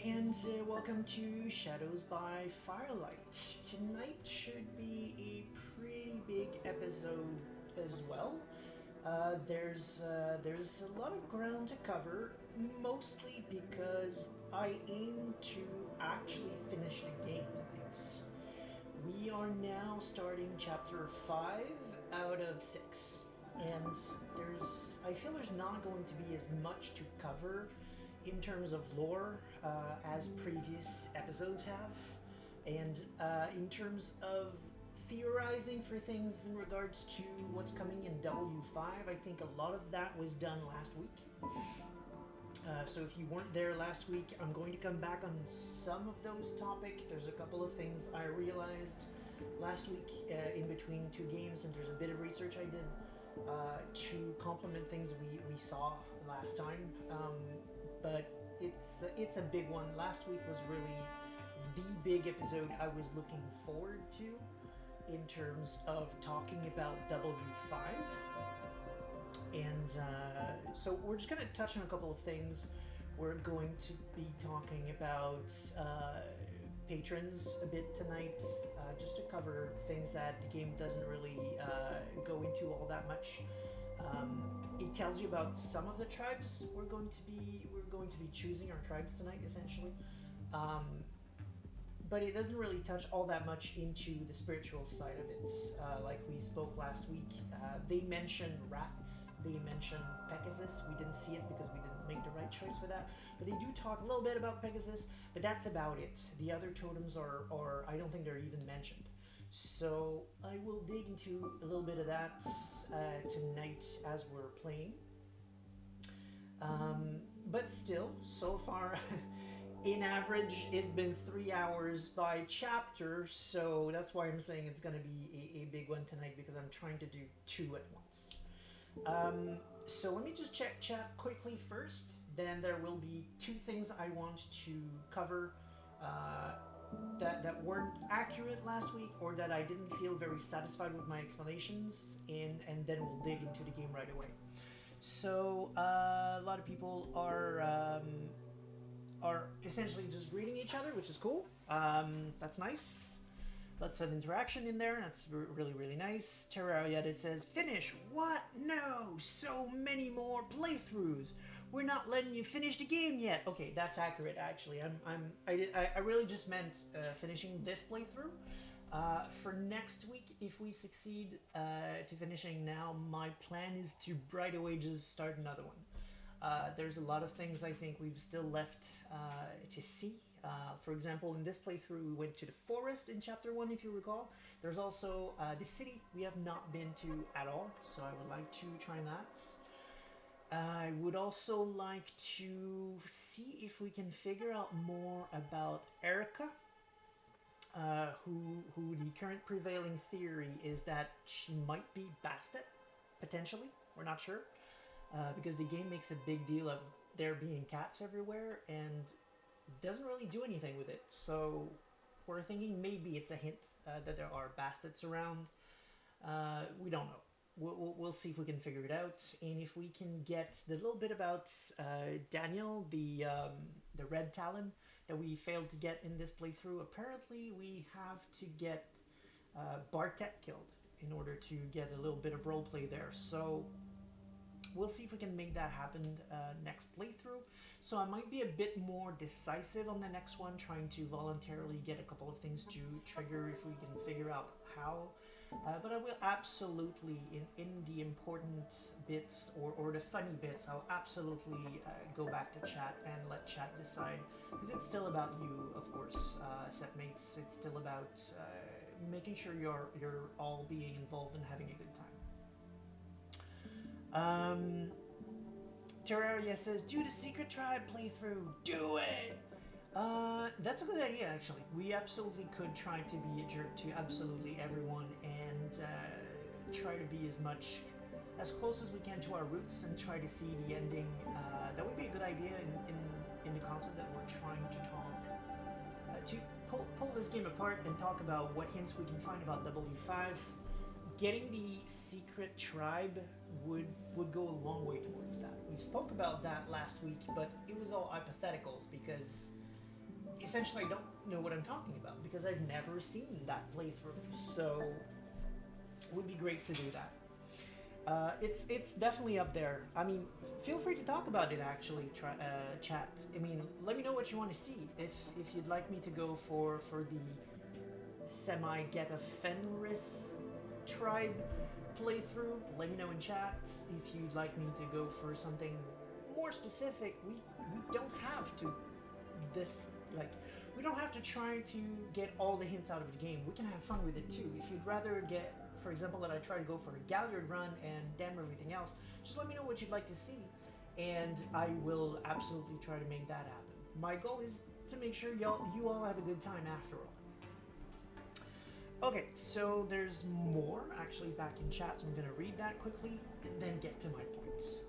and welcome to Shadows by Firelight. Tonight should be a pretty big episode as well. There's a lot of ground to cover, mostly because I aim to actually finish the game tonight. We are now starting chapter 5 out of 6, and I feel there's not going to be as much to cover in terms of lore as previous episodes have, and in terms of theorizing for things in regards to what's coming in W5, I think a lot of that was done last week. So if you weren't there last week, I'm going to come back on some of those topics. There's a couple of things I realized last week in between two games, and there's a bit of research I did to complement things we saw last time. But it's a big one. Last week was really the big episode I was looking forward to in terms of talking about W5. And so we're just going to touch on a couple of things. We're going to be talking about patrons a bit tonight, just to cover things that the game doesn't really go into all that much. It tells you about some of the tribes we're going to be choosing our tribes tonight, essentially. But it doesn't really touch all that much into the spiritual side of it. Like we spoke last week, they mention rat, they mention Pegasus. We didn't see it because we didn't make the right choice for that. But they do talk a little bit about Pegasus, but that's about it. The other totems are I don't think they're even mentioned. So I will dig into a little bit of that tonight as we're playing. But still, so far, in average, it's been 3 hours by chapter, so that's why I'm saying it's going to be a big one tonight, because I'm trying to do 2 at once. So let me just check chat quickly first, then there will be 2 things I want to cover that weren't accurate last week, or that I didn't feel very satisfied with my explanations, and then we'll dig into the game right away. So a lot of people are essentially just greeting each other, which is cool. That's nice. Lots of interaction in there. That's really, really nice. Terrarietta says, "Finish? What? No! So many more playthroughs. We're not letting you finish the game yet." Okay, that's accurate. Actually, I really just meant finishing this playthrough. For next week, if we succeed to finishing now, my plan is to right away just start another one. There's a lot of things I think we've still left to see. For example, in this playthrough, we went to the forest in chapter 1, if you recall. There's also the city we have not been to at all, so I would like to try that. I would also like to see if we can figure out more about Erica, who the current prevailing theory is that she might be Bastet, potentially. We're not sure. Because the game makes a big deal of there being cats everywhere and doesn't really do anything with it. So we're thinking maybe it's a hint that there are Bastets around. We don't know. We'll see if we can figure it out, and if we can get the little bit about Daniel, the Red Talon that we failed to get in this playthrough. Apparently, we have to get Bartek killed in order to get a little bit of roleplay there. So we'll see if we can make that happen next playthrough. So I might be a bit more decisive on the next one, trying to voluntarily get a couple of things to trigger if we can figure out how. But I will absolutely, in the important bits or the funny bits, I'll absolutely go back to chat and let chat decide. Because it's still about you, of course, setmates. It's still about making sure you're all being involved and having a good time. Terraria says, "Do the Secret Tribe playthrough. Do it!" That's a good idea, actually. We absolutely could try to be a jerk to absolutely everyone and try to be as close as we can to our roots and try to see the ending. That would be a good idea in the concept that we're trying to talk, to pull this game apart and talk about what hints we can find about W5. Getting the Secret Tribe would go a long way towards that. We spoke about that last week, but it was all hypotheticals because essentially I don't know what I'm talking about because I've never seen that playthrough. So it would be great to do that. It's definitely up there. I mean, feel free to talk about it. Actually, chat. I mean, let me know what you want to see. If you'd like me to go for the semi get a Fenris tribe playthrough, let me know in chat. If you'd like me to go for something more specific, we don't have to this like we don't have to try to get all the hints out of the game. We can have fun with it too. If you'd rather get, for example, that I try to go for a Galliard run and damn everything else, just let me know what you'd like to see, and I will absolutely try to make that happen. My goal is to make sure you all have a good time after all. Okay, so there's more actually back in chat, so I'm going to read that quickly and then get to my points.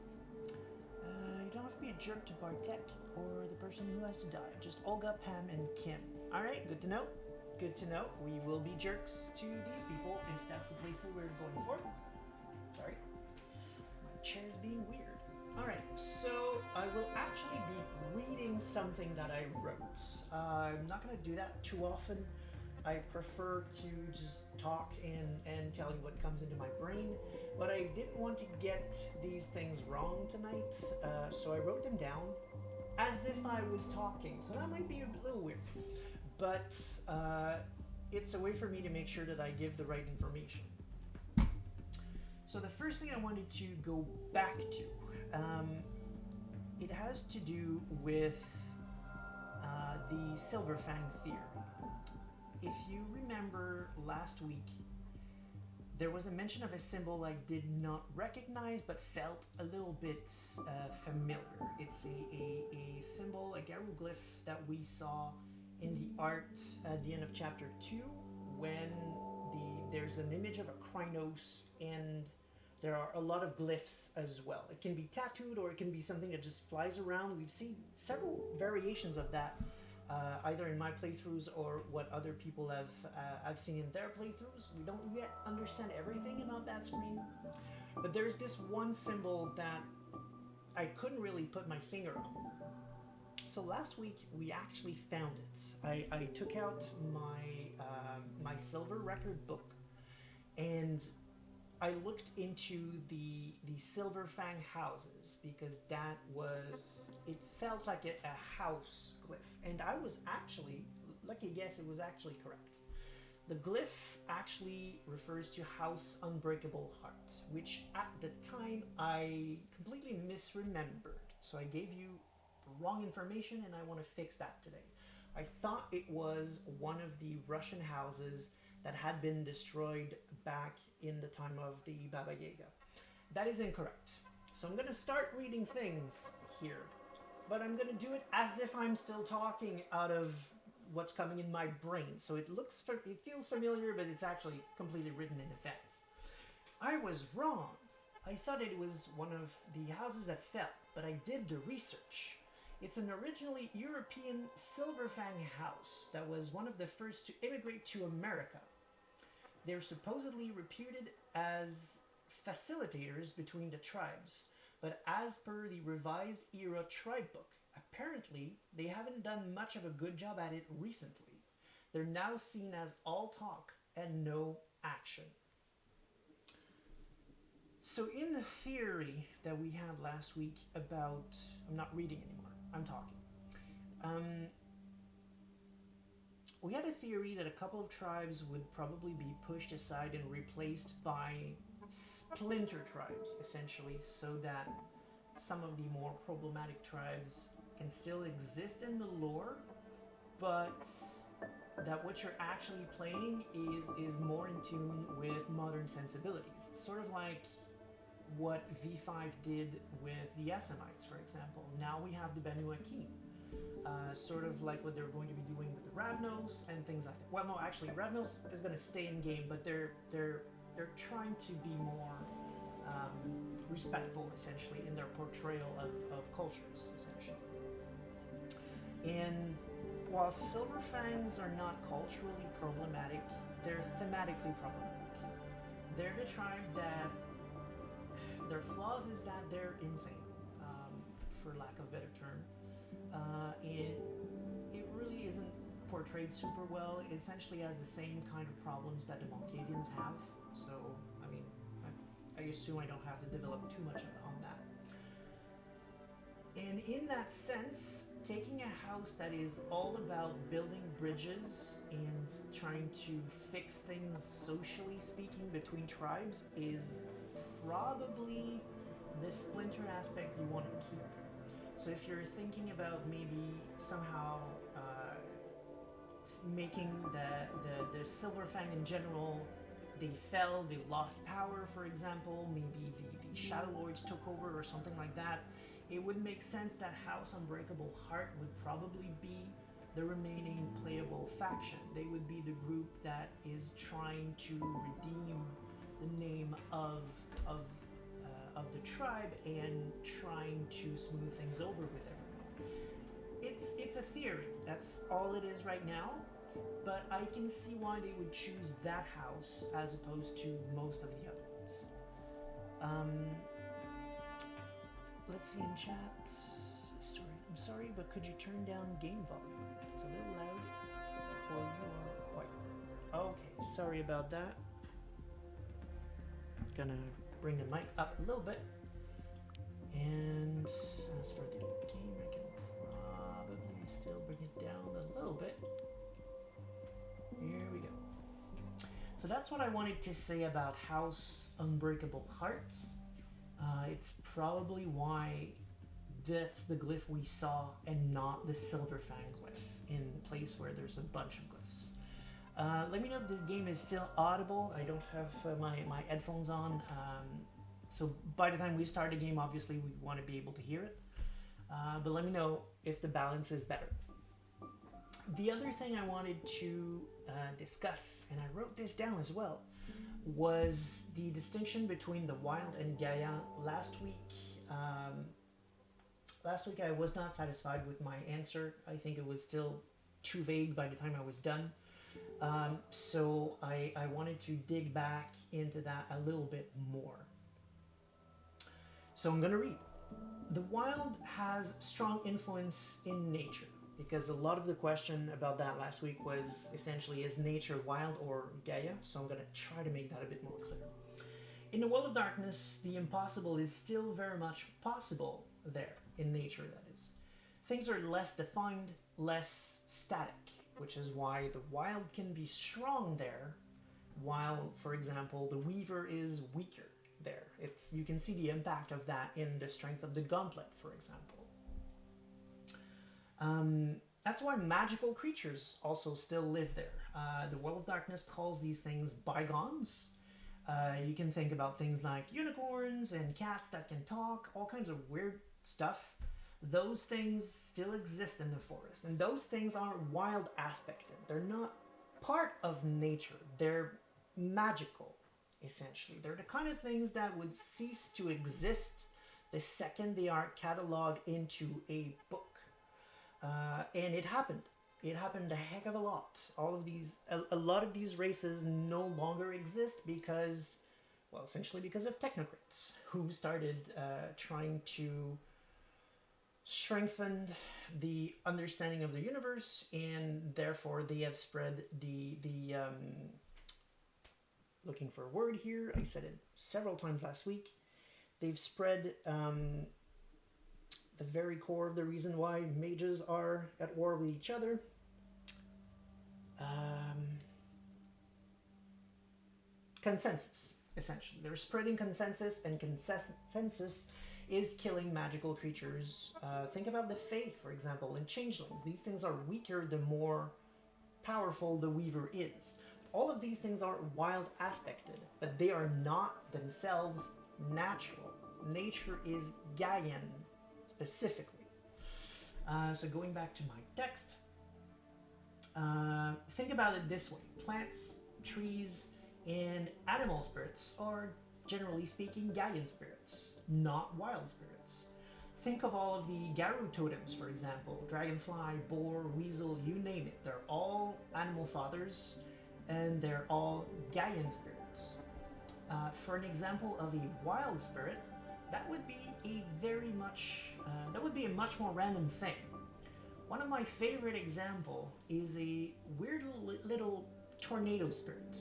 You don't have to be a jerk to Bartek or the person who has to die. Just Olga, Pam, and Kim. Alright, good to know. Good to know. We will be jerks to these people if that's the playthrough we're going for. Sorry. My chair's being weird. Alright, so I will actually be reading something that I wrote. I'm not going to do that too often. I prefer to just talk and tell you what comes into my brain, but I didn't want to get these things wrong tonight, so I wrote them down as if I was talking, so that might be a little weird, but it's a way for me to make sure that I give the right information. So the first thing I wanted to go back to, it has to do with the Silver Fang theory. If you remember last week, there was a mention of a symbol I did not recognize but felt a little bit familiar. It's a symbol, a Garuglyph that we saw in the art at the end of chapter 2 when there's an image of a Krynos and there are a lot of glyphs as well. It can be tattooed or it can be something that just flies around. We've seen several variations of that. Either in my playthroughs or what other people have I've seen in their playthroughs. We don't yet understand everything about that screen, but there's this one symbol that I couldn't really put my finger on. So last week we actually found it. I took out my silver record book and I looked into the Silver Fang houses because that was, it felt like a house glyph, and I was actually, lucky guess, it was actually correct. The glyph actually refers to House Unbreakable Heart, which at the time I completely misremembered, so I gave you wrong information and I want to fix that today. I thought it was one of the Russian houses that had been destroyed back in the time of the Baba Yaga. That is incorrect. So I'm going to start reading things here, but I'm going to do it as if I'm still talking out of what's coming in my brain. So it feels familiar, but it's actually completely written in advance. I was wrong. I thought it was one of the houses that fell, but I did the research. It's an originally European Silver Fang house that was one of the first to immigrate to America. They're supposedly reputed as facilitators between the tribes, but as per the revised era tribe book, apparently they haven't done much of a good job at it recently. They're now seen as all talk and no action. So in the theory that we had last week about, I'm not reading anymore, I'm talking. We had a theory that a couple of tribes would probably be pushed aside and replaced by splinter tribes, essentially, so that some of the more problematic tribes can still exist in the lore, but that what you're actually playing is more in tune with modern sensibilities. Sort of like what V5 did with the Essamites, for example. Now we have the Banu Hakim. Sort of like what they're going to be doing with the Ravnos and things like that. Well, no, actually, Ravnos is going to stay in game, but they're trying to be more respectful, essentially, in their portrayal of cultures, essentially. And while Silver Fangs are not culturally problematic, they're thematically problematic. They're the tribe that their flaws is that they're insane, for lack of a better term. And it really isn't portrayed super well. It essentially has the same kind of problems that the Malkavians have. So, I mean, I assume I don't have to develop too much on that. And in that sense, taking a house that is all about building bridges and trying to fix things socially speaking between tribes is probably the splinter aspect you want to keep. So if you're thinking about maybe somehow making the Silverfang in general, they fell, they lost power, for example, maybe the Shadow Lords took over or something like that, it would make sense that House Unbreakable Heart would probably be the remaining playable faction. They would be the group that is trying to redeem the name of the tribe and trying to smooth things over with everyone. It's a theory. That's all it is right now. But I can see why they would choose that house as opposed to most of the other ones. Let's see in chat. I'm sorry, but could you turn down game volume? It's a little loud, or you're quiet. Okay, sorry about that. Gonna bring the mic up a little bit. And as for the game, I can probably still bring it down a little bit. Here we go. So that's what I wanted to say about House Unbreakable Heart. It's probably why that's the glyph we saw and not the Silverfang glyph in a place where there's a bunch of glyphs. Let me know if this game is still audible. I don't have my headphones on. So by the time we start the game, obviously we want to be able to hear it. But let me know if the balance is better. The other thing I wanted to discuss, and I wrote this down as well, was the distinction between the wild and Gaia. Last week I was not satisfied with my answer. I think it was still too vague by the time I was done. So I wanted to dig back into that a little bit more. So I'm going to read. The wild has strong influence in nature, because a lot of the question about that last week was essentially, is nature wild or Gaia? So I'm going to try to make that a bit more clear. In the world of darkness, the impossible is still very much possible there, in nature that is. Things are less defined, less static, which is why the wild can be strong there, while, for example, the weaver is weaker there. You can see the impact of that in the strength of the gauntlet, for example. That's why magical creatures also still live there. The World of Darkness calls these things bygones. You can think about things like unicorns and cats that can talk, all kinds of weird stuff. Those things still exist in the forest, and those things aren't wild aspected. They're not part of nature. They're magical, essentially. They're the kind of things that would cease to exist the second they are cataloged into a book. And it happened. It happened a heck of a lot. A lot of these races no longer exist because, well, essentially because of technocrats who started trying to strengthen the understanding of the universe, and therefore they have spread the looking for a word here, I said it several times last week, they've spread the very core of the reason why mages are at war with each other. Consensus, essentially. They're spreading consensus, and consensus is killing magical creatures. Think about the Fae, for example, and changelings. These things are weaker the more powerful the weaver is. All of these things are wild aspected, but they are not themselves natural. Nature is Gaian, specifically. So going back to my text, think about it this way. Plants, trees, and animal spirits are, generally speaking, Gaian spirits, not wild spirits. Think of all of the Garu totems, for example. Dragonfly, boar, weasel, you name it. They're all animal fathers, and they're all Gaian spirits. For an example of a wild spirit, that would be a much more random thing. One of my favorite example is a weird little tornado spirit.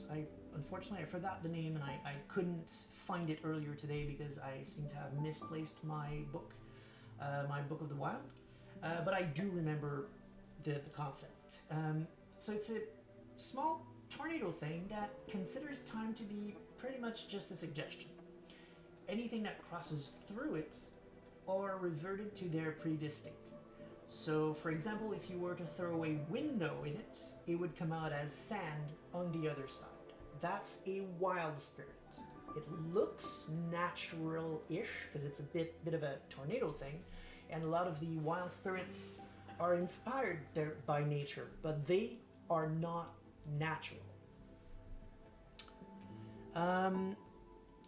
Unfortunately I forgot the name and I couldn't find it earlier today because I seem to have misplaced my book of the Wild. But I do remember the concept. So it's a small tornado thing that considers time to be pretty much just a suggestion. Anything that crosses through it or reverted to their previous state. So, for example, if you were to throw a window in it, it would come out as sand on the other side. That's a wild spirit. It looks natural-ish because it's a bit of a tornado thing, and a lot of the wild spirits are inspired by nature, but they are not natural.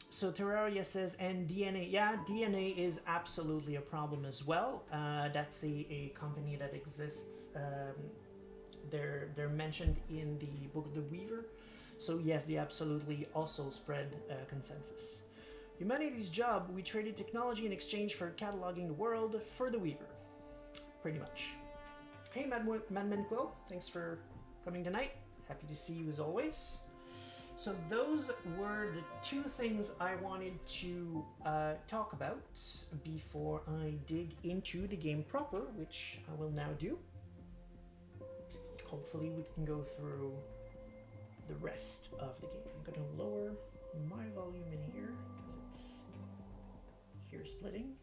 So Terraria says, and DNA. Yeah, DNA is absolutely a problem as well. That's a company that exists. They're mentioned in the Book of the Weaver. So yes, they absolutely also spread consensus. Humanity's job, we traded technology in exchange for cataloging the world for the Weaver. Pretty much. Hey, Madman Quill, thanks for coming tonight. Happy to see you as always. So those were the two things I wanted to talk about before I dig into the game proper, which I will now do. Hopefully we can go through the rest of the game. I'm going to lower my volume in here because it's here splitting.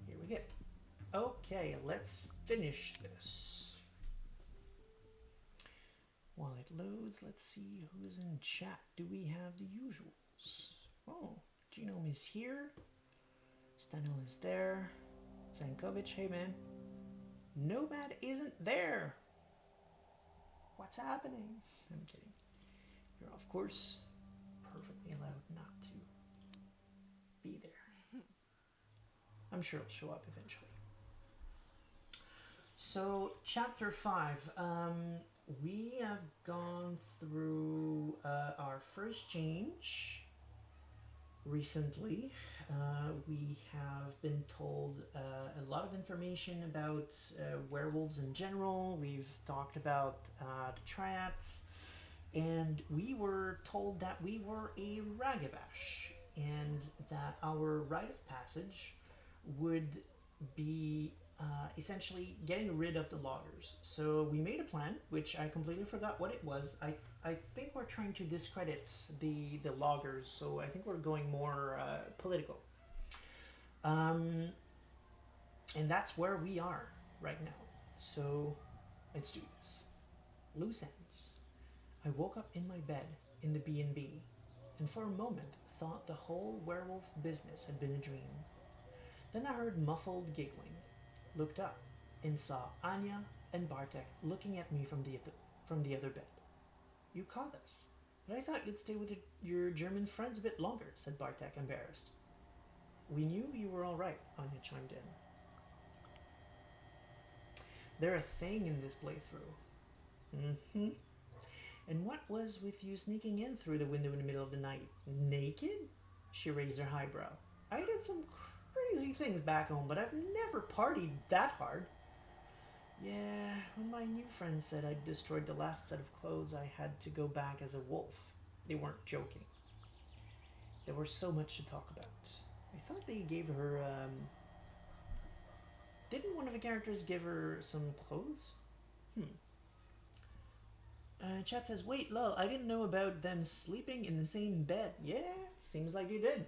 Here we go. Okay, let's finish this. While it loads, let's see who's in chat. Do we have the usuals? Oh, Genome is here. Stanil is there. Zankovic, hey man. Nomad isn't there. What's happening? I'm kidding. You're, of course, perfectly allowed not to be there. I'm sure it'll show up eventually. So, Chapter 5. We have gone through our first change recently. We have been told a lot of information about werewolves in general. We've talked about the triads, and we were told that we were a Ragabash, and that our rite of passage would be essentially getting rid of the loggers. So we made a plan, which I completely forgot what it was. I think we're trying to discredit the loggers, so I think we're going more political. And that's where we are right now. So let's do this. Loose ends. I woke up in my bed in the B&B, and for a moment thought the whole werewolf business had been a dream. Then I heard muffled giggling. Looked up and saw Anya and Bartek looking at me from the other bed. You caught us, but I thought you'd stay with your German friends a bit longer, said Bartek, embarrassed. We knew you were all right, Anya chimed in. They're a thing in this playthrough. Mm-hmm. And what was with you sneaking in through the window in the middle of the night? Naked? She raised her highbrow. I did some crazy things back home, but I've never partied that hard. Yeah, when my new friend said I'd destroyed the last set of clothes, I had to go back as a wolf. They weren't joking. There was so much to talk about. I thought they gave her, didn't one of the characters give her some clothes? Chat says, wait, lol, I didn't know about them sleeping in the same bed. Yeah, seems like they did.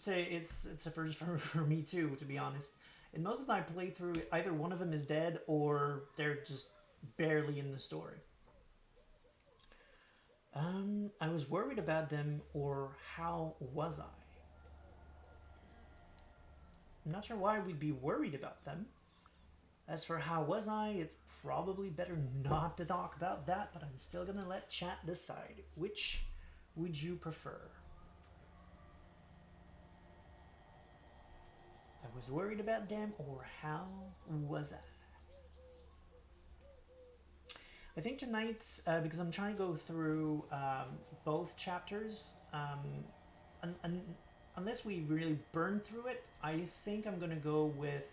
It's a first for me too, to be honest. In most of my playthrough, either one of them is dead or they're just barely in the story. I was worried about them, or how was I? I'm not sure why we'd be worried about them. As for how was I, it's probably better not to talk about that, but I'm still gonna let chat decide. Which would you prefer? I was worried about them, or how was I? I think tonight, because I'm trying to go through both chapters, unless we really burn through it, I think I'm gonna go with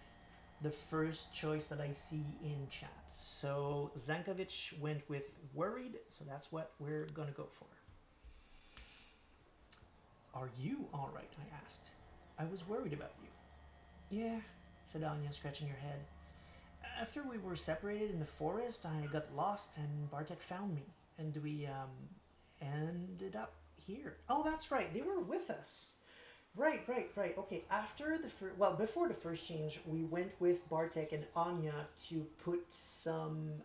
the first choice that I see in chat. So Zankovic went with worried, so that's what we're gonna go for. Are you alright? I asked. I was worried about you. Yeah, said Anya, scratching her head. After we were separated in the forest, I got lost and Bartek found me. And we ended up here. Oh, that's right. They were with us. Right. Okay, after the before the first change, we went with Bartek and Anya to put some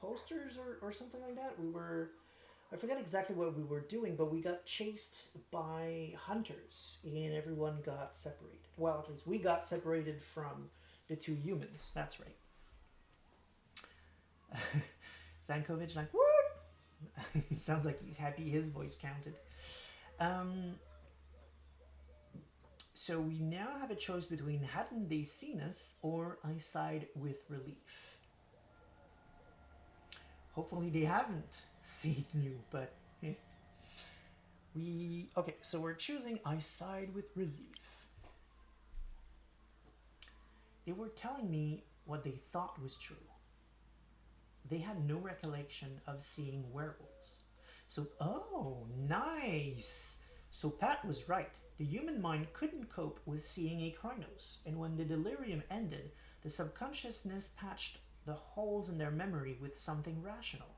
posters or something like that. I forget exactly what we were doing, but we got chased by hunters and everyone got separated. Well, at least we got separated from the two humans. That's right. Zankovic like, whoop! Sounds like he's happy his voice counted. So we now have a choice between hadn't they seen us or I side with relief. Hopefully they haven't seen you, but okay, so we're choosing I side with relief. They were telling me what they thought was true. They had no recollection of seeing werewolves. So, oh, nice! So Pat was right. The human mind couldn't cope with seeing a Krynos, and when the delirium ended, the subconsciousness patched the holes in their memory with something rational.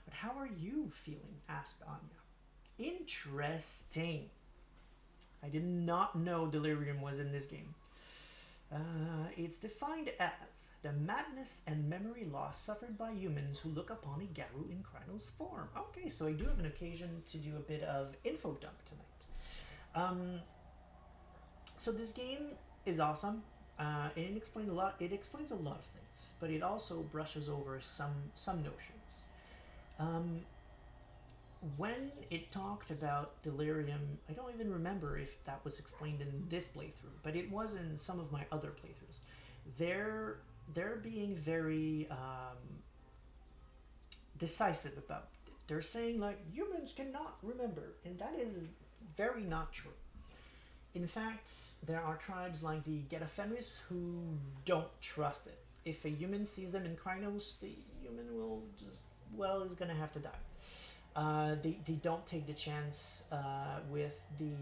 But how are you feeling? Asked Anya. Interesting. I did not know delirium was in this game. It's defined as the madness and memory loss suffered by humans who look upon a Garu in Krynos form. Okay, so I do have an occasion to do a bit of info dump tonight. So this game is awesome. It explains a lot. It explains a lot of things, but it also brushes over some notions. When it talked about delirium, I don't even remember if that was explained in this playthrough, but it was in some of my other playthroughs. They're being very decisive about it. They're saying like humans cannot remember, and that is very not true. In fact, there are tribes like the Getafenris who don't trust it. If a human sees them in Krynos, the human will is gonna have to die. They don't take the chance with the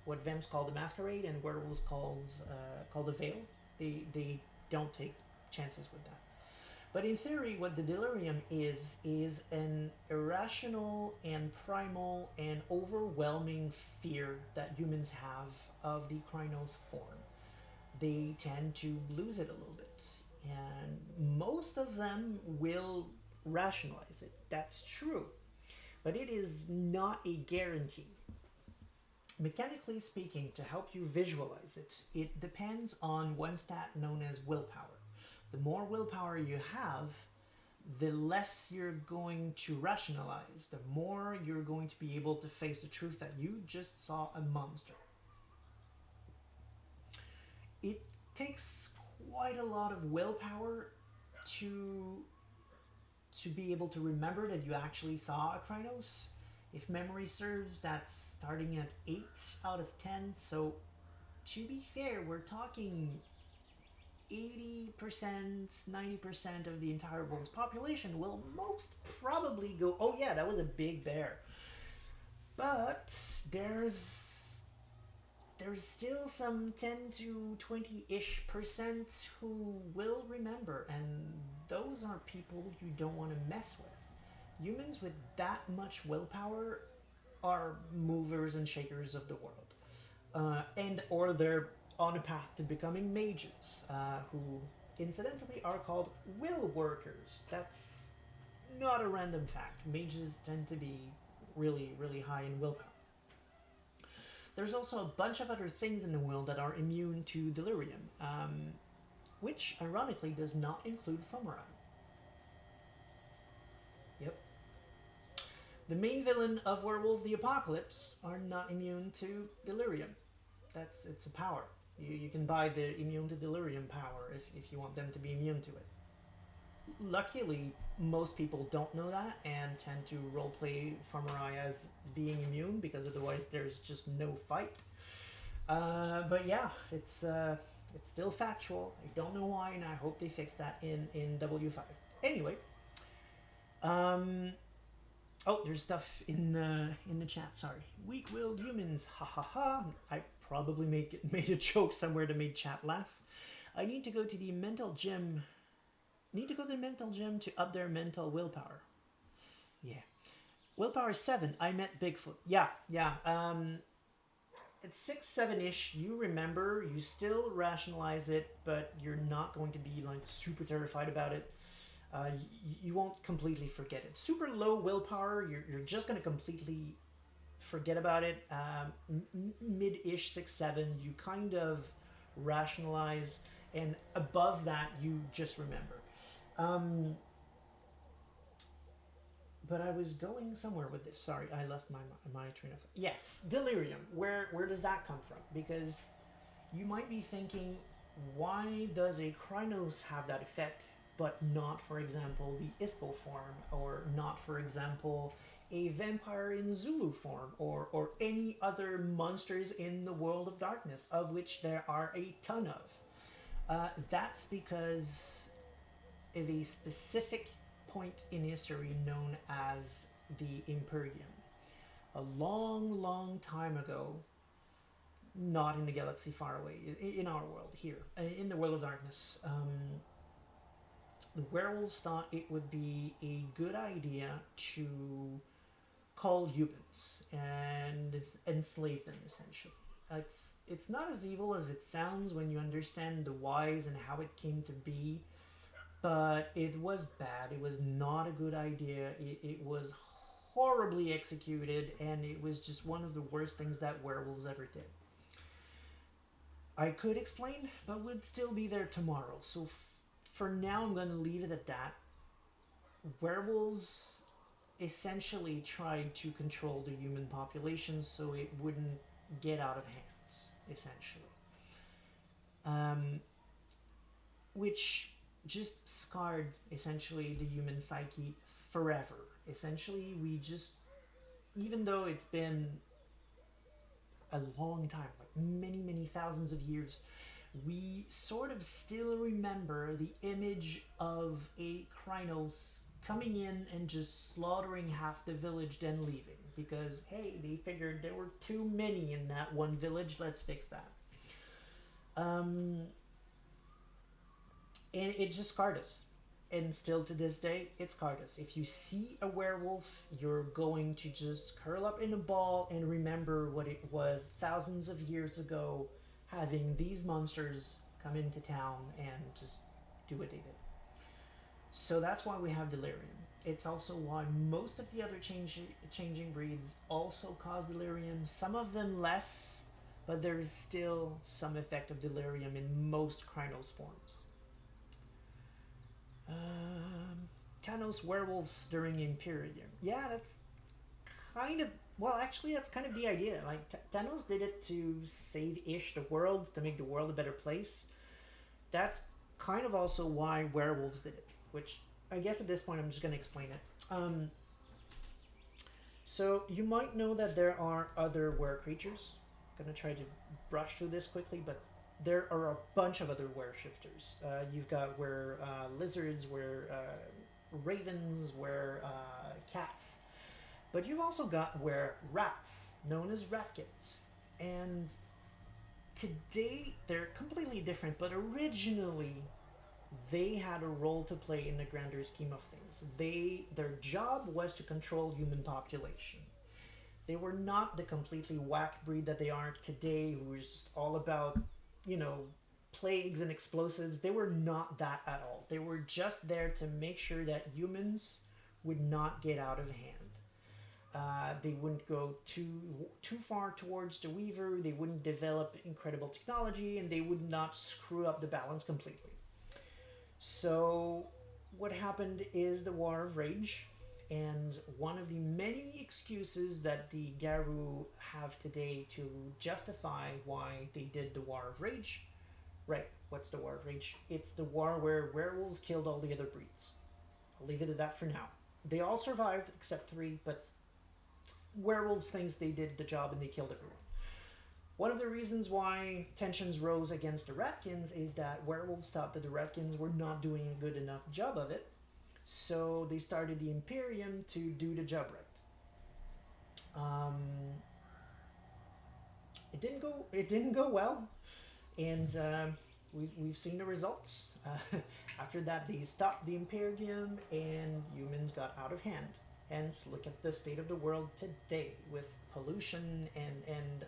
what Vems call the masquerade and werewolves called the veil. They don't take chances with that. But in theory, what the delirium is an irrational and primal and overwhelming fear that humans have of the Krynos form. They tend to lose it a little bit, and most of them will rationalize it. That's true. But it is not a guarantee. Mechanically speaking, to help you visualize it, it depends on one stat known as willpower. The more willpower you have, the less you're going to rationalize, the more you're going to be able to face the truth that you just saw a monster. It takes quite a lot of willpower to be able to remember that you actually saw a Krynos. If memory serves, that's starting at 8 out of 10. So, to be fair, we're talking 80%, 90% of the entire world's population will most probably go, oh yeah, that was a big bear. But there's still some 10 to 20-ish% who will remember, and those are people you don't want to mess with. Humans with that much willpower are movers and shakers of the world. Or they're on a path to becoming mages, who incidentally are called will workers. That's not a random fact. Mages tend to be really, really high in willpower. There's also a bunch of other things in the world that are immune to delirium, which ironically does not include Fomorite. Yep. The main villain of Werewolf the Apocalypse are not immune to delirium. It's a power. You can buy the immune to delirium power if you want them to be immune to it. luckily, most people don't know that and tend to roleplay Farmerai as being immune because otherwise there's just no fight. But yeah, it's still factual. I don't know why, and I hope they fix that in W5. Anyway, um, oh, there's stuff in the chat. Sorry, weak-willed humans. Ha ha ha. I probably made a joke somewhere to make chat laugh. I need to go to the mental gym. Need to go to the mental gym to up their mental willpower. Yeah, willpower 7. I met Bigfoot. Yeah, yeah. At 6, 7-ish, you remember, you still rationalize it, but you're not going to be like super terrified about it. You won't completely forget it. Super low willpower, you're just going to completely forget about it. Mid-ish, 6, 7, you kind of rationalize, and above that, you just remember. Um, but I was going somewhere with this. Sorry, I lost my train of thought. Yes, delirium. Where does that come from? Because you might be thinking, why does a Krynos have that effect, but not, for example, the Ispo form, or not, for example, a vampire in Zulu form, or any other monsters in the world of darkness, of which there are a ton of. That's because of a specific point in history known as the Imperium. A long, long time ago, not in the galaxy far away, in our world here, in the world of darkness, the werewolves thought it would be a good idea to call humans and enslave them essentially. It's not as evil as it sounds when you understand the whys and how it came to be, but it was bad. It was not a good idea. It was horribly executed, and it was just one of the worst things that werewolves ever did. I could explain, but would still be there tomorrow. So for now, I'm going to leave it at that. Werewolves essentially tried to control the human population so it wouldn't get out of hands, essentially. Which just scarred, essentially, the human psyche forever. Essentially, we just, even though it's been a long time, like many, many thousands of years, we sort of still remember the image of a Krynos coming in and just slaughtering half the village, then leaving. Because, hey, they figured there were too many in that one village, let's fix that. And it just scarred us. And still to this day, it scarred us. If you see a werewolf, you're going to just curl up in a ball and remember what it was thousands of years ago, having these monsters come into town and just do what they did. So that's why we have delirium. It's also why most of the other changing breeds also cause delirium. Some of them less, but there is still some effect of delirium in most Krynos forms. Thanos werewolves during Imperium. Yeah, that's kind of, well, actually, that's kind of the idea. Like, Thanos did it to save-ish the world, to make the world a better place. That's kind of also why werewolves did it, which I guess at this point I'm just going to explain it. So you might know that there are other were creatures. I'm going to try to brush through this quickly, but there are a bunch of other were shifters. You've got were lizards, were ravens, were cats. But you've also got were rats, known as ratkins. And today they're completely different, but originally they had a role to play in the grander scheme of things. Their job was to control human population. They were not the completely whack breed that they are today, who is just all about, plagues and explosives. They were not that at all. They were just there to make sure that humans would not get out of hand. They wouldn't go too far towards the Weaver. They wouldn't develop incredible technology, and they would not screw up the balance completely. So what happened is the War of Rage, and one of the many excuses that the Garou have today to justify why they did the War of Rage, Right, what's the War of Rage? It's the war where werewolves killed all the other breeds. I'll leave it at that for now. They all survived except three, but werewolves thinks they did the job and they killed everyone. One of the reasons why tensions rose against the Ratkins is that werewolves thought that the Ratkins were not doing a good enough job of it, so they started the Imperium to do the job right. It didn't go. It didn't go well, and we've seen the results. After that, they stopped the Imperium, and humans got out of hand. Hence, look at the state of the world today, with pollution and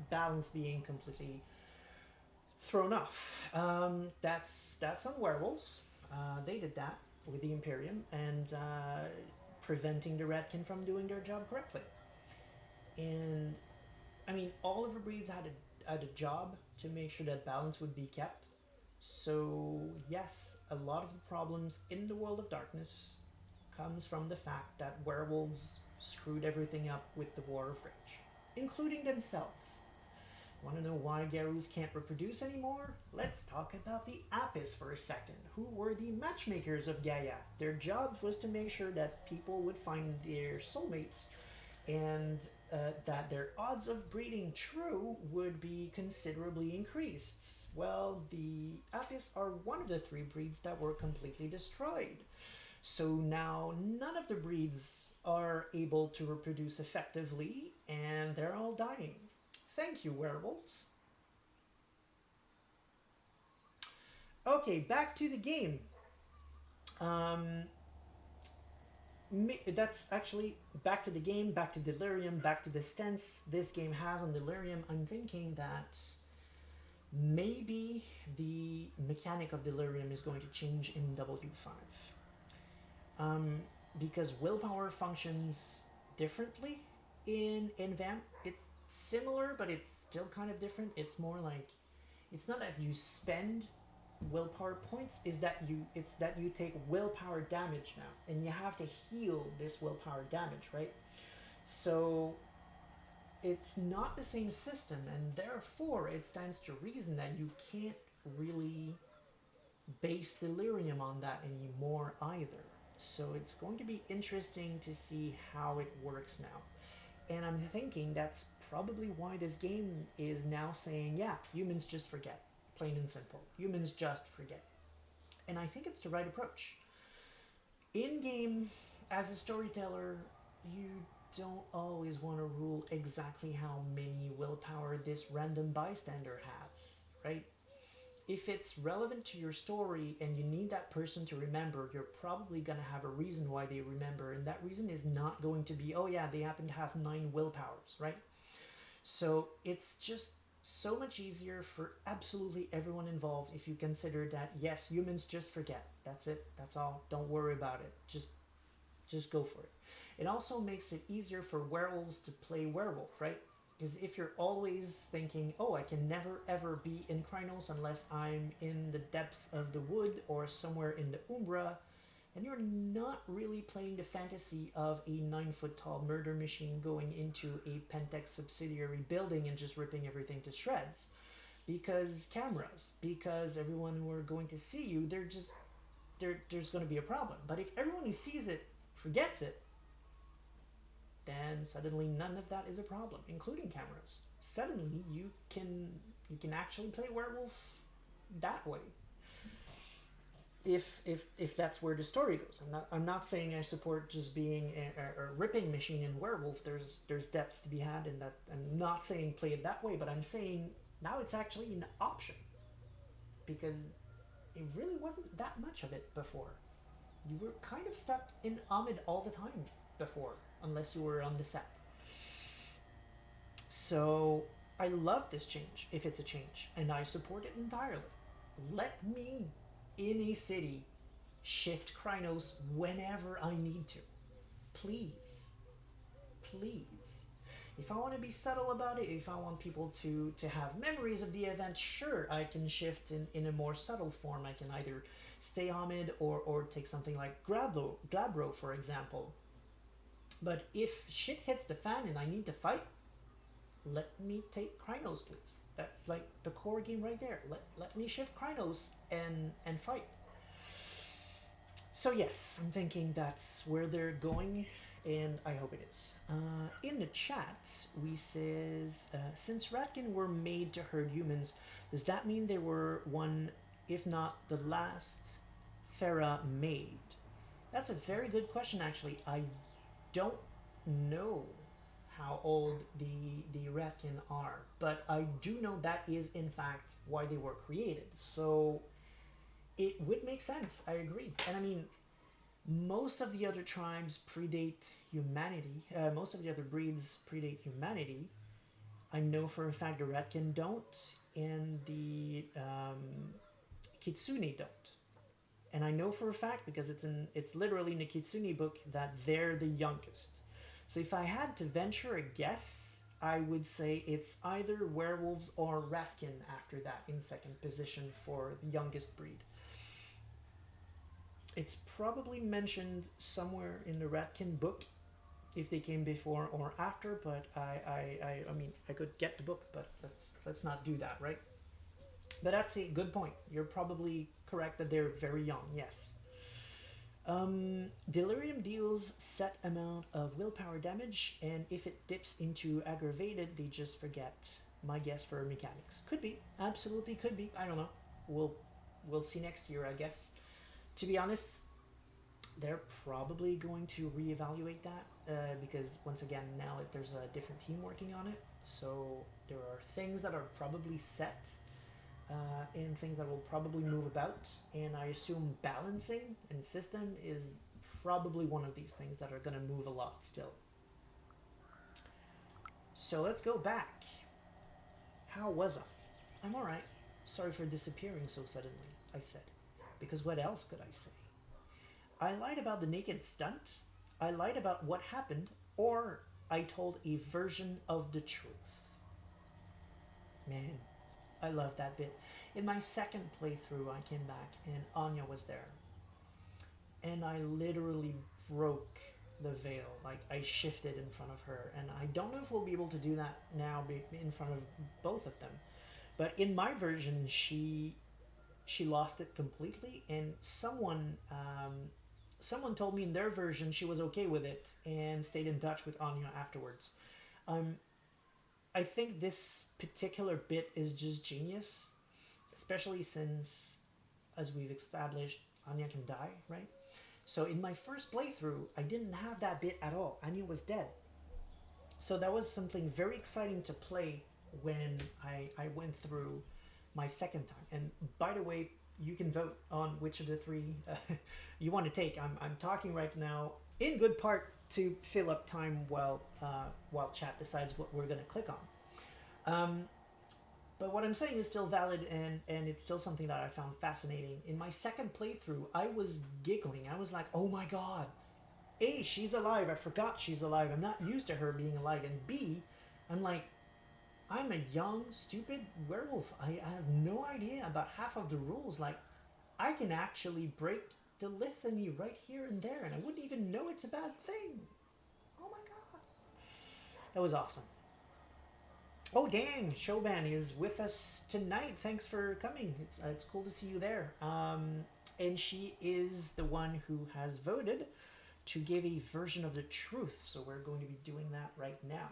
balance being completely thrown off. That's on werewolves. They did that with the Imperium and preventing the Ratkin from doing their job correctly. And I mean, all of the breeds had a job to make sure that balance would be kept. So yes, a lot of the problems in the world of darkness comes from the fact that werewolves screwed everything up with the War of Rage, including themselves. Want to know why Garus can't reproduce anymore? Let's talk about the Apis for a second, who were the matchmakers of Gaia. Their job was to make sure that people would find their soulmates and that their odds of breeding true would be considerably increased. Well, the Apis are one of the three breeds that were completely destroyed. So now none of the breeds are able to reproduce effectively, and they're all dying. Thank you, werewolves. Okay, back to the game. Um, that's actually back to the game, back to Delirium, back to the stance this game has on Delirium. I'm thinking that maybe the mechanic of Delirium is going to change in W5. Because willpower functions differently in Vamp. It's similar, but it's still kind of different. It's more like, it's not that you spend willpower points, it's that you take willpower damage now, and you have to heal this willpower damage, right? So it's not the same system, and therefore it stands to reason that you can't really base Delirium on that anymore either. So it's going to be interesting to see how it works now. And I'm thinking that's probably why this game is now saying, yeah, humans just forget. Plain and simple. Humans just forget. And I think it's the right approach. In game, as a storyteller, you don't always want to rule exactly how many willpower this random bystander has, right? If it's relevant to your story and you need that person to remember, you're probably going to have a reason why they remember, and that reason is not going to be, oh yeah, they happen to have 9 willpowers, right? So it's just so much easier for absolutely everyone involved if you consider that, yes, humans just forget. That's it. That's all. Don't worry about it. Just go for it. It also makes it easier for werewolves to play werewolf, right? Because if you're always thinking, oh, I can never ever be in Krynos unless I'm in the depths of the wood or somewhere in the Umbra, then you're not really playing the fantasy of a 9-foot tall murder machine going into a Pentex subsidiary building and just ripping everything to shreds. Because cameras, because everyone who are going to see you, there's going to be a problem. But if everyone who sees it forgets it, then suddenly none of that is a problem, including cameras. Suddenly you can actually play werewolf that way. If that's where the story goes. I'm not saying I support just being a ripping machine in werewolf. There's depths to be had in that. I'm not saying play it that way, but I'm saying now it's actually an option, because it really wasn't that much of it before. You were kind of stuck in Ahmed all the time before, unless you were on the set. So I love this change, if it's a change, and I support it entirely. Let me, in a city, shift Krynos whenever I need to. Please. Please. If I want to be subtle about it, if I want people to have memories of the event, sure, I can shift in a more subtle form. I can either stay Ahmed or take something like Glabro, for example. But if shit hits the fan and I need to fight, let me take Krynos, please. That's like the core game right there. Let me shift Krynos and fight. So yes, I'm thinking that's where they're going, and I hope it is. In the chat, we says since Ratkin were made to herd humans, does that mean they were one, if not the last, Farah made? That's a very good question, actually. I don't know how old the Ratkin are, but I do know that is in fact why they were created. So it would make sense. I agree, and I mean, most of the other tribes predate humanity. Most of the other breeds predate humanity. I know for a fact the Ratkin don't, and the Kitsune don't. And I know for a fact because it's literally in the Kitsune book that they're the youngest. So if I had to venture a guess, I would say it's either werewolves or Ratkin after that in second position for the youngest breed. It's probably mentioned somewhere in the Ratkin book if they came before or after, but I mean I could get the book, but let's not do that, right? But that's a good point. You're probably correct that they're very young. Yes. Delirium deals set amount of willpower damage, and if it dips into aggravated, they just forget. My guess for mechanics could be, absolutely could be. I don't know. We'll see next year, I guess. To be honest, they're probably going to reevaluate that because once again now there's a different team working on it. So there are things that are probably set and things that will probably move about, and I assume balancing and system is probably one of these things that are going to move a lot still. So let's go back. How was I? I'm alright. Sorry for disappearing so suddenly, I said. Because what else could I say? I lied about the naked stunt, I lied about what happened, or I told a version of the truth. Man, I love that bit. In my second playthrough, I came back and Anya was there. And I literally broke the veil. Like, I shifted in front of her. And I don't know if we'll be able to do that now in front of both of them. But in my version, she lost it completely. And someone told me in their version she was okay with it and stayed in touch with Anya afterwards. I think this particular bit is just genius, especially since, as we've established, Anya can die, right? So in my first playthrough, I didn't have that bit at all. Anya was dead. So that was something very exciting to play when I went through my second time. And by the way, you can vote on which of the three you want to take. I'm talking right now in good part to fill up time while chat decides what we're going to click on. But what I'm saying is still valid, and it's still something that I found fascinating. In my second playthrough, I was giggling. I was like, oh my god. A, she's alive. I forgot she's alive. I'm not used to her being alive. And B, I'm like, I'm a young, stupid werewolf. I have no idea about half of the rules. Like, I can actually break the litany right here and there, and I wouldn't even know it's a bad thing. Oh my god. That was awesome. Oh dang, Shoban is with us tonight. Thanks for coming. It's cool to see you there. And she is the one who has voted to give a version of the truth. So we're going to be doing that right now.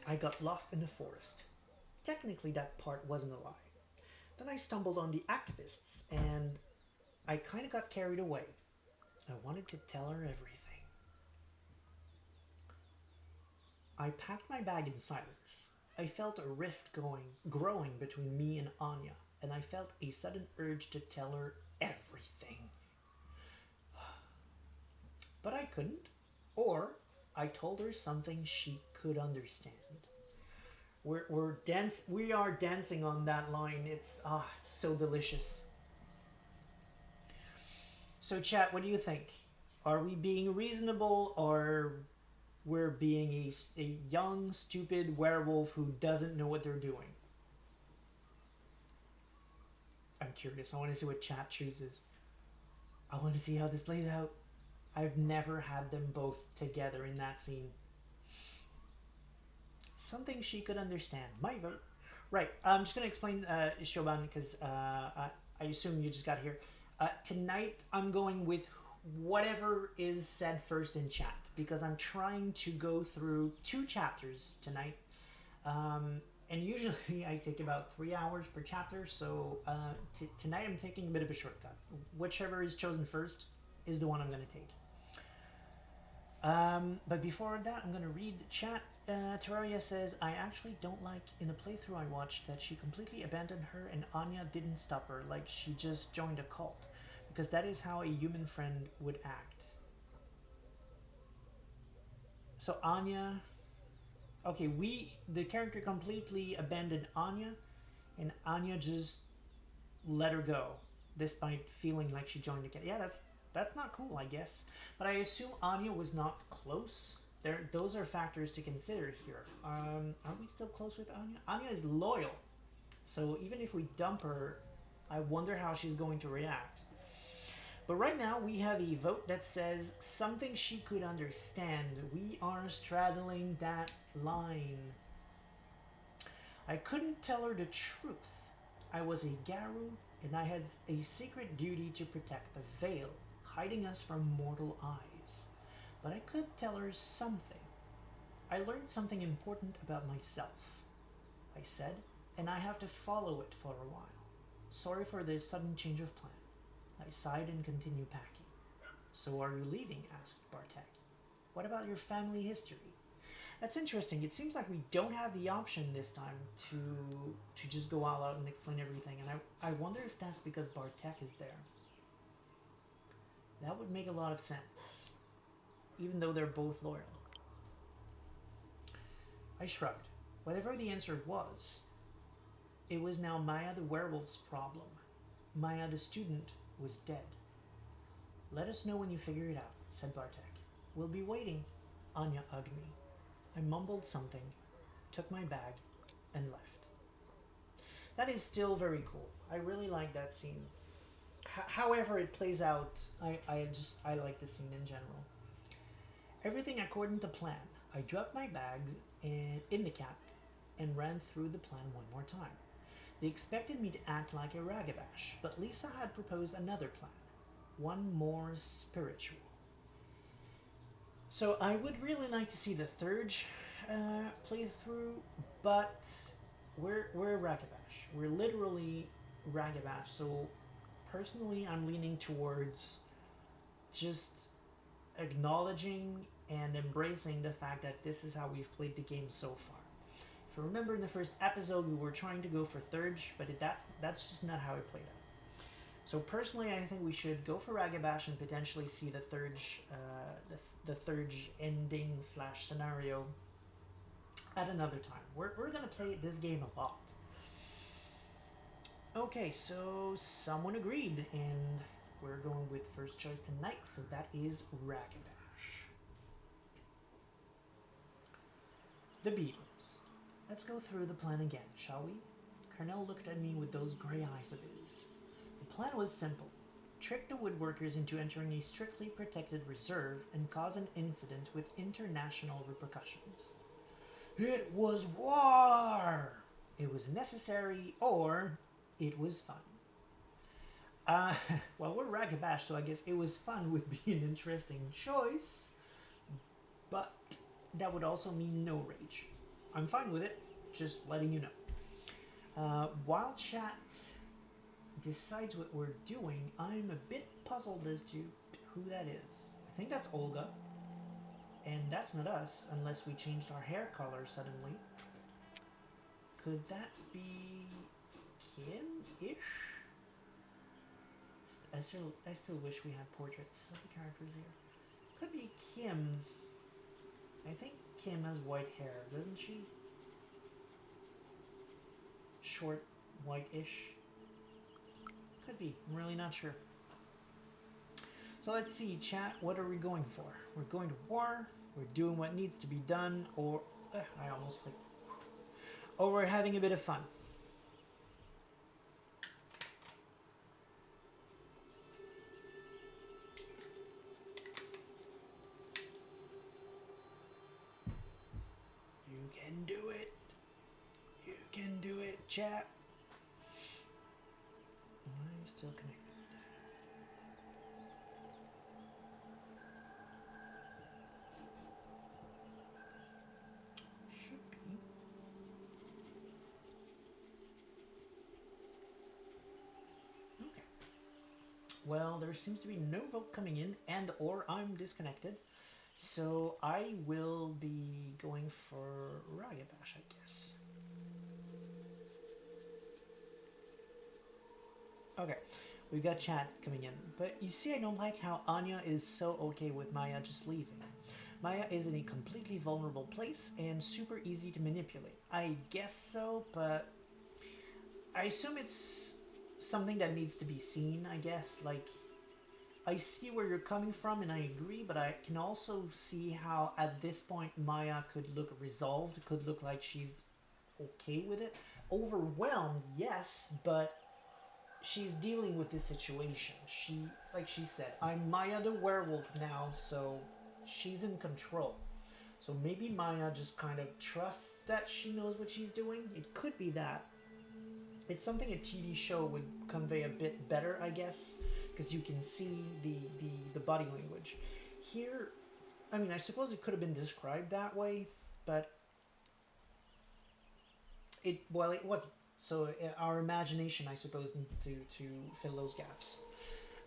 I got lost in the forest. Technically, that part wasn't a lie. Then I stumbled on the activists, and I kind of got carried away. I wanted to tell her everything. I packed my bag in silence. I felt a rift growing between me and Anya, and I felt a sudden urge to tell her everything. But I couldn't, or I told her something she could understand. We are dancing on that line. It's so delicious. So chat, what do you think? Are we being reasonable, or we're being a young, stupid werewolf who doesn't know what they're doing? I'm curious. I want to see what chat chooses. I want to see how this plays out. I've never had them both together in that scene. Something she could understand. My vote. Right. I'm just gonna explain Shoban because I assume you just got here. Tonight I'm going with whatever is said first in chat because I'm trying to go through 2 chapters tonight. And usually I take about 3 hours per chapter, so tonight I'm taking a bit of a shortcut. Whichever is chosen first is the one I'm going to take. But before that, I'm going to read chat. Terraria says, I actually don't like in the playthrough I watched that she completely abandoned her and Anya didn't stop her, like she just joined a cult. Because that is how a human friend would act. So Anya... Okay, the character completely abandoned Anya, and Anya just let her go, despite feeling like she joined the cult. Yeah, that's not cool, I guess. But I assume Anya was not close. Those are factors to consider here. Are we still close with Anya? Anya is loyal, so even if we dump her, I wonder how she's going to react. But right now we have a vote that says something she could understand. We are straddling that line. I couldn't tell her the truth. I was a Garu and I had a secret duty to protect the veil, hiding us from mortal eyes. But I could tell her something. I learned something important about myself, I said, and I have to follow it for a while. Sorry for the sudden change of plan. I sighed and continued packing. So are you leaving? Asked Bartek. What about your family history? That's interesting. It seems like we don't have the option this time to just go all out and explain everything. And I wonder if that's because Bartek is there. That would make a lot of sense. Even though they're both loyal. I shrugged. Whatever the answer was, it was now Maya the werewolf's problem. Maya the student was dead. Let us know when you figure it out, said Bartek. We'll be waiting. Anya hugged me. I mumbled something, took my bag, and left. That is still very cool. I really like that scene. However it plays out, I like the scene in general. Everything according to plan. I dropped my bag in the cab and ran through the plan one more time. They expected me to act like a Ragabash, but Lisa had proposed another plan, one more spiritual. So I would really like to see the third playthrough, but we're Ragabash. We're literally Ragabash, so personally I'm leaning towards just acknowledging and embracing the fact that this is how we've played the game so far. If you remember in the first episode, we were trying to go for Thurge, but that's just not how it played out. So personally, I think we should go for Ragabash and potentially see the Thurge, the Thurge ending / scenario at another time. We're gonna play this game a lot. Okay, so someone agreed, and we're going with first choice tonight, so that is Ragabash. The Beatles. Let's go through the plan again, shall we? Cornell looked at me with those grey eyes of his. The plan was simple. Trick the woodworkers into entering a strictly protected reserve and cause an incident with international repercussions. It was war! It was necessary, or it was fun. Well, we're Ragabash, so I guess it was fun would be an interesting choice, but that would also mean no rage. I'm fine with it, just letting you know. While chat decides what we're doing, I'm a bit puzzled as to who that is. I think that's Olga, and that's not us, unless we changed our hair color suddenly. Could that be Kim-ish? I still wish we had portraits of the characters here. Could be Kim. I think Kim has white hair, doesn't she? Short, white-ish. Could be. I'm really not sure. So let's see, chat. What are we going for? We're going to war. We're doing what needs to be done, or I almost clicked. Or we're having a bit of fun. can do it. You can do it, chat. Am I still connected? Should be. Okay. Well, there seems to be no vote coming in, and or I'm disconnected. So I will be going for Ragabash, I guess. Okay, we've got chat coming in. But you see, I don't like how Anya is so okay with Maya just leaving. Maya is in a completely vulnerable place and super easy to manipulate. I guess so, but I assume it's something that needs to be seen, I guess. Like, I see where you're coming from and I agree, but I can also see how at this point Maya could look resolved, could look like she's okay with it. Overwhelmed, yes, but she's dealing with this situation. She, like she said, I'm Maya the werewolf now, so she's in control. So maybe Maya just kind of trusts that she knows what she's doing. It could be that. It's something a TV show would convey a bit better, I guess, because you can see the body language. Here, I mean, I suppose it could have been described that way, but it wasn't. So our imagination, I suppose, needs to fill those gaps.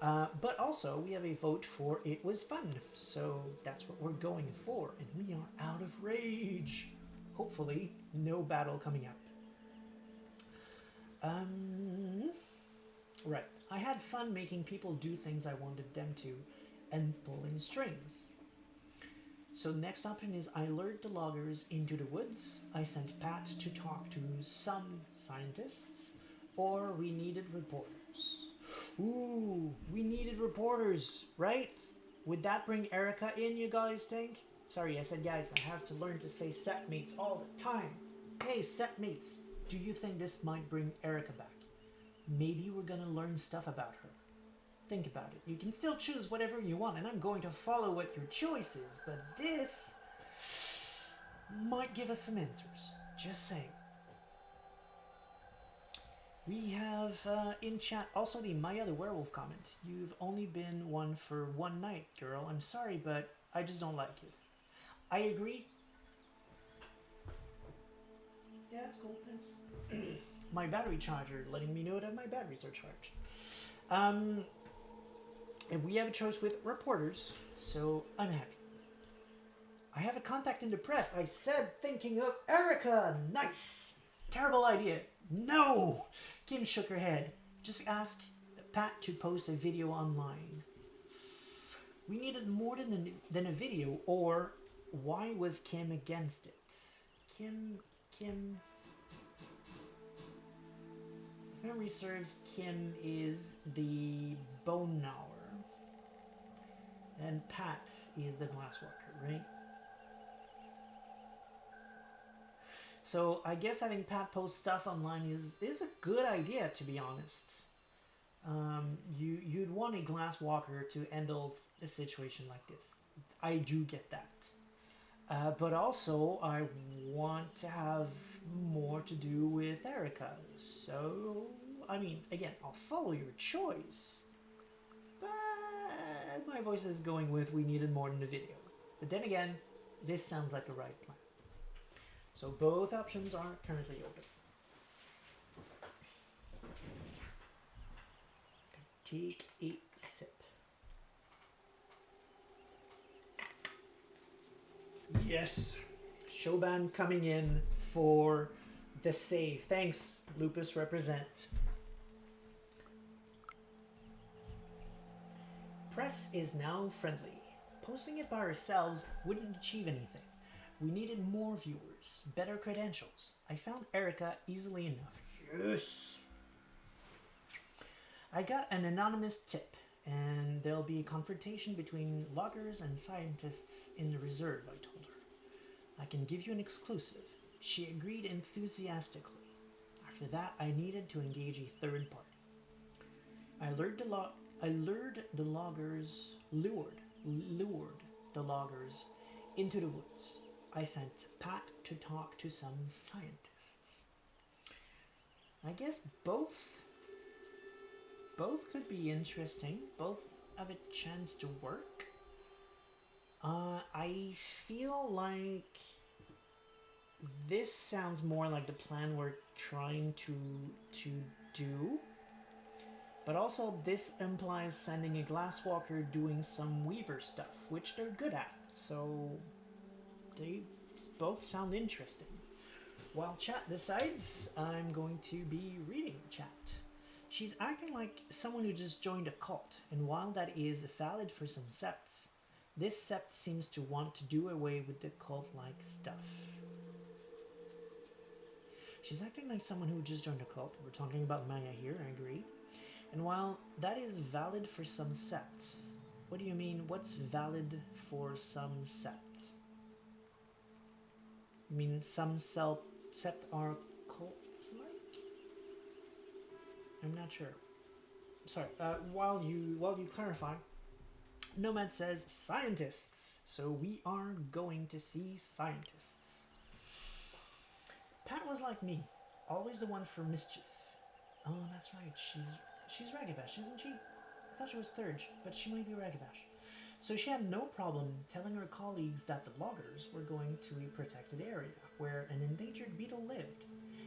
But also, we have a vote for it was fun. So that's what we're going for. And we are out of rage. Hopefully, no battle coming up. Right. I had fun making people do things I wanted them to and pulling strings. So next option is I lured the loggers into the woods, I sent Pat to talk to some scientists, or we needed reporters. Ooh, we needed reporters, right? Would that bring Erica in, you guys think? Sorry, I said guys, I have to learn to say set mates all the time. Hey, set mates, do you think this might bring Erica back? Maybe we're gonna learn stuff about her. Think about it. You can still choose whatever you want, and I'm going to follow what your choice is, but this might give us some answers. Just saying. We have in chat also the Maya the Werewolf comment. You've only been one for one night, girl. I'm sorry, but I just don't like it. I agree. Yeah, it's cool. Thanks. My battery charger letting me know that my batteries are charged. And we have a choice with reporters, so I'm happy. I have a contact in the press. I said thinking of Erica. Nice. Terrible idea. No. Kim shook her head. Just ask Pat to post a video online. We needed more than a video, or why was Kim against it? Kim. If memory serves, Kim is the bone gnawer. And Pat is the glasswalker, right? So I guess having Pat post stuff online is a good idea, to be honest. You'd want a glasswalker to handle a situation like this. I do get that. But also, I want to have more to do with Erica. So, I mean, again, I'll follow your choice. But my voice is going with we needed more in the video. But then again, this sounds like a right plan. So both options are currently open. Take a sip. Yes. Shoban coming in for the save. Thanks, Lupus represent. Press is now friendly. Posting it by ourselves wouldn't achieve anything. We needed more viewers, better credentials. I found Erica easily enough. Yes! I got an anonymous tip, and there'll be a confrontation between loggers and scientists in the reserve, I told her. I can give you an exclusive. She agreed enthusiastically. After that, I needed to engage a third party. I lured the loggers into the woods. I sent Pat to talk to some scientists. I guess both could be interesting. Both have a chance to work. I feel like this sounds more like the plan we're trying to do. But also this implies sending a glasswalker doing some weaver stuff, which they're good at. So they both sound interesting. While chat decides, I'm going to be reading chat. She's acting like someone who just joined a cult, and while that is valid for some septs, this sept seems to want to do away with the cult-like stuff. She's acting like someone who just joined a cult. We're talking about Maya here, I agree. And while that is valid for some septs, what do you mean, what's valid for some sept? You mean some sept are cult-like? I'm not sure. Sorry, while you clarify, Nomad says scientists. So we are going to see scientists. Pat was like me, always the one for mischief. Oh, that's right. She's Ragabash, isn't she? I thought she was Thurge, but she might be Ragabash. So she had no problem telling her colleagues that the loggers were going to a protected area where an endangered beetle lived.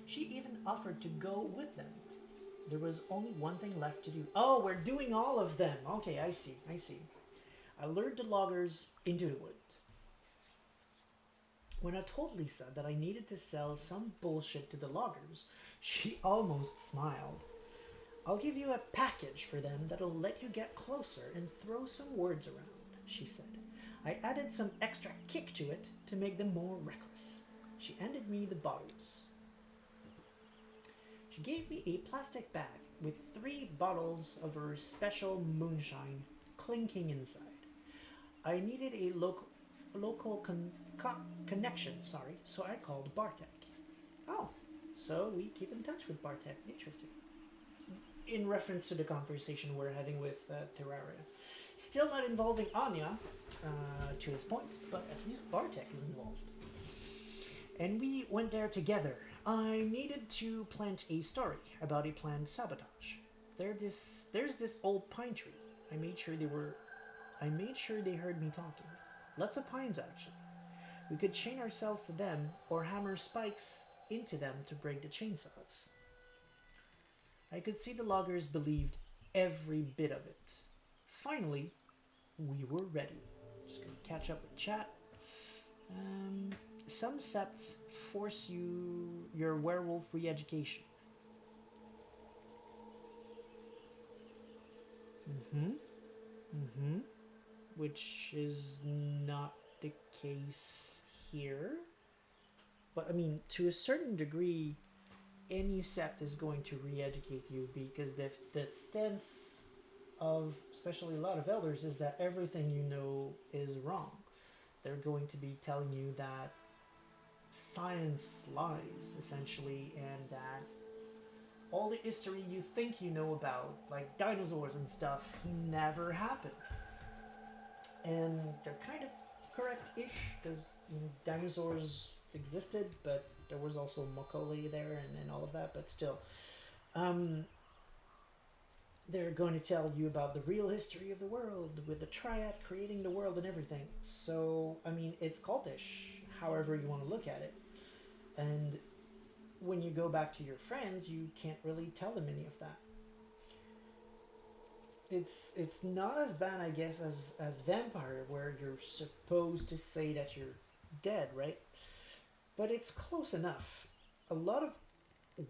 She even offered to go with them. There was only one thing left to do. Oh, we're doing all of them. Okay, I see. I lured the loggers into the wood. When I told Lisa that I needed to sell some bullshit to the loggers, she almost smiled. I'll give you a package for them that'll let you get closer and throw some words around, she said. I added some extra kick to it to make them more reckless. She handed me the bottles. She gave me a plastic bag with 3 bottles of her special moonshine clinking inside. I needed a local connection, so I called Bartek. Oh, so we keep in touch with Bartek. Interesting. In reference to the conversation we're having with Terraria. Still not involving Anya, to his point, but at least Bartek is involved. And we went there together. I needed to plant a story about a planned sabotage. There's this old pine tree. I made sure they heard me talking. Lots of pines, actually. We could chain ourselves to them or hammer spikes into them to break the chainsaws. I could see the loggers believed every bit of it. Finally, we were ready. Just gonna catch up with chat. Some septs force your werewolf re-education. Which is not the case here. But I mean, to a certain degree, any sept is going to re-educate you because the stance of especially a lot of elders is that everything you know is wrong. They're going to be telling you that science lies, essentially, and that all the history you think you know about, like dinosaurs and stuff, never happened. And they're kind of correct-ish, because dinosaurs existed, but there was also Macaulay there and all of that, but still. They're going to tell you about the real history of the world, with the Triad creating the world and everything. So, I mean, it's cultish, however you want to look at it. And when you go back to your friends, you can't really tell them any of that. It's not as bad, I guess, as Vampire, where you're supposed to say that you're dead, right? But it's close enough. A lot of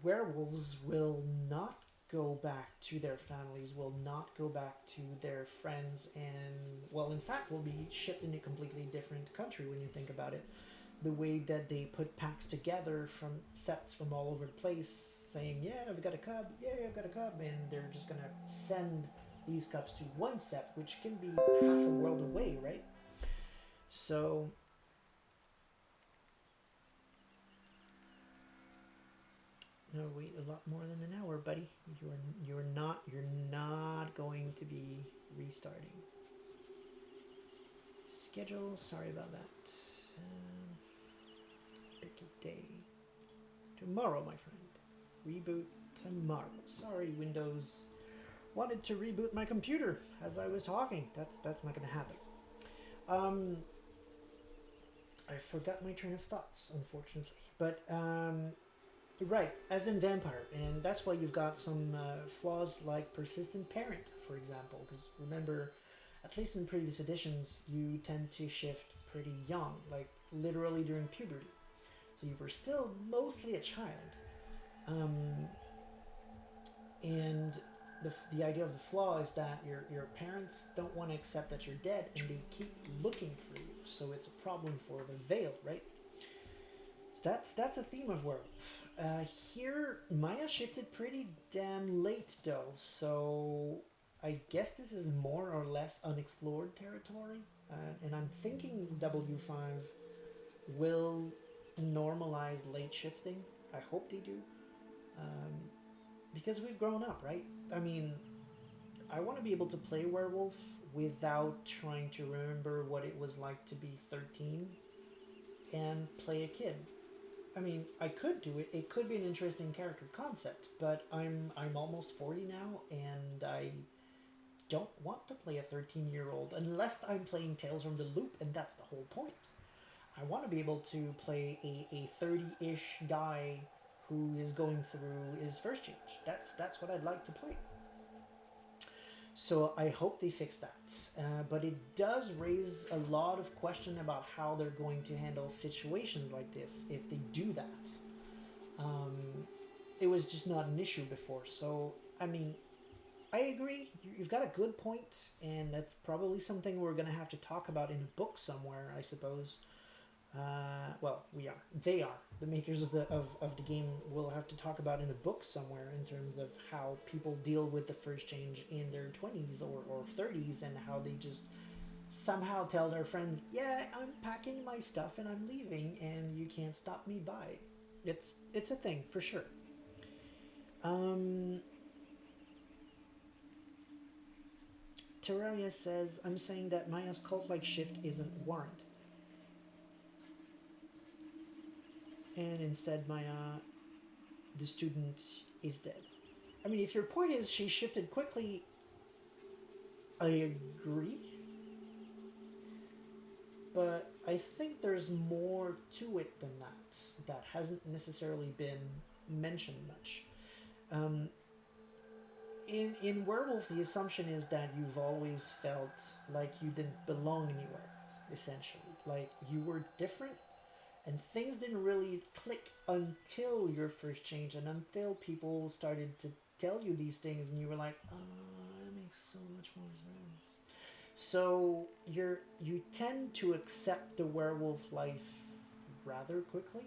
werewolves will not go back to their families, will not go back to their friends, and, well, in fact, will be shipped in a completely different country when you think about it. The way that they put packs together from septs from all over the place, saying, yeah, I've got a cub, yeah, I've got a cub, and they're just gonna send these cubs to one sept, which can be half a world away, right? So no, wait a lot more than an hour, buddy. You're not going to be restarting. Schedule. Sorry about that. tomorrow, my friend. Reboot tomorrow. Sorry, Windows wanted to reboot my computer as I was talking. That's not gonna happen. I forgot my train of thoughts, unfortunately. But right, as in Vampire, and that's why you've got some flaws like Persistent Parent, for example. Because remember, at least in previous editions, you tend to shift pretty young, like literally during puberty. So you were still mostly a child. And the idea of the flaw is that your parents don't want to accept that you're dead and they keep looking for you. So it's a problem for the veil, right? So that's a theme of Werewolf. Here, Maya shifted pretty damn late though, so I guess this is more or less unexplored territory. And I'm thinking W5 will normalize late shifting. I hope they do. Because we've grown up, right? I mean, I want to be able to play Werewolf without trying to remember what it was like to be 13 and play a kid. I mean, I could do it. It could be an interesting character concept, but I'm almost 40 now, and I don't want to play a 13-year-old unless I'm playing Tales from the Loop, and that's the whole point. I want to be able to play a 30-ish guy who is going through his first change. That's what I'd like to play. So I hope they fix that. But it does raise a lot of question about how they're going to handle situations like this if they do that. It was just not an issue before. So, I mean, I agree. You've got a good point, and that's probably something we're going to have to talk about in a book somewhere, I suppose. Well, we are. They are. The makers of the game will have to talk about in a book somewhere in terms of how people deal with the first change in their 20s or 30s and how they just somehow tell their friends, yeah, I'm packing my stuff and I'm leaving and you can't stop me by. It's a thing, for sure. Terraria says, I'm saying that Maya's cult-like shift isn't warranted. And instead Maya, the student, is dead. I mean, if your point is she shifted quickly, I agree. But I think there's more to it than that hasn't necessarily been mentioned much. In Werewolf, the assumption is that you've always felt like you didn't belong anywhere, essentially. Like you were different, and things didn't really click until your first change and until people started to tell you these things and you were like, oh, that makes so much more sense. So you tend to accept the werewolf life rather quickly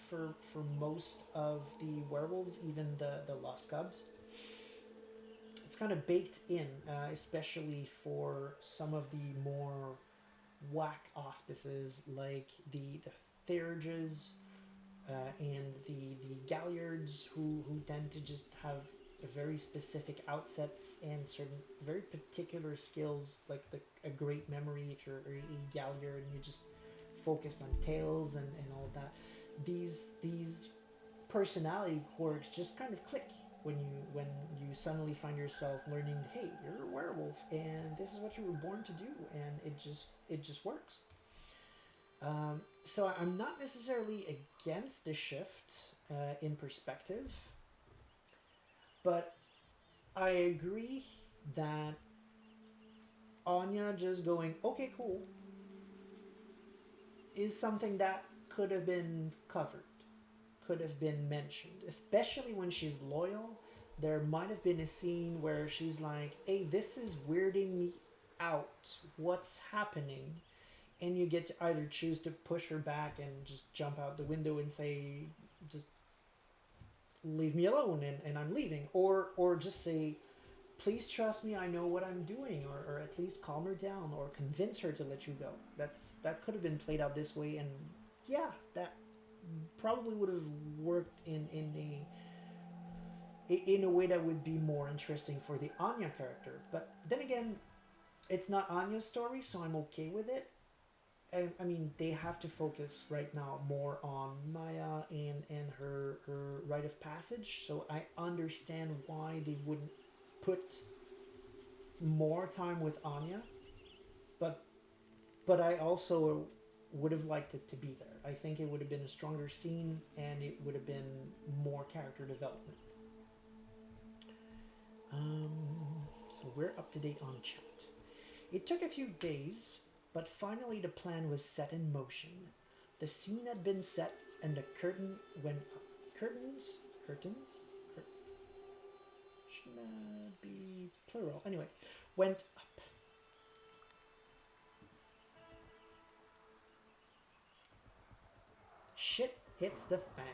for most of the werewolves, even the Lost Cubs. It's kind of baked in, especially for some of the more whack auspices like the Theriges and the Galliards who tend to just have very specific outsets and certain very particular skills, like a great memory if you're a Galliard and you just focused on tails and all of that. These personality quirks just kind of click when you suddenly find yourself learning, hey, you're a werewolf and this is what you were born to do, and it just works. So I'm not necessarily against the shift in perspective, but I agree that Anya just going, okay, cool, is something that could have been covered, could have been mentioned, especially when she's loyal. There might have been a scene where she's like, hey, this is weirding me out. What's happening? And you get to either choose to push her back and just jump out the window and say, just leave me alone and I'm leaving. Or just say, please trust me, I know what I'm doing. Or at least calm her down or convince her to let you go. That could have been played out this way. And yeah, that probably would have worked in a way that would be more interesting for the Anya character. But then again, it's not Anya's story, so I'm okay with it. I mean, they have to focus right now more on Maya and her rite of passage. So I understand why they wouldn't put more time with Anya, but I also would have liked it to be there. I think it would have been a stronger scene, and it would have been more character development. So we're up to date on chat. It took a few days, but finally the plan was set in motion. The scene had been set, and the curtain went up. Curtains? Should not be plural. Anyway, went up. Shit hits the fan.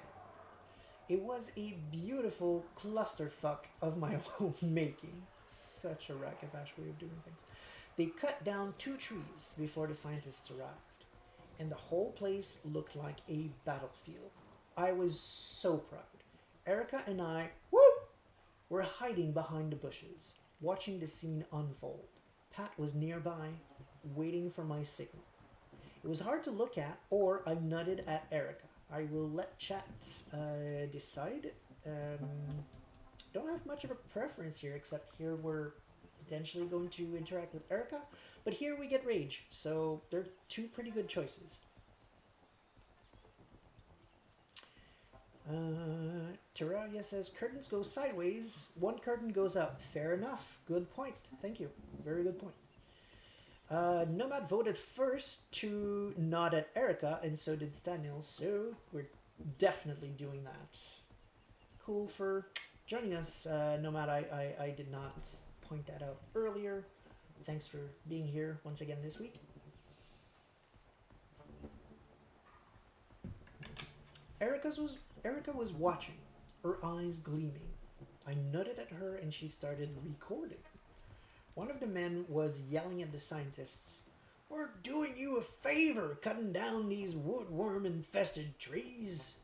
It was a beautiful clusterfuck of my own making. Such a Ragabash way of doing things. They cut down 2 trees before the scientists arrived, and the whole place looked like a battlefield. I was so proud. Erica and I, were hiding behind the bushes, watching the scene unfold. Pat was nearby, waiting for my signal. It was hard to look at, or I nutted at Erica. I will let chat decide. Don't have much of a preference here, except here we're potentially going to interact with Erica, but here we get rage, so they're 2 pretty good choices. Terraria says curtains go sideways, 1 curtain goes up. Fair enough. Good point. Thank you. Very good point. Nomad voted first to nod at Erica, and so did Daniel, so we're definitely doing that. Cool for joining us, Nomad. I did not point that out earlier. Thanks for being here once again this week. Erica was watching, her eyes gleaming. I nutted at her and she started recording. One of the men was yelling at the scientists, "We're doing you a favor cutting down these woodworm-infested trees."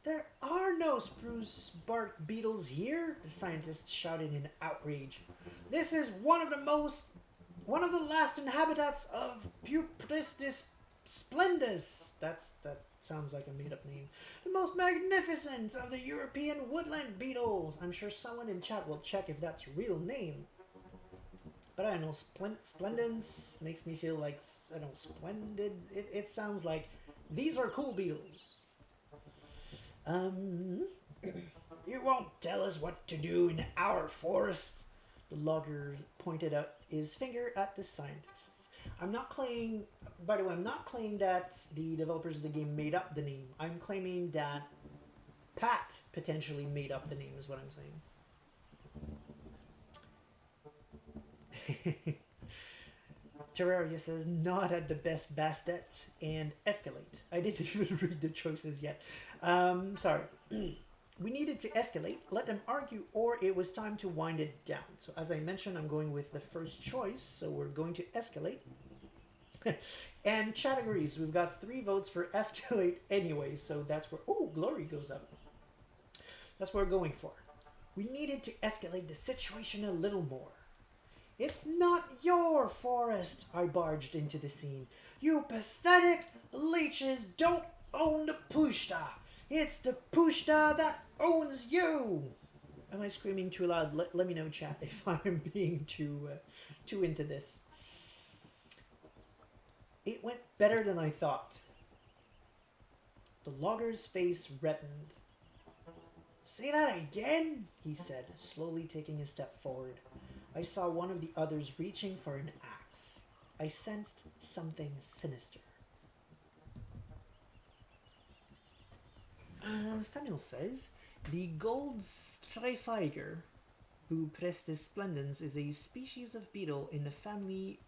"There are no spruce bark beetles here," the scientists shouted in outrage. "This is one of the last inhabitants of Pupristis splendus." That sounds like a made-up name. "The most magnificent of the European woodland beetles." I'm sure someone in chat will check if that's a real name. But I don't know, splendens makes me feel like, I don't know, splendid. It sounds like, these are cool beetles. "You won't tell us what to do in our forest." The logger pointed out his finger at the scientists. I'm not claiming that the developers of the game made up the name. I'm claiming that Pat potentially made up the name, is what I'm saying. Terraria says, "Not at the best bastet," and escalate. I didn't even read the choices yet. Sorry. We needed to escalate, let them argue, or it was time to wind it down. So as I mentioned, I'm going with the first choice, so we're going to escalate. And chat agrees. We've got 3 votes for escalate anyway, so that's where... Oh, glory goes up. That's what we're going for. We needed to escalate the situation a little more. "It's not your forest," I barged into the scene. "You pathetic leeches don't own the Pushta. It's the Pushta that owns you." Am I screaming too loud? Let me know, chat, if I'm being too into this. It went better than I thought. The logger's face reddened. "Say that again," he said, slowly taking a step forward. I saw one of the others reaching for an axe. I sensed something sinister. Samuel says, "The gold Streifeiger, Buprestis splendens, is a species of beetle in the family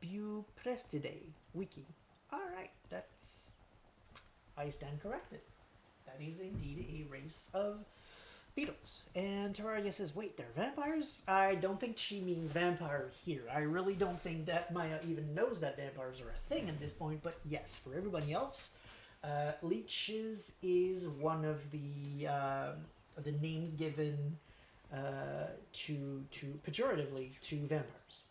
Buprestidae. Wiki." Alright, that's... I stand corrected. That is indeed a race of beetles. And Terraria says, "Wait, they're vampires?" I don't think she means vampire here. I really don't think that Maya even knows that vampires are a thing at this point, but yes, for everybody else, leeches is one of the names given to pejoratively to vampires.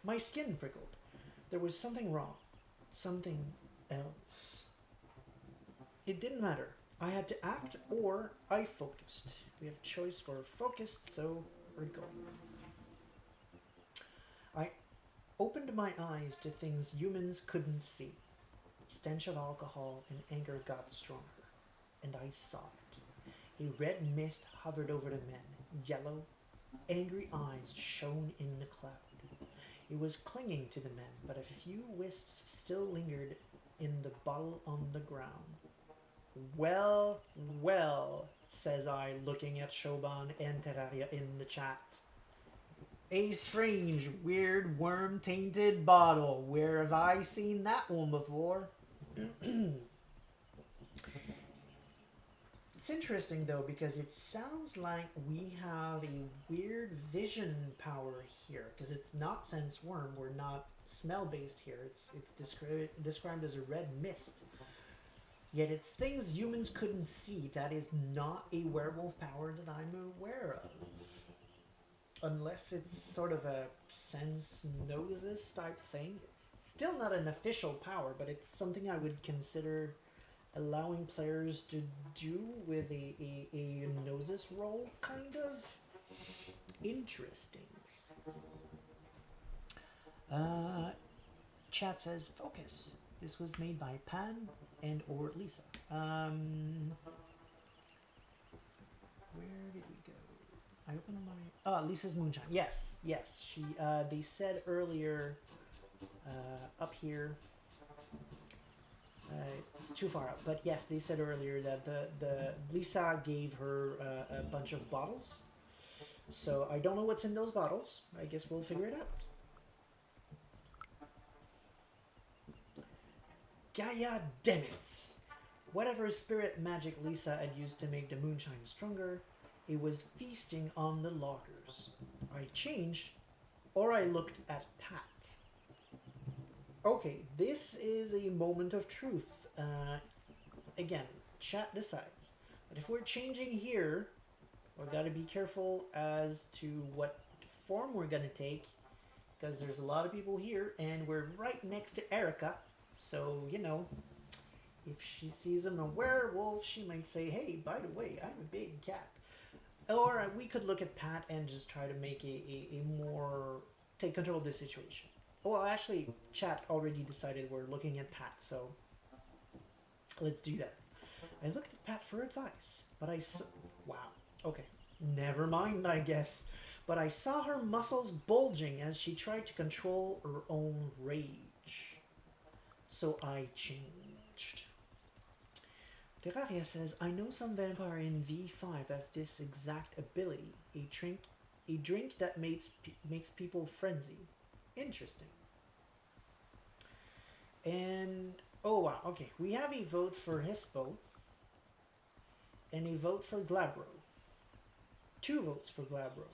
My skin prickled. There was something wrong. Something else. It didn't matter. I had to act or I focused. We have a choice for focused, so we're going. I opened my eyes to things humans couldn't see. Stench of alcohol and anger got stronger, and I saw it. A red mist hovered over the men. Yellow, angry eyes shone in the cloud. It was clinging to the men, but a few wisps still lingered in the bottle on the ground. Well, well, says I, looking at Shoban and Terraria in the chat. A strange, weird, worm-tainted bottle. Where have I seen that one before? It's interesting, though, because it sounds like we have a weird vision power here. Because it's not sense worm. We're not smell-based here. It's described as a red mist. Yet it's things humans couldn't see. That is not a werewolf power that I'm aware of. Unless it's sort of a sense noses type thing. It's still not an official power, but it's something I would consider allowing players to do with a noses roll, kind of. Interesting. Chat says, focus. This was made by Pan and or Lisa. Where did we go? I opened my... Oh, Lisa's Moonshine. Yes, yes. She. They said earlier up here... it's too far up, but yes, they said earlier that the Lisa gave her a bunch of bottles. So I don't know what's in those bottles. I guess we'll figure it out. Gaia, damn it! Whatever spirit magic Lisa had used to make the moonshine stronger, it was feasting on the loggers. I changed, or I looked at Pat. Okay, this is a moment of truth. Again, chat decides. But if we're changing here, we've got to be careful as to what form we're going to take, because there's a lot of people here, and we're right next to Erica. So, you know, if she sees him a werewolf, she might say, hey, by the way, I'm a big cat. Or we could look at Pat and just try to make a more... take control of the situation. Well, actually, chat already decided we're looking at Pat, so let's do that. I looked at Pat for advice, but I saw... Wow. Okay. Never mind, I guess. But I saw her muscles bulging as she tried to control her own rage. So I changed. Terraria says, I know some vampire in V5 have this exact ability. A drink that makes people frenzy. Interesting. And, oh wow, okay. We have a vote for Hispo. And a vote for Glabro. 2 votes for Glabro.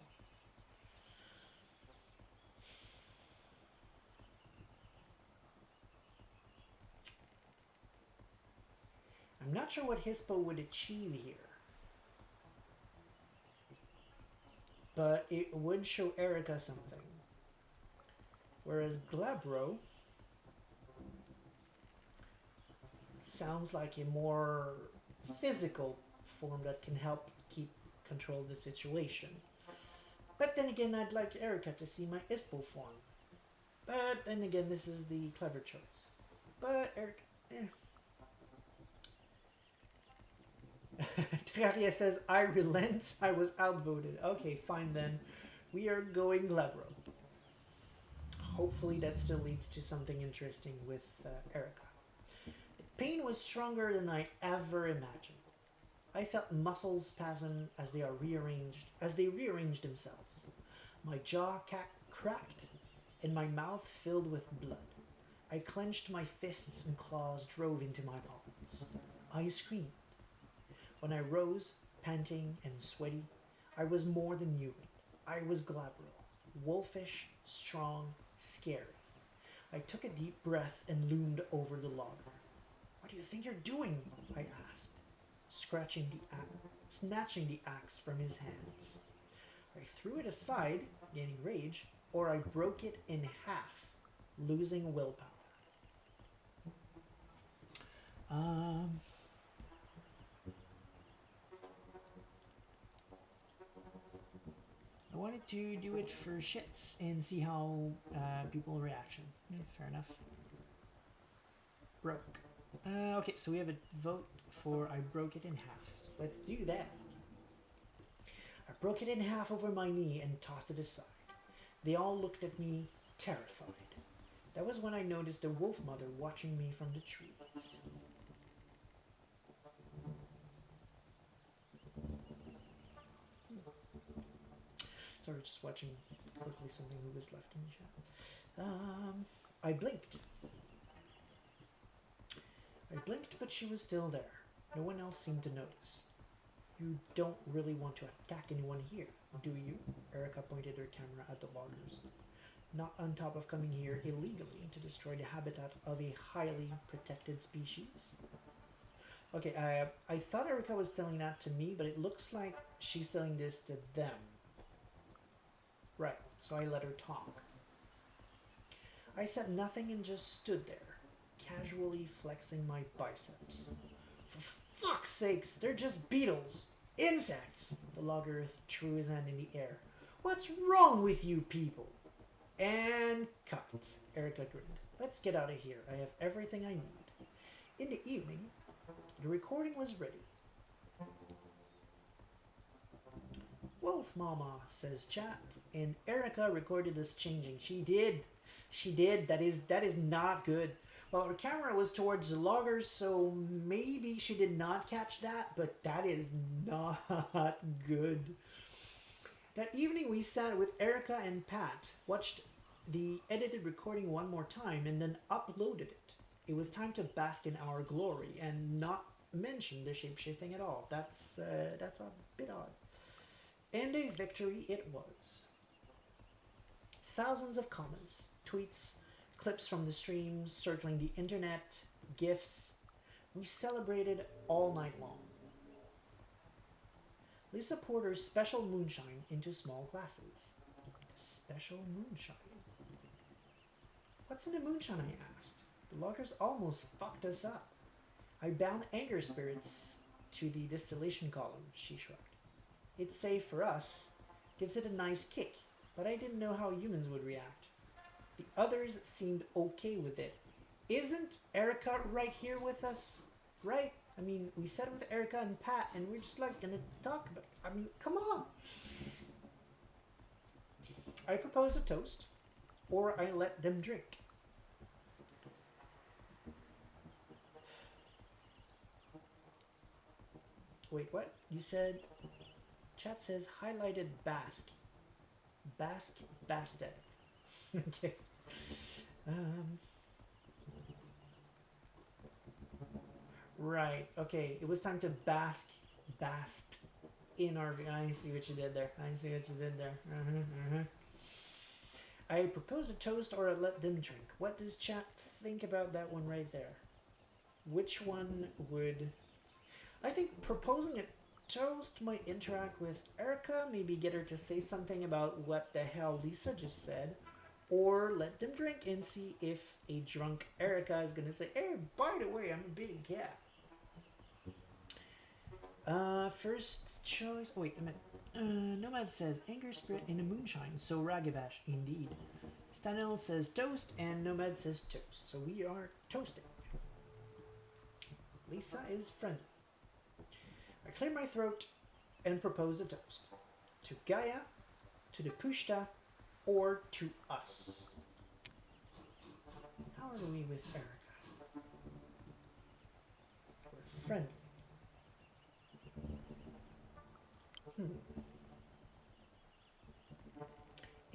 I'm not sure what Hispo would achieve here. But it would show Erica something. Whereas Glabro sounds like a more physical form that can help keep control of the situation. But then again, I'd like Erica to see my Ispo form. But then again, this is the clever choice. But Erica, Terraria says, I relent, I was outvoted. Okay, fine then. We are going Glabro. Hopefully that still leads to something interesting with Erica. The pain was stronger than I ever imagined. I felt muscles spasm as they rearranged themselves. My jaw cracked and my mouth filled with blood. I clenched my fists and claws drove into my palms. I screamed. When I rose, panting and sweaty, I was more than human. I was Glabro, wolfish, strong, scary. I took a deep breath and loomed over the logger. What do you think you're doing? I asked, snatching the axe from his hands. I threw it aside, gaining rage, or I broke it in half. losing willpower. I wanted to do it for shits and see how people reaction. Yeah, fair enough. Broke. Okay, so we have a vote for I broke it in half. So let's do that. I broke it in half over my knee and tossed it aside. They all looked at me, terrified. That was when I noticed the wolf mother watching me from the trees. Sorry, just watching quickly something who was left in the chat. I blinked. I blinked, but she was still there. No one else seemed to notice. You don't really want to attack anyone here, do you? Erica pointed her camera at the loggers. Not on top of coming here illegally to destroy the habitat of a highly protected species. Okay, I thought Erica was telling that to me, but it looks like she's telling this to them. Right, so I let her talk. I said nothing and just stood there, casually flexing my biceps. For fuck's sakes, they're just beetles. Insects! The logger threw his hand in the air. What's wrong with you people? And cut. Erica grinned. Let's get out of here. I have everything I need. In the evening, the recording was ready. Wolf Mama, says chat, and Erica recorded us changing. She did. She did. That is not good. Well, her camera was towards the loggers, so maybe she did not catch that, but that is not good. That evening we sat with Erica and Pat, watched the edited recording one more time, and then uploaded it. It was time to bask in our glory and not mention the shapeshifting at all. That's a bit odd. And a victory it was. Thousands of comments, tweets, clips from the streams circling the internet, GIFs. We celebrated all night long. Lisa poured her special moonshine into small glasses. Special moonshine? What's in the moonshine, I asked. The loggers almost fucked us up. I bound anger spirits to the distillation column, she shrugged. It's safe for us, gives it a nice kick, but I didn't know how humans would react. The others seemed okay with it. Isn't Erica right here with us? Right? I mean, we sat with Erica and Pat, and we're just like gonna talk about it. I mean, come on. I proposed a toast, or I let them drink. Wait, what? You said... Chat says highlighted Basque. Basque Bastet. Okay. Right. Okay. It was time to bask in our... I see what you did there. I proposed a toast or I let them drink. What does chat think about that one right there? Which one would... I think proposing a toast might interact with Erica, maybe get her to say something about what the hell Lisa just said, or let them drink and see if a drunk Erica is going to say, hey, by the way, I'm a big cat. First choice... Oh, wait a minute. Nomad says, anger spirit in the moonshine, so Ragabash, indeed. Stanel says toast, and Nomad says toast. So we are toasting. Lisa is friendly. I clear my throat and propose a toast. To Gaia, to the Pushta, or to us. How are we with Erica? We're friendly.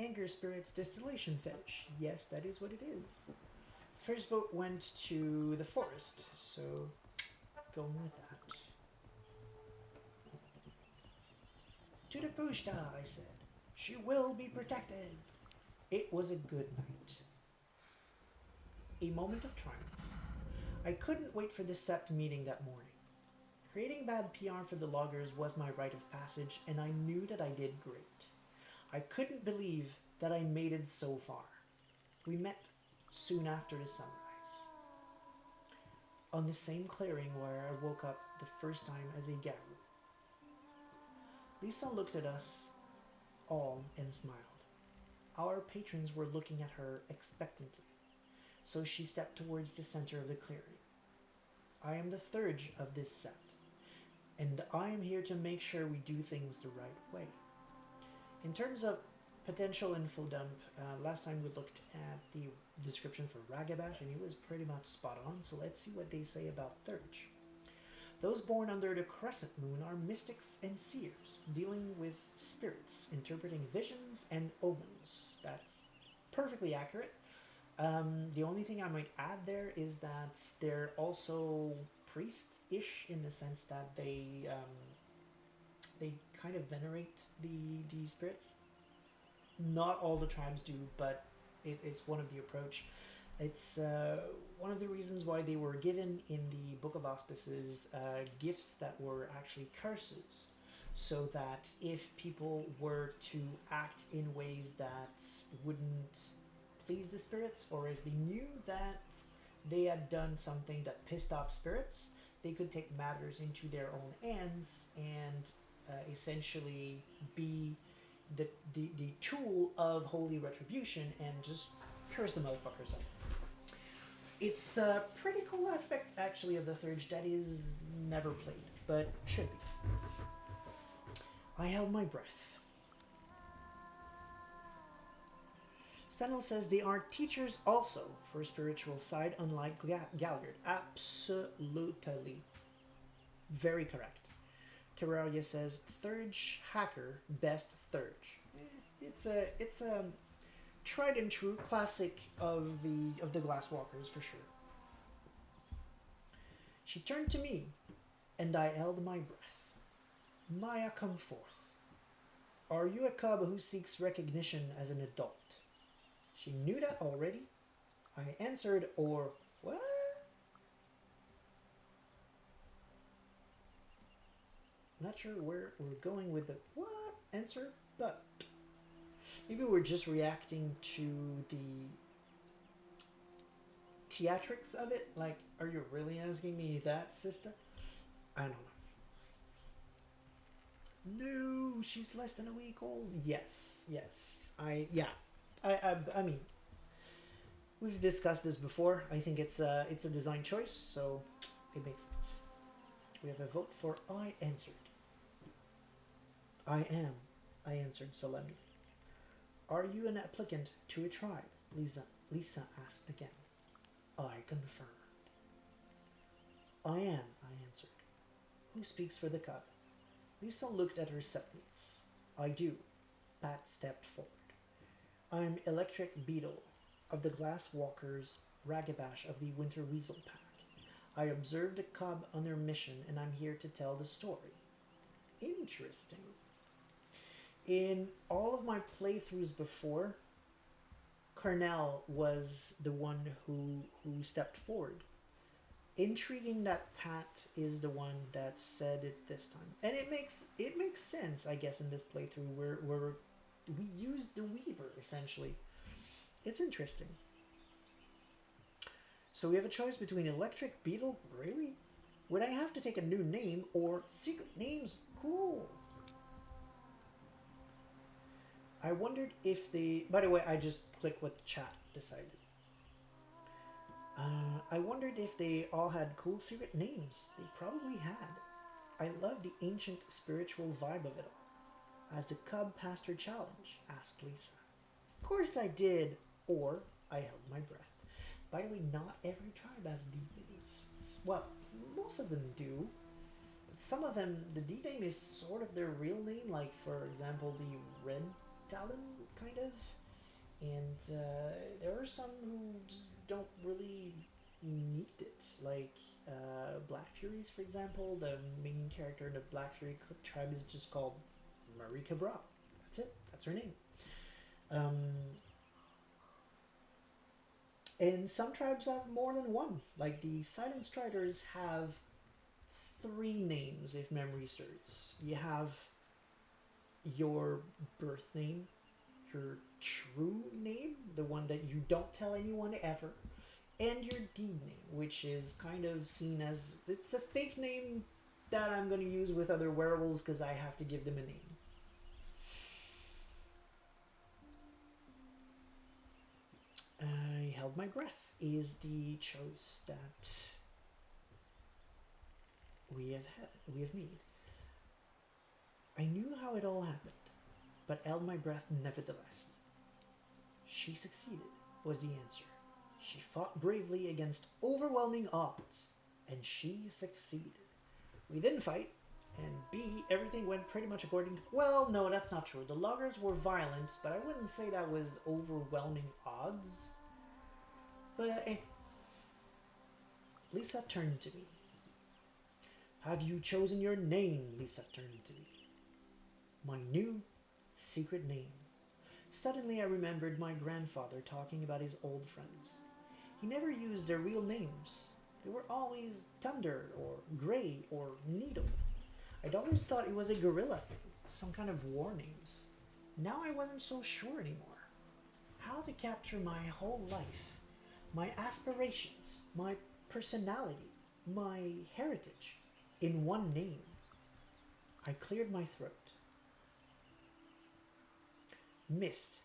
Anger spirits distillation fetish. Yes, that is what it is. First vote went to the forest, so going with that. To the Pushta, I said. She will be protected. It was a good night. A moment of triumph. I couldn't wait for the Sept meeting that morning. Creating bad PR for the loggers was my rite of passage, and I knew that I did great. I couldn't believe that I made it so far. We met soon after the sunrise. On the same clearing where I woke up the first time as a Garu. Lisa looked at us all and smiled. Our patrons were looking at her expectantly, so she stepped towards the center of the clearing. I am the third of this set, and I am here to make sure we do things the right way. In terms of potential info dump, last time we looked at the description for Ragabash, and it was pretty much spot on, so let's see what they say about Thurge. Those born under the crescent moon are mystics and seers, dealing with spirits, interpreting visions and omens. That's perfectly accurate. The only thing I might add there is that they're also priests-ish in the sense that they kind of venerate the spirits. Not all the tribes do, but it's one of the approach. It's one of the reasons why they were given in the Book of Auspices gifts that were actually curses, so that if people were to act in ways that wouldn't please the spirits, or if they knew that they had done something that pissed off spirits, they could take matters into their own hands and essentially be the tool of holy retribution and just curse the motherfuckers up. It's a pretty cool aspect, actually, of the Thurge that is never played, but should be. I held my breath. Stenel says they are teachers also for spiritual side, unlike Galliard. Absolutely. Very correct. Terraria says Thurge hacker, best Thurge. It's a tried and true classic of the Glasswalkers for sure. She turned to me, and I held my breath. Maya, come forth. Are you a cub who seeks recognition as an adult? She knew that already. I answered, or what? Not sure where we're going with the what answer, but maybe we're just reacting to the theatrics of it. Like, are you really asking me that, sister? I don't know. No, she's less than a week old. Yes. I mean, we've discussed this before. I think it's a design choice, so it makes sense. We have a vote for I answered. I am, I answered solemnly. Are you an applicant to a tribe? Lisa asked again. I confirmed. I am, I answered. Who speaks for the cub? Lisa looked at her setmates. I do. Pat stepped forward. I'm Electric Beetle of the Glasswalkers, Ragabash of the Winter Weasel Pack. I observed the cub on their mission, and I'm here to tell the story. Interesting. In all of my playthroughs before, Carnell was the one who stepped forward. Intriguing that Pat is the one that said it this time, and it makes sense, I guess, in this playthrough where we used the Weaver essentially. It's interesting. So we have a choice between Electric Beetle, really? Would I have to take a new name or secret names? Cool. I wondered if they... By the way, I just clicked what the chat decided. I wondered if they all had cool secret names. They probably had. I love the ancient spiritual vibe of it all. As the cub passed her challenge, asked Lisa. Of course I did. Or I held my breath. By the way, not every tribe has D-names. Well, most of them do. But some of them, the D-name is sort of their real name. Like, for example, the Red Talon, kind of. And there are some who just don't really need it. Like Black Furies, for example. The main character in the Black Fury tribe is just called Marie Cabral. That's it. That's her name. And some tribes have more than one. Like the Silent Striders have 3 names, if memory serves. You have your birth name, your true name, the one that you don't tell anyone ever, and your deed name, which is kind of seen as it's a fake name that I'm going to use with other werewolves because I have to give them a name. I held my breath is the choice that we have made. I knew how it all happened, but held my breath nevertheless. She succeeded, was the answer. She fought bravely against overwhelming odds, and she succeeded. We didn't fight, and B, everything went pretty much according to... Well, no, that's not true. The loggers were violent, but I wouldn't say that was overwhelming odds. But Lisa turned to me. Have you chosen your name? Lisa turned to me. My new secret name. Suddenly I remembered my grandfather talking about his old friends. He never used their real names. They were always Thunder or Grey or Needle. I'd always thought it was a gorilla thing, some kind of warnings. Now I wasn't so sure anymore. How to capture my whole life, my aspirations, my personality, my heritage in one name. I cleared my throat. Mist,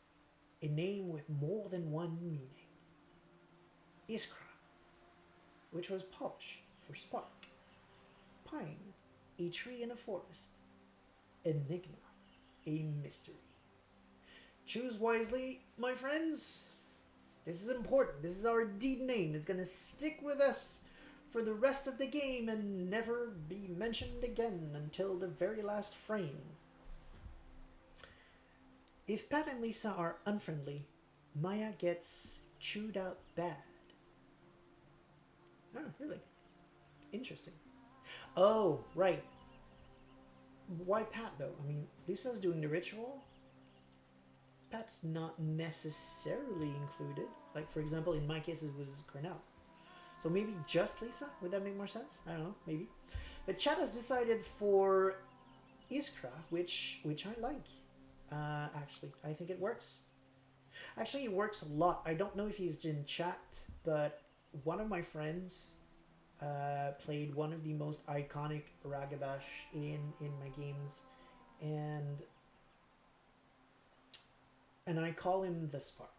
a name with more than one meaning. Iskra, which was polish for spark. Pine, a tree in a forest. Enigma, a mystery. Choose wisely, my friends. This is important. This is our deed name. It's going to stick with us for the rest of the game and never be mentioned again until the very last frame. If Pat and Lisa are unfriendly, Maya gets chewed out bad. Oh, really? Interesting. Oh, right. Why Pat, though? I mean, Lisa's doing the ritual. Pat's not necessarily included. Like, for example, in my case, it was Cornell. So maybe just Lisa? Would that make more sense? I don't know, maybe. But Chat has decided for Iskra, which I like. Actually, I think it works. Actually, it works a lot. I don't know if he's in chat, but one of my friends played one of the most iconic Ragabash in my games, and I call him the Spark.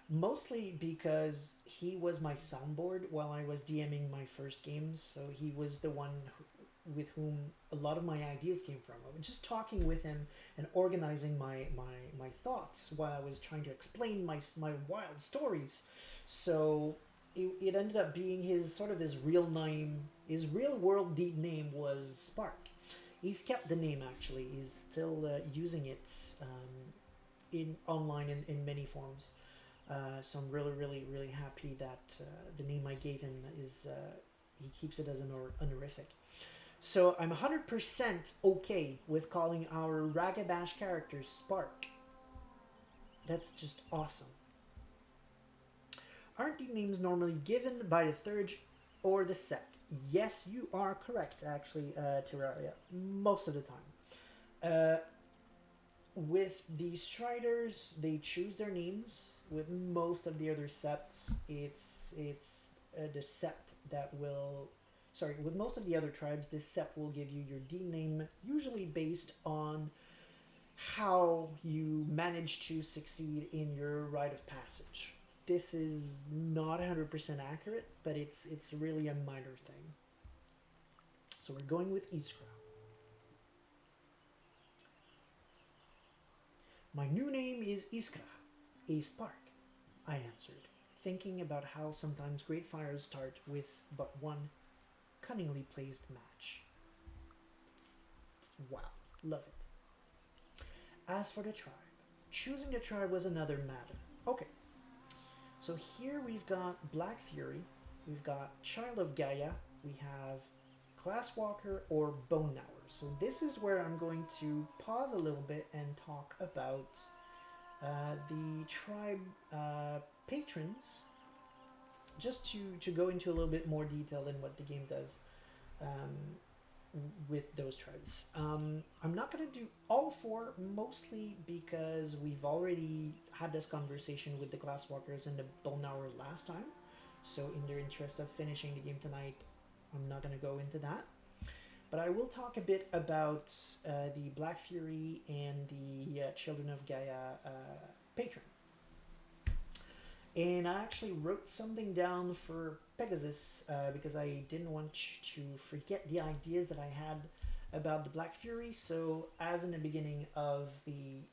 Mostly because he was my soundboard while I was DMing my first games, so he was the one with whom a lot of my ideas came from. I was just talking with him and organizing my thoughts while I was trying to explain my wild stories. So it ended up being his real name, his real world deed name was Spark. He's kept the name actually. He's still using it in online in many forms. So I'm really happy that the name I gave him is he keeps it as an honorific. So I'm 100% okay with calling our Ragabash character Spark. That's just awesome. Aren't the names normally given by the third or the sect? Yes, you are correct, actually, Terraria. Most of the time. With the Striders, they choose their names. With most of the other septs, it's the sept that will... Sorry, with most of the other tribes, this sept will give you your D name, usually based on how you manage to succeed in your rite of passage. This is not 100% accurate, but it's really a minor thing. So we're going with Iskra. My new name is Iskra, a spark, I answered, thinking about how sometimes great fires start with but one cunningly placed match. Wow, love it. As for the tribe, choosing the tribe was another matter. Okay, so here we've got Black Fury, we've got Child of Gaia, we have Glasswalker or Bone Gnawer. So this is where I'm going to pause a little bit and talk about the tribe patrons, just to go into a little bit more detail than what the game does. with those tribes. I'm not going to do all four, mostly because we've already had this conversation with the Glasswalkers and the Bone Hour last time. So in the interest of finishing the game tonight, I'm not going to go into that. But I will talk a bit about the Black Fury and the Children of Gaia patron. And I actually wrote something down for Pegasus because I didn't want to forget the ideas that I had about the Black Fury. So as in the beginning of the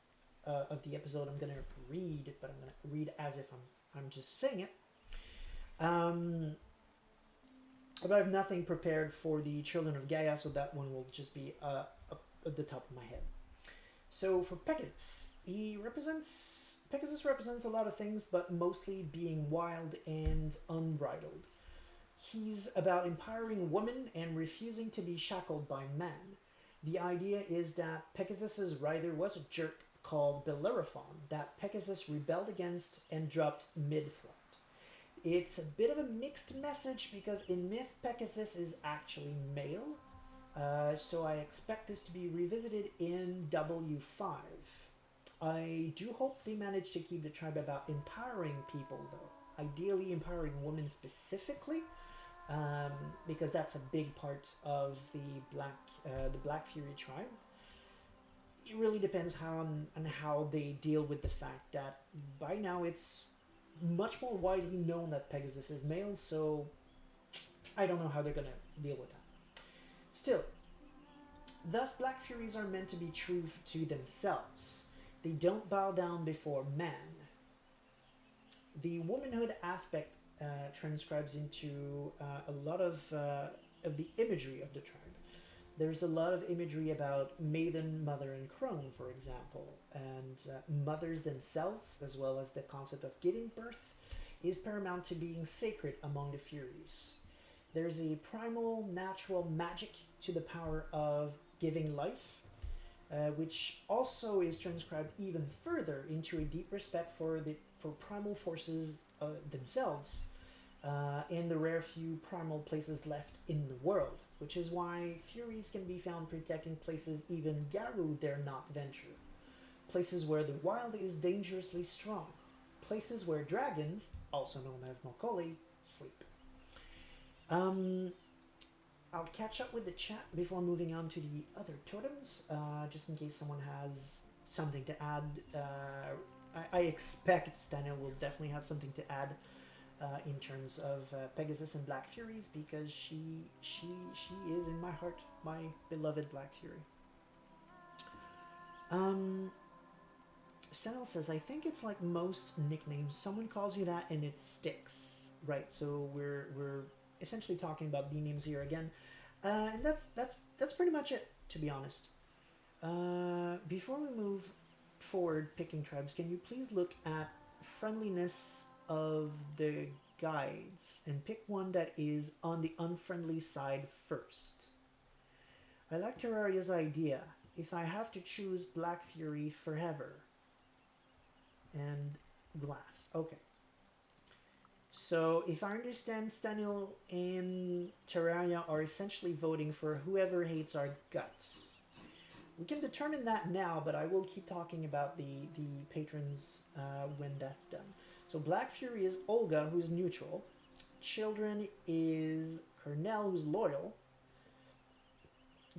episode, I'm gonna read, but I'm gonna read as if I'm just saying it. But I have nothing prepared for the Children of Gaia, so that one will just be up at the top of my head. So for Pegasus, Pegasus represents a lot of things, but mostly being wild and unbridled. He's about empowering women and refusing to be shackled by man. The idea is that Pegasus's rider was a jerk called Bellerophon that Pegasus rebelled against and dropped mid-flight. It's a bit of a mixed message because in myth Pegasus is actually male, so I expect this to be revisited in W5. I do hope they manage to keep the tribe about empowering people, though. Ideally empowering women specifically, because that's a big part of the Black Fury tribe. It really depends on how they deal with the fact that by now it's much more widely known that Pegasus is male, so I don't know how they're gonna deal with that. Still, thus Black Furies are meant to be true to themselves. They don't bow down before man. The womanhood aspect transcribes into a lot of the imagery of the tribe. There's a lot of imagery about maiden, mother, and crone, for example, and mothers themselves, as well as the concept of giving birth, is paramount to being sacred among the Furies. There's a primal, natural magic to the power of giving life, which also is transcribed even further into a deep respect for primal forces themselves, and the rare few primal places left in the world, which is why Furies can be found protecting places even Garu dare not venture. Places where the wild is dangerously strong. Places where dragons, also known as Mokoli, sleep. I'll catch up with the chat before moving on to the other totems, just in case someone has something to add. I expect Stana will definitely have something to add in terms of Pegasus and Black Furies, because she is in my heart my beloved Black Fury. Senel says, I think it's like most nicknames. Someone calls you that and it sticks. Right, so we're essentially talking about B names here again. And that's pretty much it, to be honest. Before we move forward picking tribes, can you please look at friendliness of the guides and pick one that is on the unfriendly side first? I like Terraria's idea. If I have to choose Black Fury forever. And glass. Okay. So if I understand, Stanil and Terraria are essentially voting for whoever hates our guts. We can determine that now, but I will keep talking about the patrons when that's done. So Black Fury is Olga, who's neutral. Children is Cornell, who's loyal.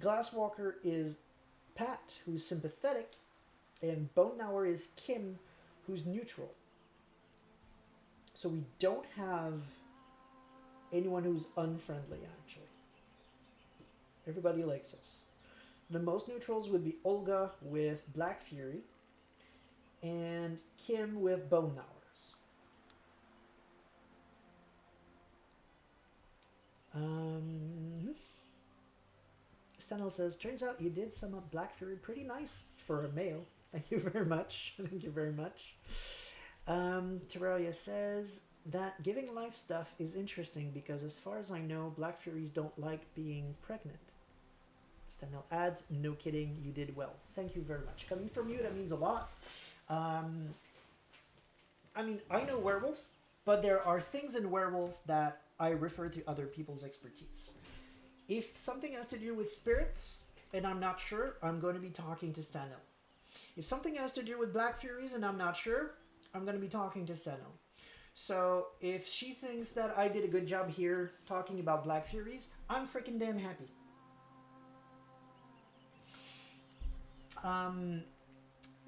Glasswalker is Pat, who's sympathetic. And Bonauer is Kim, who's neutral. So we don't have anyone who's unfriendly, actually. Everybody likes us. The most neutrals would be Olga with Black Fury and Kim with Bone Gnawers. Stanel says, turns out you did sum up Black Fury pretty nice for a male. Thank you very much. Thank you very much. Terraria says that giving life stuff is interesting because as far as I know, Black Furies don't like being pregnant. Stanel adds, no kidding, you did well. Thank you very much. Coming from you, that means a lot. I mean, I know werewolf, but there are things in werewolf that I refer to other people's expertise. If something has to do with spirits, and I'm not sure, I'm going to be talking to Stano. If something has to do with Black Furies and I'm not sure, I'm going to be talking to Steno. So if she thinks that I did a good job here talking about Black Furies, I'm freaking damn happy.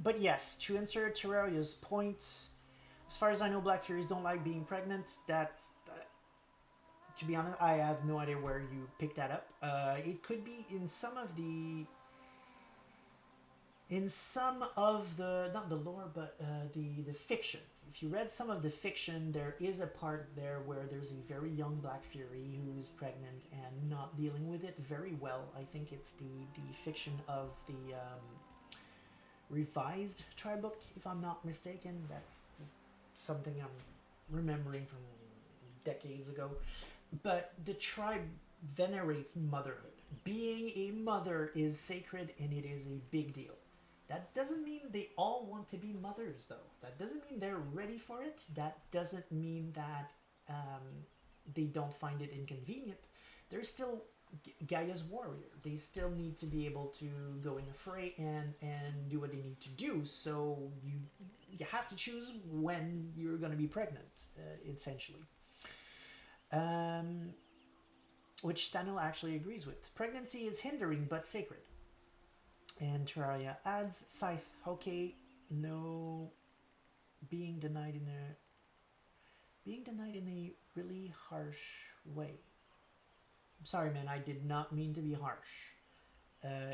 But yes, to answer Terraria's point, as far as I know, Black Furies don't like being pregnant. To be honest, I have no idea where you picked that up. It could be in some of the not the lore, but the fiction. If you read some of the fiction, there is a part there where there's a very young Black Fury who is pregnant and not dealing with it very well. I think it's the fiction of the revised tribe book, if I'm not mistaken. That's just something I'm remembering from decades ago. But the tribe venerates motherhood. Being a mother is sacred, and it is a big deal. That doesn't mean they all want to be mothers, though. That doesn't mean they're ready for it. That doesn't mean that they don't find it inconvenient. They're still Gaia's warrior. They still need to be able to go in the fray and do what they need to do. So you have to choose when you're going to be pregnant, essentially. Which Stano actually agrees with. Pregnancy is hindering but sacred. And Terraria adds, Scythe, okay, no, being denied in a really harsh way. I'm sorry, man, I did not mean to be harsh.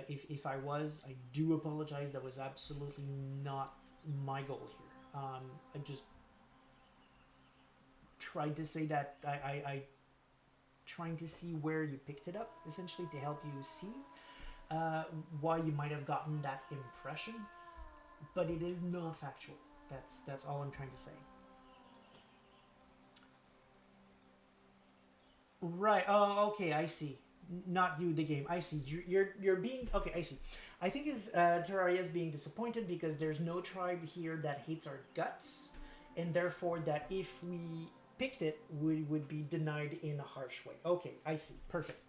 If I was, I do apologize. That was absolutely not my goal here. I just tried to say that I trying to see where you picked it up, essentially, to help you see why you might have gotten that impression, but it is not factual. That's all I'm trying to say. Right. Oh, okay. I see. Not you, the game. I see. You're being okay. I see. I think is Terraria is being disappointed because there's no tribe here that hates our guts, and therefore that if we picked it, we would be denied in a harsh way. Okay, I see. Perfect.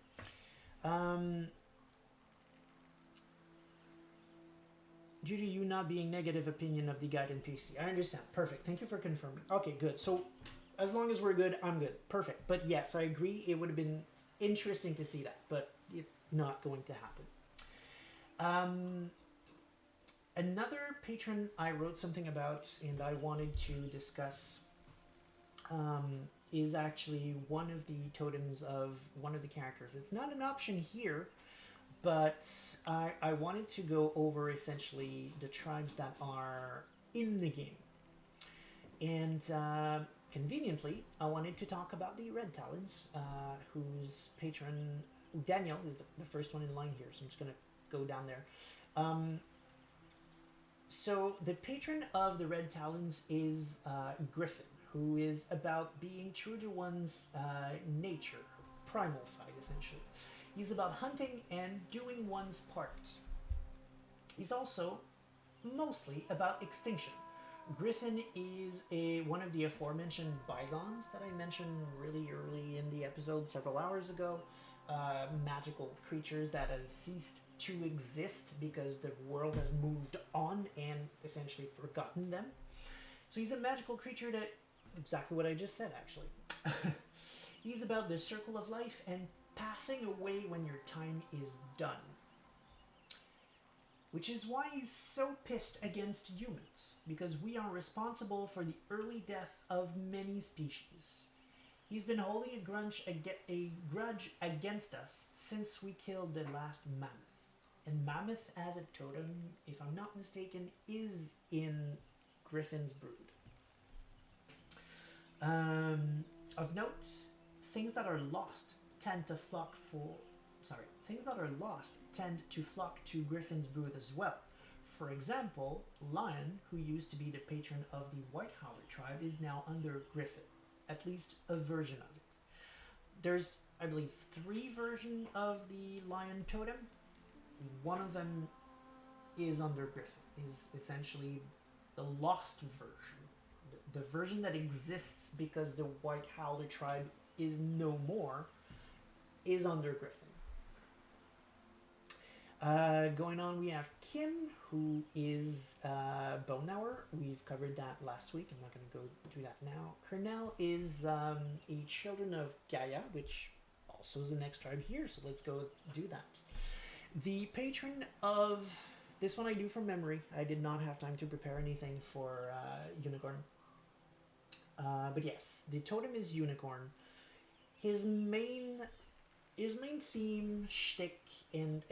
Due to you not being negative opinion of the guide in PC. I understand. Perfect. Thank you for confirming. Okay, good. So as long as we're good, I'm good. Perfect. But yes, I agree. It would have been interesting to see that, but it's not going to happen. Another patron I wrote something about and I wanted to discuss is actually one of the totems of one of the characters. It's not an option here, but I wanted to go over essentially the tribes that are in the game. And conveniently, I wanted to talk about the Red Talons, whose patron, Daniel, is the first one in line here, so I'm just going to go down there. So the patron of the Red Talons is Griffin, who is about being true to one's nature, primal side, essentially. He's about hunting and doing one's part. He's also mostly about extinction. Griffin is one of the aforementioned bygones that I mentioned really early in the episode several hours ago. Magical creatures that has ceased to exist because the world has moved on and essentially forgotten them. So he's a magical creature that, exactly what I just said actually. He's about the circle of life and passing away when your time is done. Which is why he's so pissed against humans, because we are responsible for the early death of many species. He's been holding a grudge against us since we killed the last mammoth. And mammoth as a totem, if I'm not mistaken, is in Griffin's brood. Of note, things that are lost tend to flock to Griffin's brood as well. For example, Lion, who used to be the patron of the White Howler tribe, is now under Griffin. At least a version of it. There's, I believe, 3 versions of the Lion totem. One of them is under Griffin, is essentially the lost version. The version that exists because the White Howler tribe is no more is under Griffin. Going on, we have Kim, who is Bone Hour. We've covered that last week. I'm not going to go do that now. Kernel is a Children of Gaia, which also is the next tribe here, so let's go do that. The patron of... This one I do from memory. I did not have time to prepare anything for Unicorn. But yes, the totem is Unicorn. His main theme, shtick, and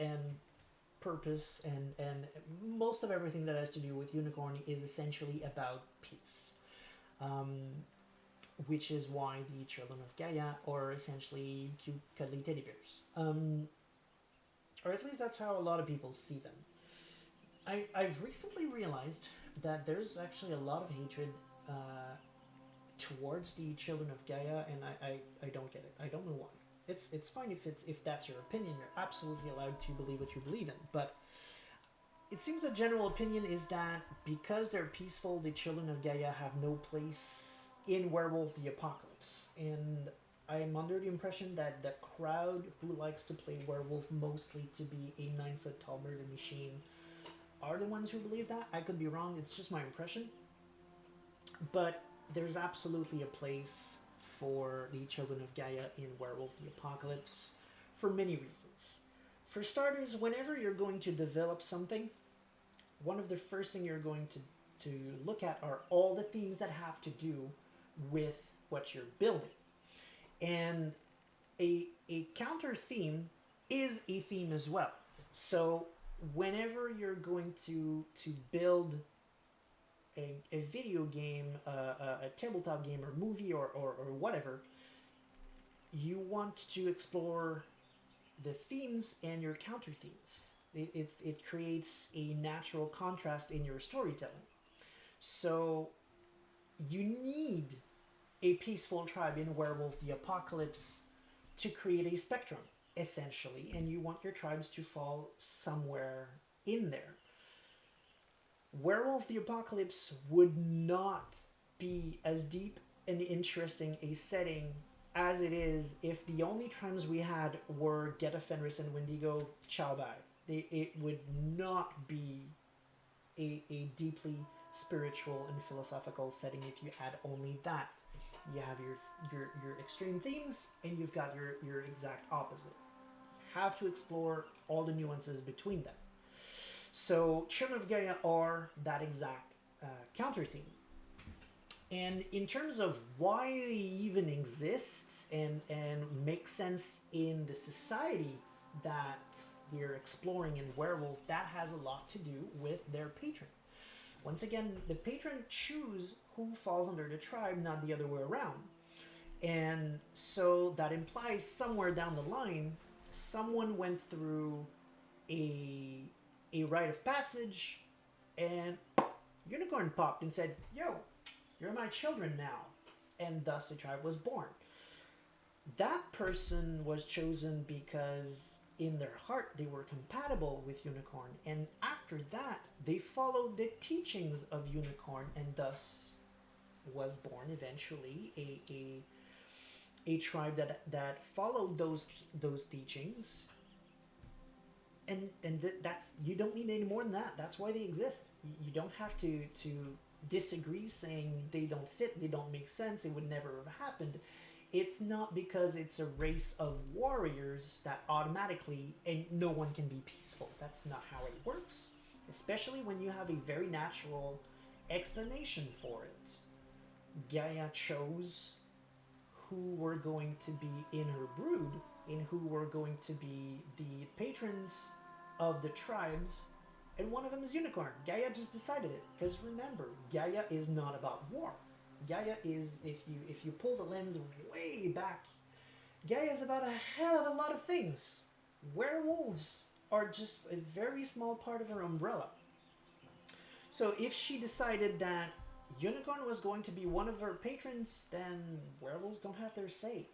purpose, and most of everything that has to do with Unicorn is essentially about peace. Which is why the Children of Gaia are essentially cute, cuddly teddy bears. Or at least that's how a lot of people see them. I've recently realized that there's actually a lot of hatred towards the Children of Gaia, and I don't get it. I don't know why. It's fine if that's your opinion. You're absolutely allowed to believe what you believe in. But it seems the general opinion is that because they're peaceful, the Children of Gaia have no place in Werewolf the Apocalypse. And I'm under the impression that the crowd who likes to play Werewolf mostly to be a 9-foot-tall murder machine are the ones who believe that. I could be wrong. It's just my impression. But there's absolutely a place for the Children of Gaia in Werewolf the Apocalypse for many reasons. For starters, whenever you're going to develop something, one of the first things you're going to look at are all the themes that have to do with what you're building. And a counter theme is a theme as well. So whenever you're going to build a video game, a tabletop game, or movie, or whatever, you want to explore the themes and your counter themes. It creates a natural contrast in your storytelling. So you need a peaceful tribe in Werewolf the Apocalypse to create a spectrum, essentially, and you want your tribes to fall somewhere in there. Werewolf the Apocalypse would not be as deep and interesting a setting as it is if the only tribes we had were Geta Fenris and Wendigo Chaubai. It would not be a deeply spiritual and philosophical setting if you had only that. You have your extreme themes, and you've got your exact opposite. You have to explore all the nuances between them. So Children of Gaia are that exact counter theme. And in terms of why they even exist and make sense in the society that we're exploring in Werewolf, that has a lot to do with their patron. Once again, the patron choose who falls under the tribe, not the other way around. And so that implies somewhere down the line, someone went through a rite of passage, and Unicorn popped and said, "Yo, you're my children now." And thus the tribe was born. That person was chosen because in their heart they were compatible with Unicorn, and after that they followed the teachings of Unicorn, and thus was born eventually a tribe that followed those teachings. And that's, you don't need any more than that. That's why they exist. You don't have to disagree saying they don't fit, they don't make sense, it would never have happened. It's not because it's a race of warriors that automatically and no one can be peaceful. That's not how it works. Especially when you have a very natural explanation for it. Gaia chose who were going to be in her brood, and who were going to be the patrons of the tribes, and one of them is Unicorn. Gaia just decided it, because remember, Gaia is not about war. Gaia is, if you pull the lens way back, Gaia is about a hell of a lot of things. Werewolves are just a very small part of her umbrella. So if she decided that Unicorn was going to be one of her patrons, then werewolves don't have their say.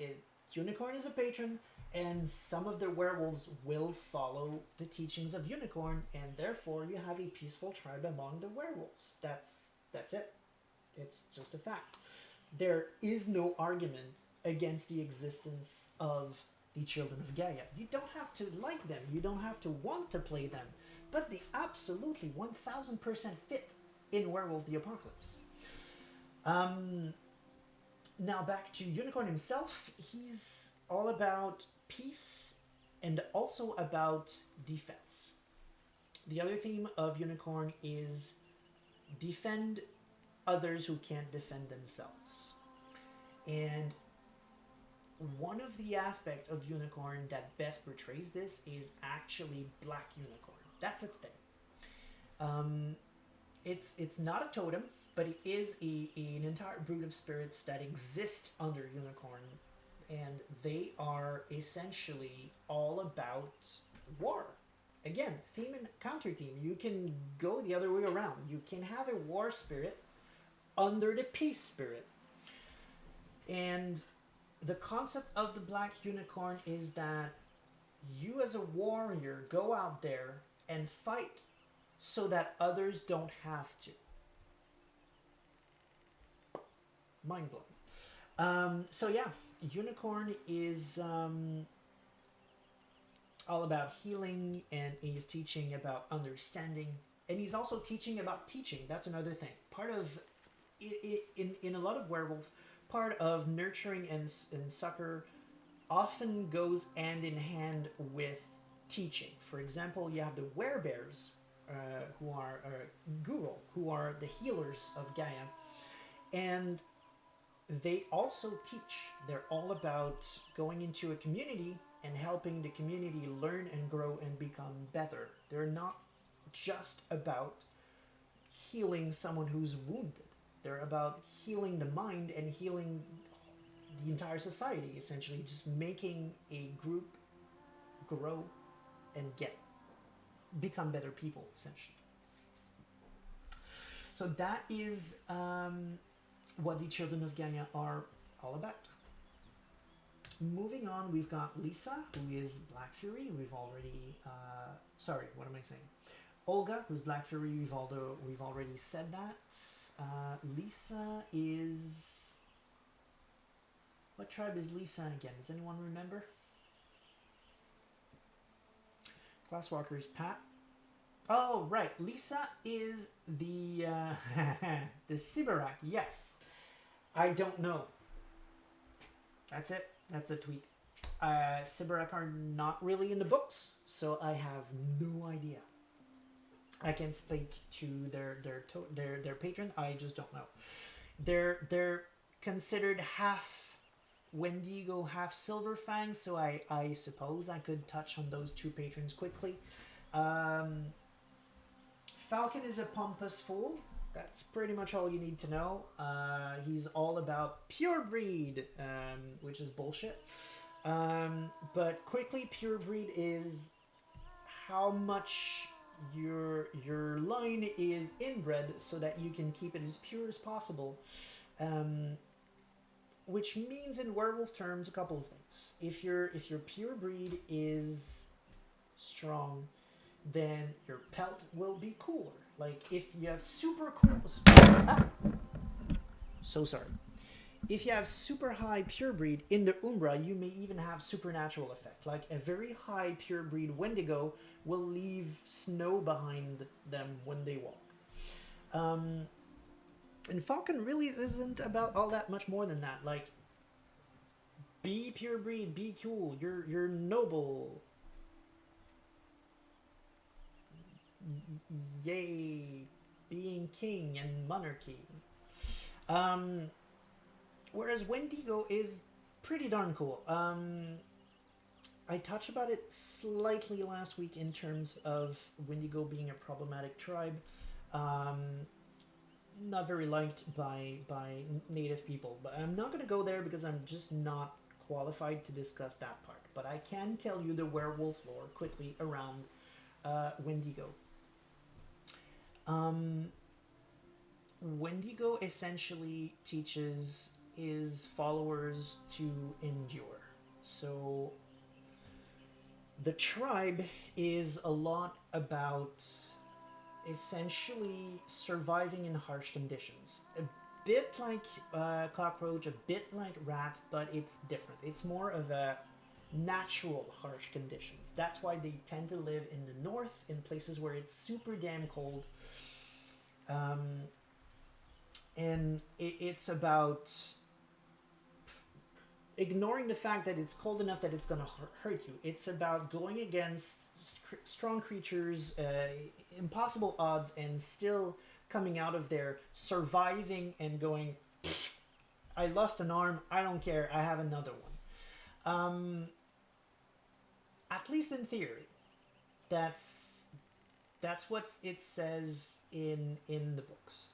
Unicorn is a patron, and some of the werewolves will follow the teachings of Unicorn, and therefore you have a peaceful tribe among the werewolves. That's it. It's just a fact. There is no argument against the existence of the Children of Gaia. You don't have to like them, you don't have to want to play them, but they absolutely 1000% fit in Werewolf the Apocalypse. Now back to Unicorn himself. He's all about peace and also about defense. The other theme of Unicorn is defend others who can't defend themselves. And one of the aspects of Unicorn that best portrays this is actually Black Unicorn. That's a thing. It's not a totem, but it is an entire brood of spirits that exist under Unicorn, and they are essentially all about war. Again, theme and counter theme. You can go the other way around. You can have a war spirit under the peace spirit. And the concept of the Black Unicorn is that you as a warrior go out there and fight so that others don't have to. Mind blowing. So yeah, Unicorn is all about healing, and he's teaching about understanding, and he's also teaching about teaching. That's another thing. Part of in a lot of werewolf, part of nurturing and succor often goes hand in hand with teaching. For example, you have the werebears, who are Guru, who are the healers of Gaia, and they also teach. They're all about going into a community and helping the community learn and grow and become better. They're not just about healing someone who's wounded. They're about healing the mind and healing the entire society, essentially, just making a group grow and become better people, essentially. So that is what the Children of Gaia are all about. Moving on, we've got Lisa, who is Black Fury. We've already, sorry, what am I saying? Olga, who's Black Fury. We've already said that. Lisa is, what tribe is Lisa again? Does anyone remember? Glasswalker's Pat. Oh, right. Lisa is the the Sibarak. Yes. I don't know. That's it. That's a tweet. Sibarak are not really in the books, so I have no idea. I can speak to their patron. I just don't know. They're considered half Wendigo, half Silverfang, so I suppose I could touch on those two patrons quickly. Falcon is a pompous fool. That's pretty much all you need to know. He's all about pure breed, which is bullshit. But quickly, pure breed is how much your line is inbred so that you can keep it as pure as possible. Which means in werewolf terms a couple of things. If your pure breed is strong, then your pelt will be cooler. Like if you have super cool, so sorry. If you have super high pure breed in the Umbra, you may even have supernatural effect. Like a very high pure breed Wendigo will leave snow behind them when they walk. And Falcon really isn't about all that much more than that. Like, be pure breed, be cool, you're noble. Yay, being king and monarchy. Whereas Wendigo is pretty darn cool. I touched about it slightly last week in terms of Wendigo being a problematic tribe. Not very liked by native people, but I'm not going to go there because I'm just not qualified to discuss that part. But I can tell you the werewolf lore quickly around Wendigo. Wendigo essentially teaches his followers to endure. So the tribe is a lot about essentially surviving in harsh conditions. A bit like cockroach, a bit like rat, but it's different. It's more of a natural harsh conditions. That's why they tend to live in the north, in places where it's super damn cold. Um, and it's about ignoring the fact that it's cold enough that it's going to hurt you. It's about going against strong creatures, impossible odds, and still coming out of there, surviving and going, I lost an arm, I don't care, I have another one. At least in theory, that's what it says in the books.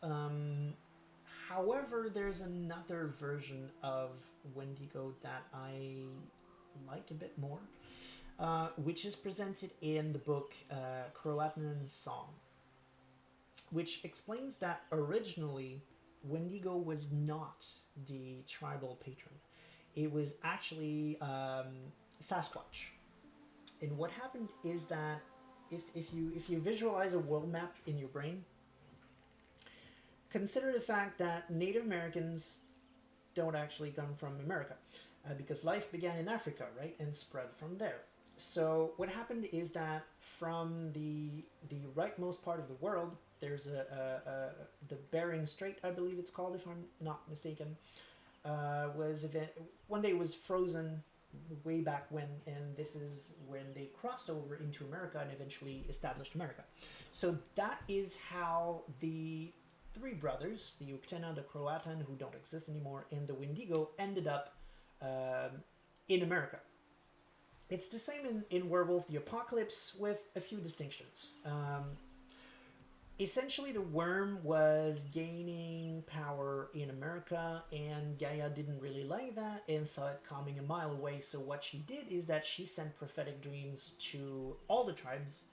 However, there's another version of Wendigo that I like a bit more, which is presented in the book Croatan Song, which explains that originally Wendigo was not the tribal patron. It was actually Sasquatch. And what happened is that if you visualize a world map in your brain, consider the fact that Native Americans don't actually come from America, because life began in Africa, right, and spread from there. So what happened is that from the rightmost part of the world, there's the Bering Strait, I believe it's called, if I'm not mistaken, one day was frozen way back when, and this is when they crossed over into America and eventually established America. So that is how the three brothers, the Uktena, the Croatan, who don't exist anymore, and the Wendigo, ended up in America. It's the same in Werewolf the Apocalypse, with a few distinctions. Essentially, the worm was gaining power in America, and Gaia didn't really like that and saw it coming a mile away. So what she did is that she sent prophetic dreams to all the tribes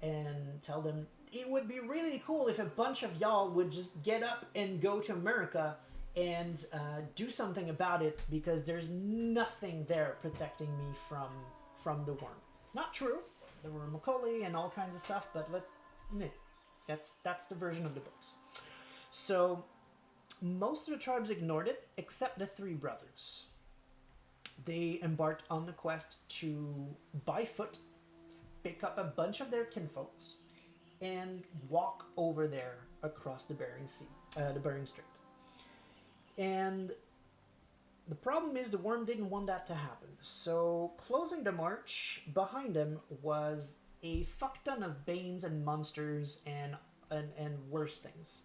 and tell them it would be really cool if a bunch of y'all would just get up and go to America and do something about it, because there's nothing there protecting me from the worm. It's not true. There were Macaulay and all kinds of stuff, but that's the version of the books. So most of the tribes ignored it, except the three brothers. They embarked on the quest to, by foot, pick up a bunch of their kinfolks and walk over there across the Bering Strait. And the problem is the worm didn't want that to happen. So closing the march behind him was a fuck ton of banes and monsters and worse things.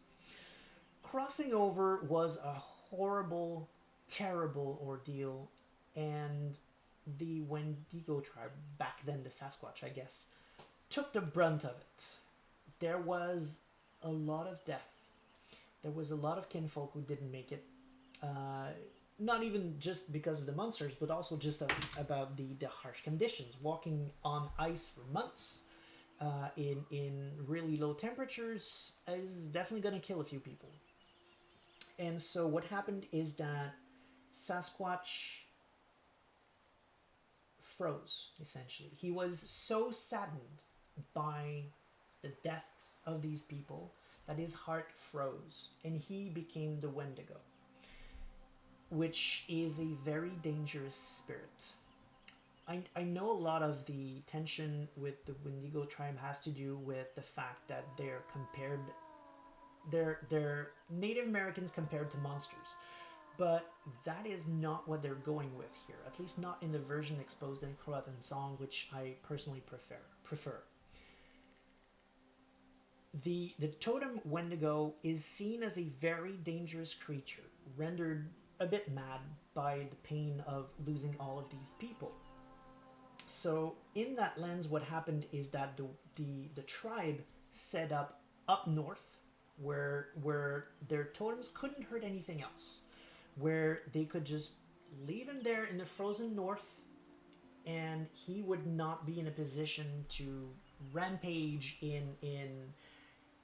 Crossing over was a horrible, terrible ordeal, and the Wendigo tribe, back then the Sasquatch, I guess, took the brunt of it. There was a lot of death. There was a lot of kinfolk who didn't make it. Not even just because of the monsters, but also just about the harsh conditions. Walking on ice for months in really low temperatures is definitely going to kill a few people. And so what happened is that Sasquatch froze, essentially. He was so saddened by the death of these people that his heart froze, and he became the Wendigo, which is a very dangerous spirit. I know a lot of the tension with the Wendigo tribe has to do with the fact that they're Native Americans compared to monsters. But that is not what they're going with here, at least not in the version exposed in Croatan Song, which I personally prefer. The totem Wendigo is seen as a very dangerous creature, rendered a bit mad by the pain of losing all of these people. So in that lens, what happened is that the tribe set up north, where their totems couldn't hurt anything else, where they could just leave him there in the frozen north, and he would not be in a position to rampage in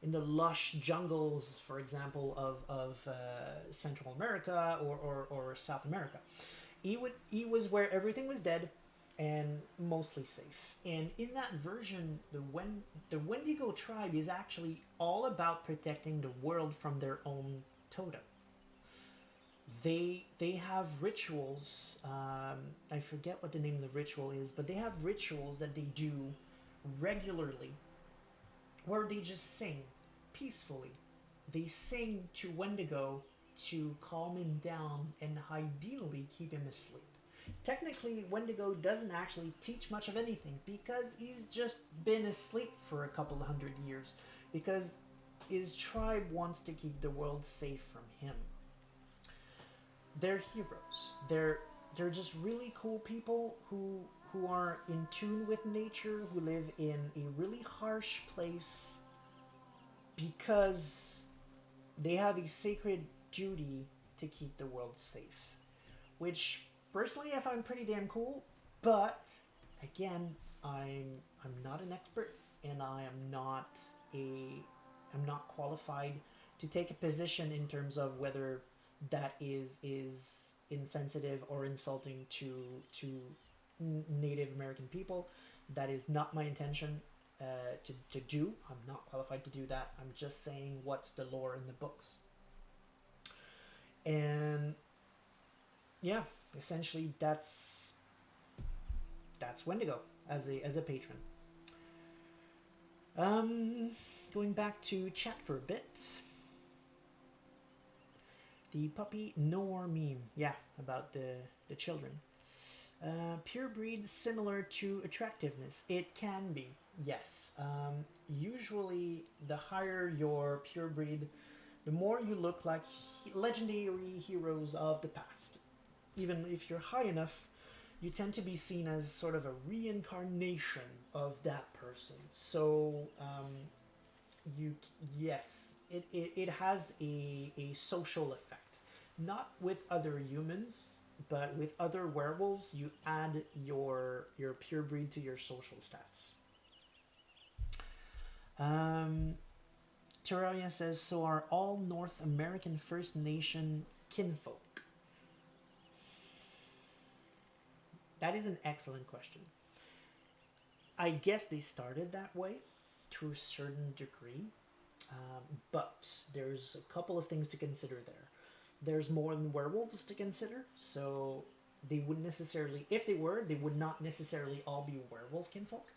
the lush jungles, for example, of Central America or South America. He was where everything was dead and mostly safe. And in that version, the Wendigo tribe is actually all about protecting the world from their own totem. they have rituals. I forget what the name of the ritual is, but they have rituals that they do regularly, where they just sing peacefully. They sing to Wendigo to calm him down and ideally keep him asleep. Technically, Wendigo doesn't actually teach much of anything because he's just been asleep for a couple of 100 years because his tribe wants to keep the world safe from him. They're heroes. They're just really cool people who are in tune with nature, who live in a really harsh place because they have a sacred duty to keep the world safe. Which personally I find pretty damn cool, but again, I'm not an expert and I'm not qualified to take a position in terms of whether that is insensitive or insulting to Native American people. That is not my intention to do. I'm not qualified to do that. I'm just saying what's the lore in the books. And yeah, essentially that's Wendigo as a patron. Going back to chat for a bit. The puppy Noor meme, yeah, about the children. Pure breed similar to attractiveness. It can be, yes. Usually, the higher your pure breed, the more you look like legendary heroes of the past. Even if you're high enough, you tend to be seen as sort of a reincarnation of that person. So, you yes, it has a social effect. Not with other humans, but with other werewolves, you add your pure breed to your social stats. Terraria says, so are all North American First Nation kinfolk? That is an excellent question. I guess they started that way to a certain degree, but there's a couple of things to consider there. There's more than werewolves to consider, so they wouldn't necessarily, if they were, they would not necessarily all be werewolf kinfolk.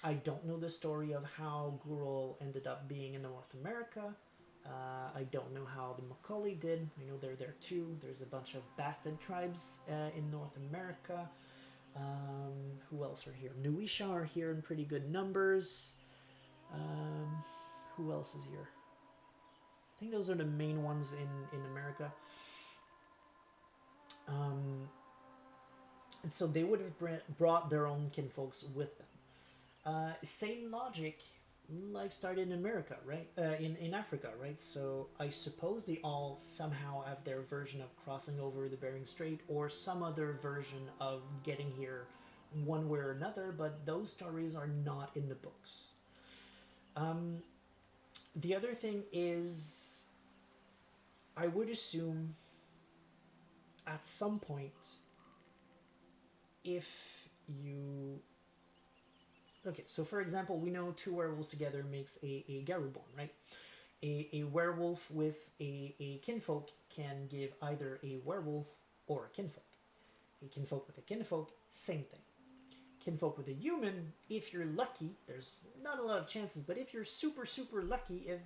I don't know the story of how Gurul ended up being in North America. I don't know how the Macaulay did. I know they're there too. There's a bunch of bastard tribes in North America. Who else are here? Nuisha are here in pretty good numbers. Who else is here? I think those are the main ones in America. And so they would have brought their own kinfolks with them. Same logic, life started in America, right? In Africa, right? So I suppose they all somehow have their version of crossing over the Bering Strait or some other version of getting here one way or another, but those stories are not in the books. The other thing is, I would assume at some point, if you... Okay, so for example, we know two werewolves together makes a Garuborn, right? A werewolf with a kinfolk can give either a werewolf or a kinfolk. A kinfolk with a kinfolk, same thing. Kinfolk with a human, if you're lucky, there's not a lot of chances, but if you're super, super lucky, if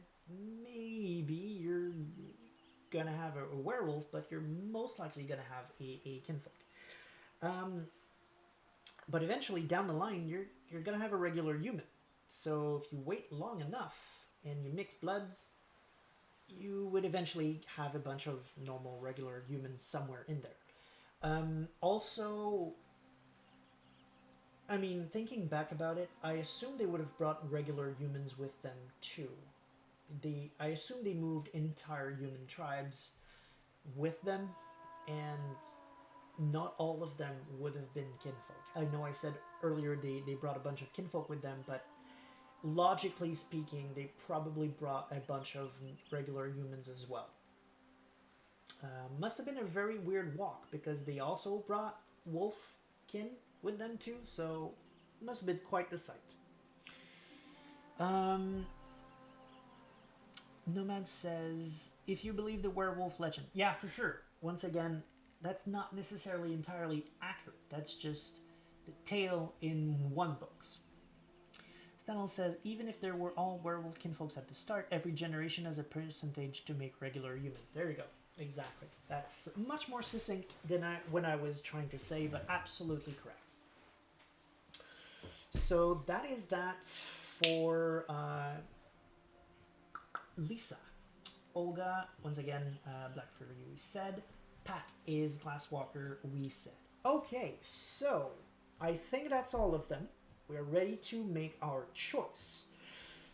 maybe you're gonna have a werewolf, but you're most likely gonna have a kinfolk. But eventually, down the line, you're gonna have a regular human. So if you wait long enough and you mix bloods, you would eventually have a bunch of normal, regular humans somewhere in there. Also, I mean, thinking back about it, I assume they would have brought regular humans with them too. I assume they moved entire human tribes with them, and not all of them would have been kinfolk. I know I said earlier they brought a bunch of kinfolk with them, but logically speaking, they probably brought a bunch of regular humans as well. Must have been a very weird walk because they also brought wolf kin with them too, so must have been quite the sight. Nomad says, if you believe the werewolf legend. Yeah, for sure. Once again, that's not necessarily entirely accurate. That's just the tale in one books. Stanel says, even if there were all werewolf kinfolks at the start, every generation has a percentage to make regular human. There you go. Exactly. That's much more succinct than when I was trying to say, but absolutely correct. So that is that for Lisa. Olga, once again, Black Fury, we said. Pat is Glasswalker, we said. Okay, so I think that's all of them. We're ready to make our choice.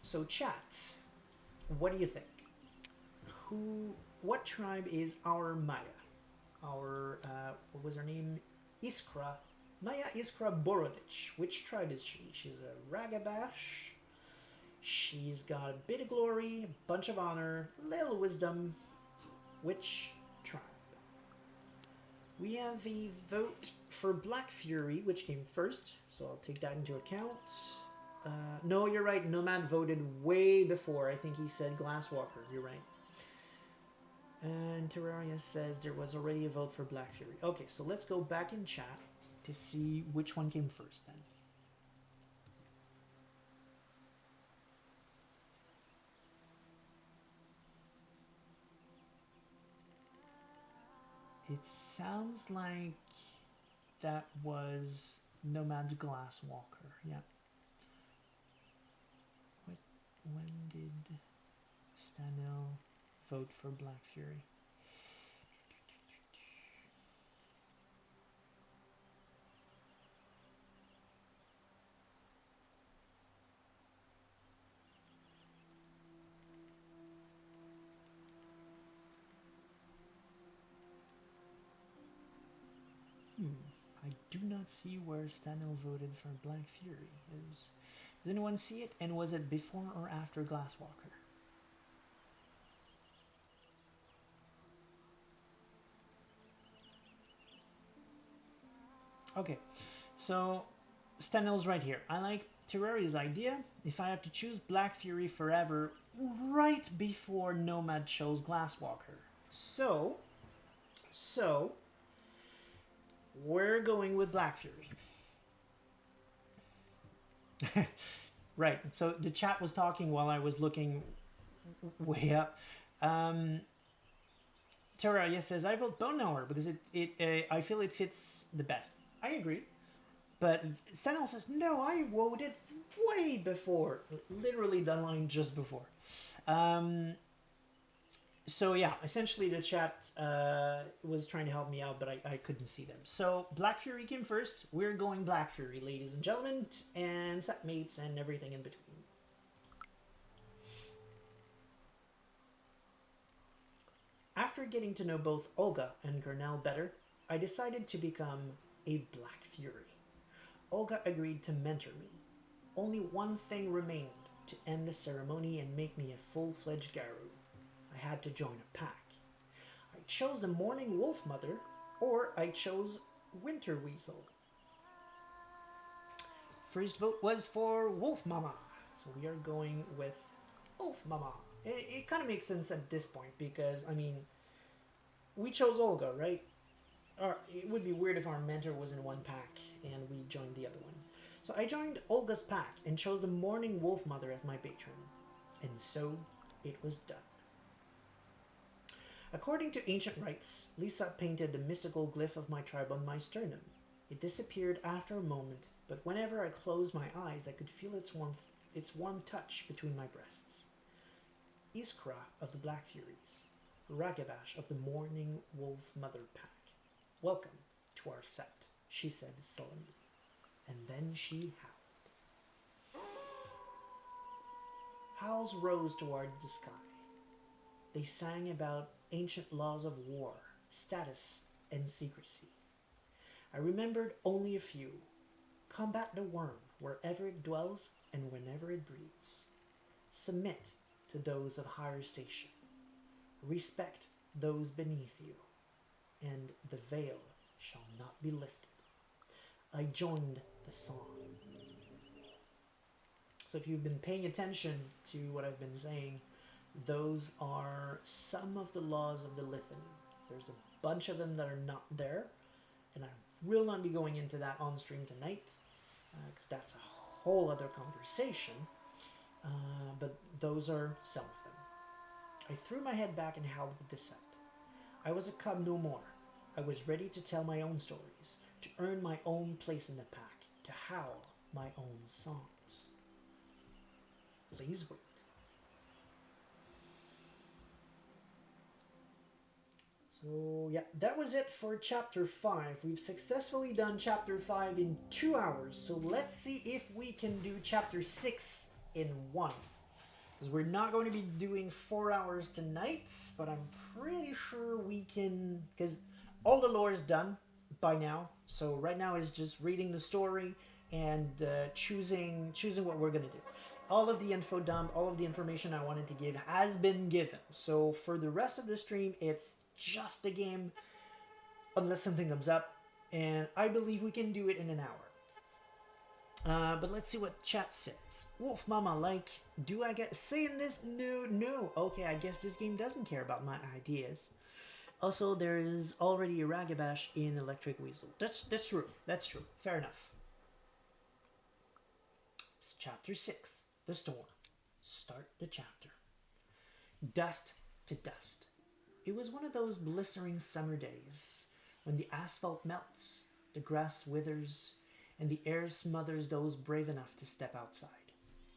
So chat, what do you think? What tribe is our Maya? Our, what was her name? Iskra. Maya Iskra Borodich. Which tribe is she? She's a Ragabash. She's got a bit of glory, a bunch of honor, little wisdom. Which tribe? We have a vote for Black Fury, which came first, so I'll take that into account. No, you're right. Nomad voted way before. I think he said Glasswalker. You're right. And Terraria says there was already a vote for Black Fury. Okay, so let's go back in chat to see which one came first then. It sounds like that was Nomad's Glasswalker. Yeah. When did Stanel vote for Black Fury? I do not see where Stanel voted for Black Fury. Does anyone see it? And was it before or after Glasswalker? Okay, so Stanel's right here. I like Terraria's idea. If I have to choose Black Fury forever, right before Nomad chose Glasswalker. So we're going with Black Fury. Right. So the chat was talking while I was looking way up. Terraria says, I vote Bone Knower because I feel it fits the best. I agree. But Stanel says, no, I voted way before. Literally the line just before. So yeah, essentially the chat was trying to help me out, but I couldn't see them. So Black Fury came first. We're going Black Fury, ladies and gentlemen, and set mates and everything in between. After getting to know both Olga and Gurnell better, I decided to become a Black Fury. Olga agreed to mentor me. Only one thing remained to end the ceremony and make me a full-fledged Garou. I had to join a pack. I chose the Morning Wolf Mother, or I chose Winter Weasel. First vote was for Wolf Mama, so we are going with Wolf Mama. It kind of makes sense at this point because, I mean, we chose Olga, right? Or it would be weird if our mentor was in one pack and we joined the other one. So I joined Olga's pack and chose the Morning Wolf Mother as my patron. And so it was done. According to ancient rites, Lisa painted the mystical glyph of my tribe on my sternum. It disappeared after a moment, but whenever I closed my eyes, I could feel its warm touch between my breasts. Iskra of the Black Furies, Ragabash of the Morning Wolf Mother pack. Welcome to our set, she said sullenly. And then she howled. Howls rose toward the sky. They sang about ancient laws of war, status, and secrecy. I remembered only a few. Combat the worm wherever it dwells and whenever it breeds. Submit to those of higher station. Respect those beneath you. And the veil shall not be lifted. I joined the song. So if you've been paying attention to what I've been saying, those are some of the laws of the Litany. There's a bunch of them that are not there, and I will not be going into that on stream tonight, because that's a whole other conversation. But those are some of them. I threw my head back and howled with dissent. I was a cub no more. I was ready to tell my own stories, to earn my own place in the pack, to howl my own songs. Please wait. So yeah, that was it for chapter 5. We've successfully done chapter 5 in 2 hours. So let's see if we can do chapter 6 in 1. Because we're not going to be doing 4 hours tonight, but I'm pretty sure we can, because all the lore is done by now. So right now is just reading the story and choosing what we're going to do. All of the info dump, all of the information I wanted to give has been given. So for the rest of the stream, it's just the game, unless something comes up, and I believe we can do it in an hour. But let's see what chat says. Wolf Mama, like, do I get saying this? No. Okay, I guess this game doesn't care about my ideas. Also, there is already a Ragabash in Electric Weasel. That's true. That's true. Fair enough. It's chapter 6, the storm. Start the chapter. Dust to dust. It was one of those blistering summer days when the asphalt melts, the grass withers, and the air smothers those brave enough to step outside.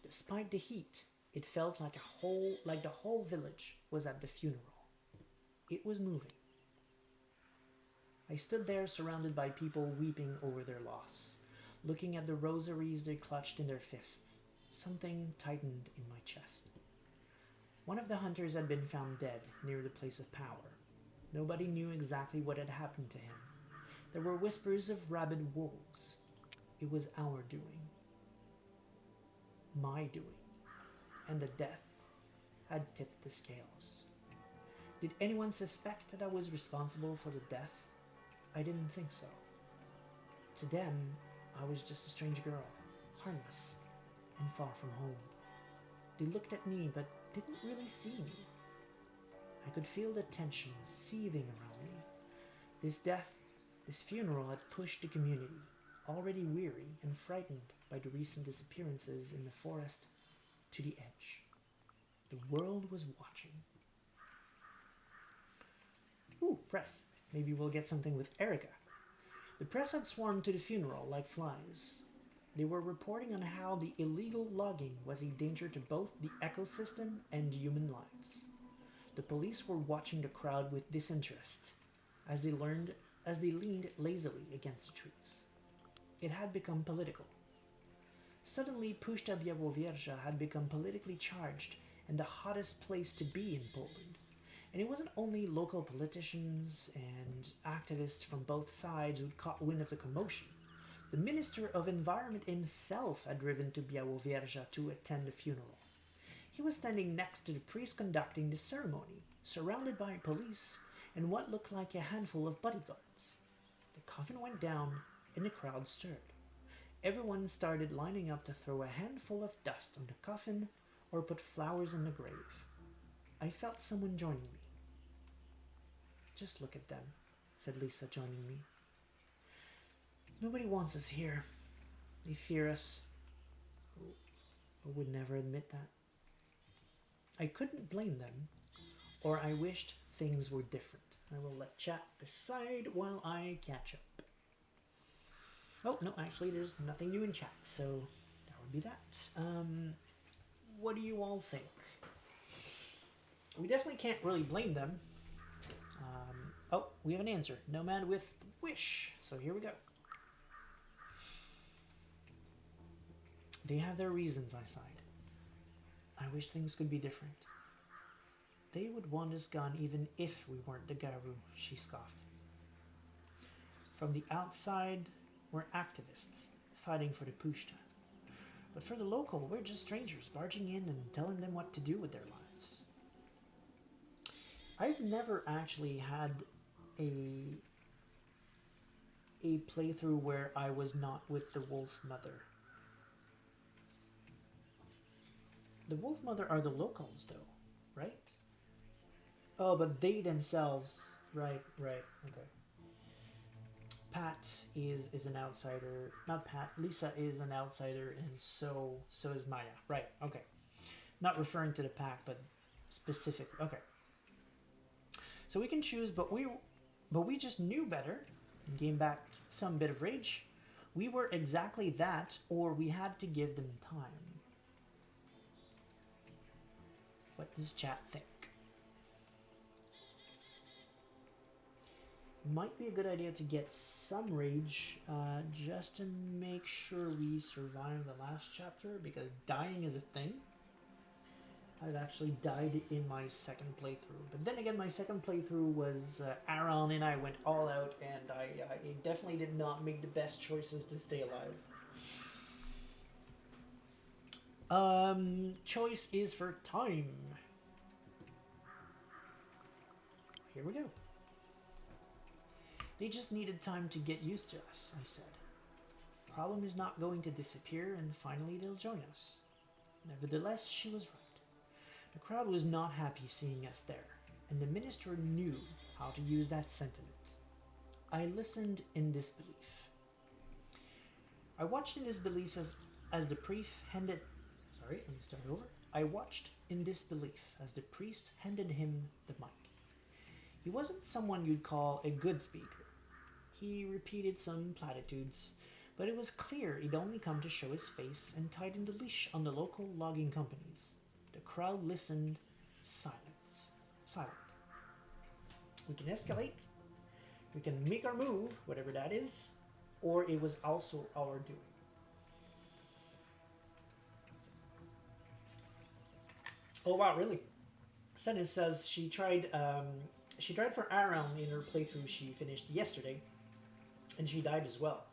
Despite the heat, it felt like the whole village was at the funeral. It was moving. I stood there surrounded by people weeping over their loss, looking at the rosaries they clutched in their fists. Something tightened in my chest. One of the hunters had been found dead near the place of power. Nobody knew exactly what had happened to him. There were whispers of rabid wolves. It was our doing. My doing. And the death had tipped the scales. Did anyone suspect that I was responsible for the death? I didn't think so. To them, I was just a strange girl, harmless, and far from home. They looked at me, but didn't really see me. I could feel the tension seething around me. This death, this funeral had pushed the community, already weary and frightened by the recent disappearances in the forest, to the edge. The world was watching. Ooh, press. Maybe we'll get something with Erica. The press had swarmed to the funeral like flies. They were reporting on how the illegal logging was a danger to both the ecosystem and human lives. The police were watching the crowd with disinterest as they leaned lazily against the trees. It had become political. Suddenly, Puszta Białowieża had become politically charged and the hottest place to be in Poland. And it wasn't only local politicians and activists from both sides who'd caught wind of the commotion. The Minister of Environment himself had driven to Białowieża to attend the funeral. He was standing next to the priest conducting the ceremony, surrounded by police and what looked like a handful of bodyguards. The coffin went down and the crowd stirred. Everyone started lining up to throw a handful of dust on the coffin or put flowers on the grave. I felt someone joining me. Just look at them, said Lisa, joining me. Nobody wants us here. They fear us, but would never admit that. I couldn't blame them, or I wished things were different. I will let chat decide while I catch up. Oh, no, actually, there's nothing new in chat, so that would be that. What do you all think? We definitely can't really blame them. Oh, we have an answer. Nomad with wish. So here we go. They have their reasons, I sighed. I wish things could be different. They would want us gone even if we weren't the Garu, she scoffed. From the outside, we're activists, fighting for the Puszta. But for the local, we're just strangers barging in and telling them what to do with their lives. I've never actually had a playthrough where I was not with the Wolf Mother. The Wolf Mother are the locals, though. right? Oh, but they themselves, right, right, okay. Pat is an outsider. Not Pat. Lisa is an outsider, and so is Maya. Right. Okay. Not referring to the pack, but specifically. Okay. So we can choose, but we just knew better and gained back some bit of rage. We were exactly that, or we had to give them time. What does chat think? Might be a good idea to get some rage, just to make sure we survive the last chapter, because dying is a thing. I've actually died in my second playthrough. But then again, my second playthrough was Aaron and I went all out, and I definitely did not make the best choices to stay alive. Choice is for time. Here we go. They just needed time to get used to us, I said. Problem is not going to disappear, and finally they'll join us. Nevertheless, she was right. The crowd was not happy seeing us there, and the minister knew how to use that sentiment. I listened in disbelief. I watched in disbelief as the priest handed... Sorry, let me start over. I watched in disbelief as the priest handed him the mic. He wasn't someone you'd call a good speaker. He repeated some platitudes, but it was clear he'd only come to show his face and tighten the leash on the local logging companies. The crowd listened, silent. We can escalate, we can make our move, whatever that is, or it was also our doing. Oh wow, really? Senna says she tried for Aaron in her playthrough she finished yesterday, and she died as well.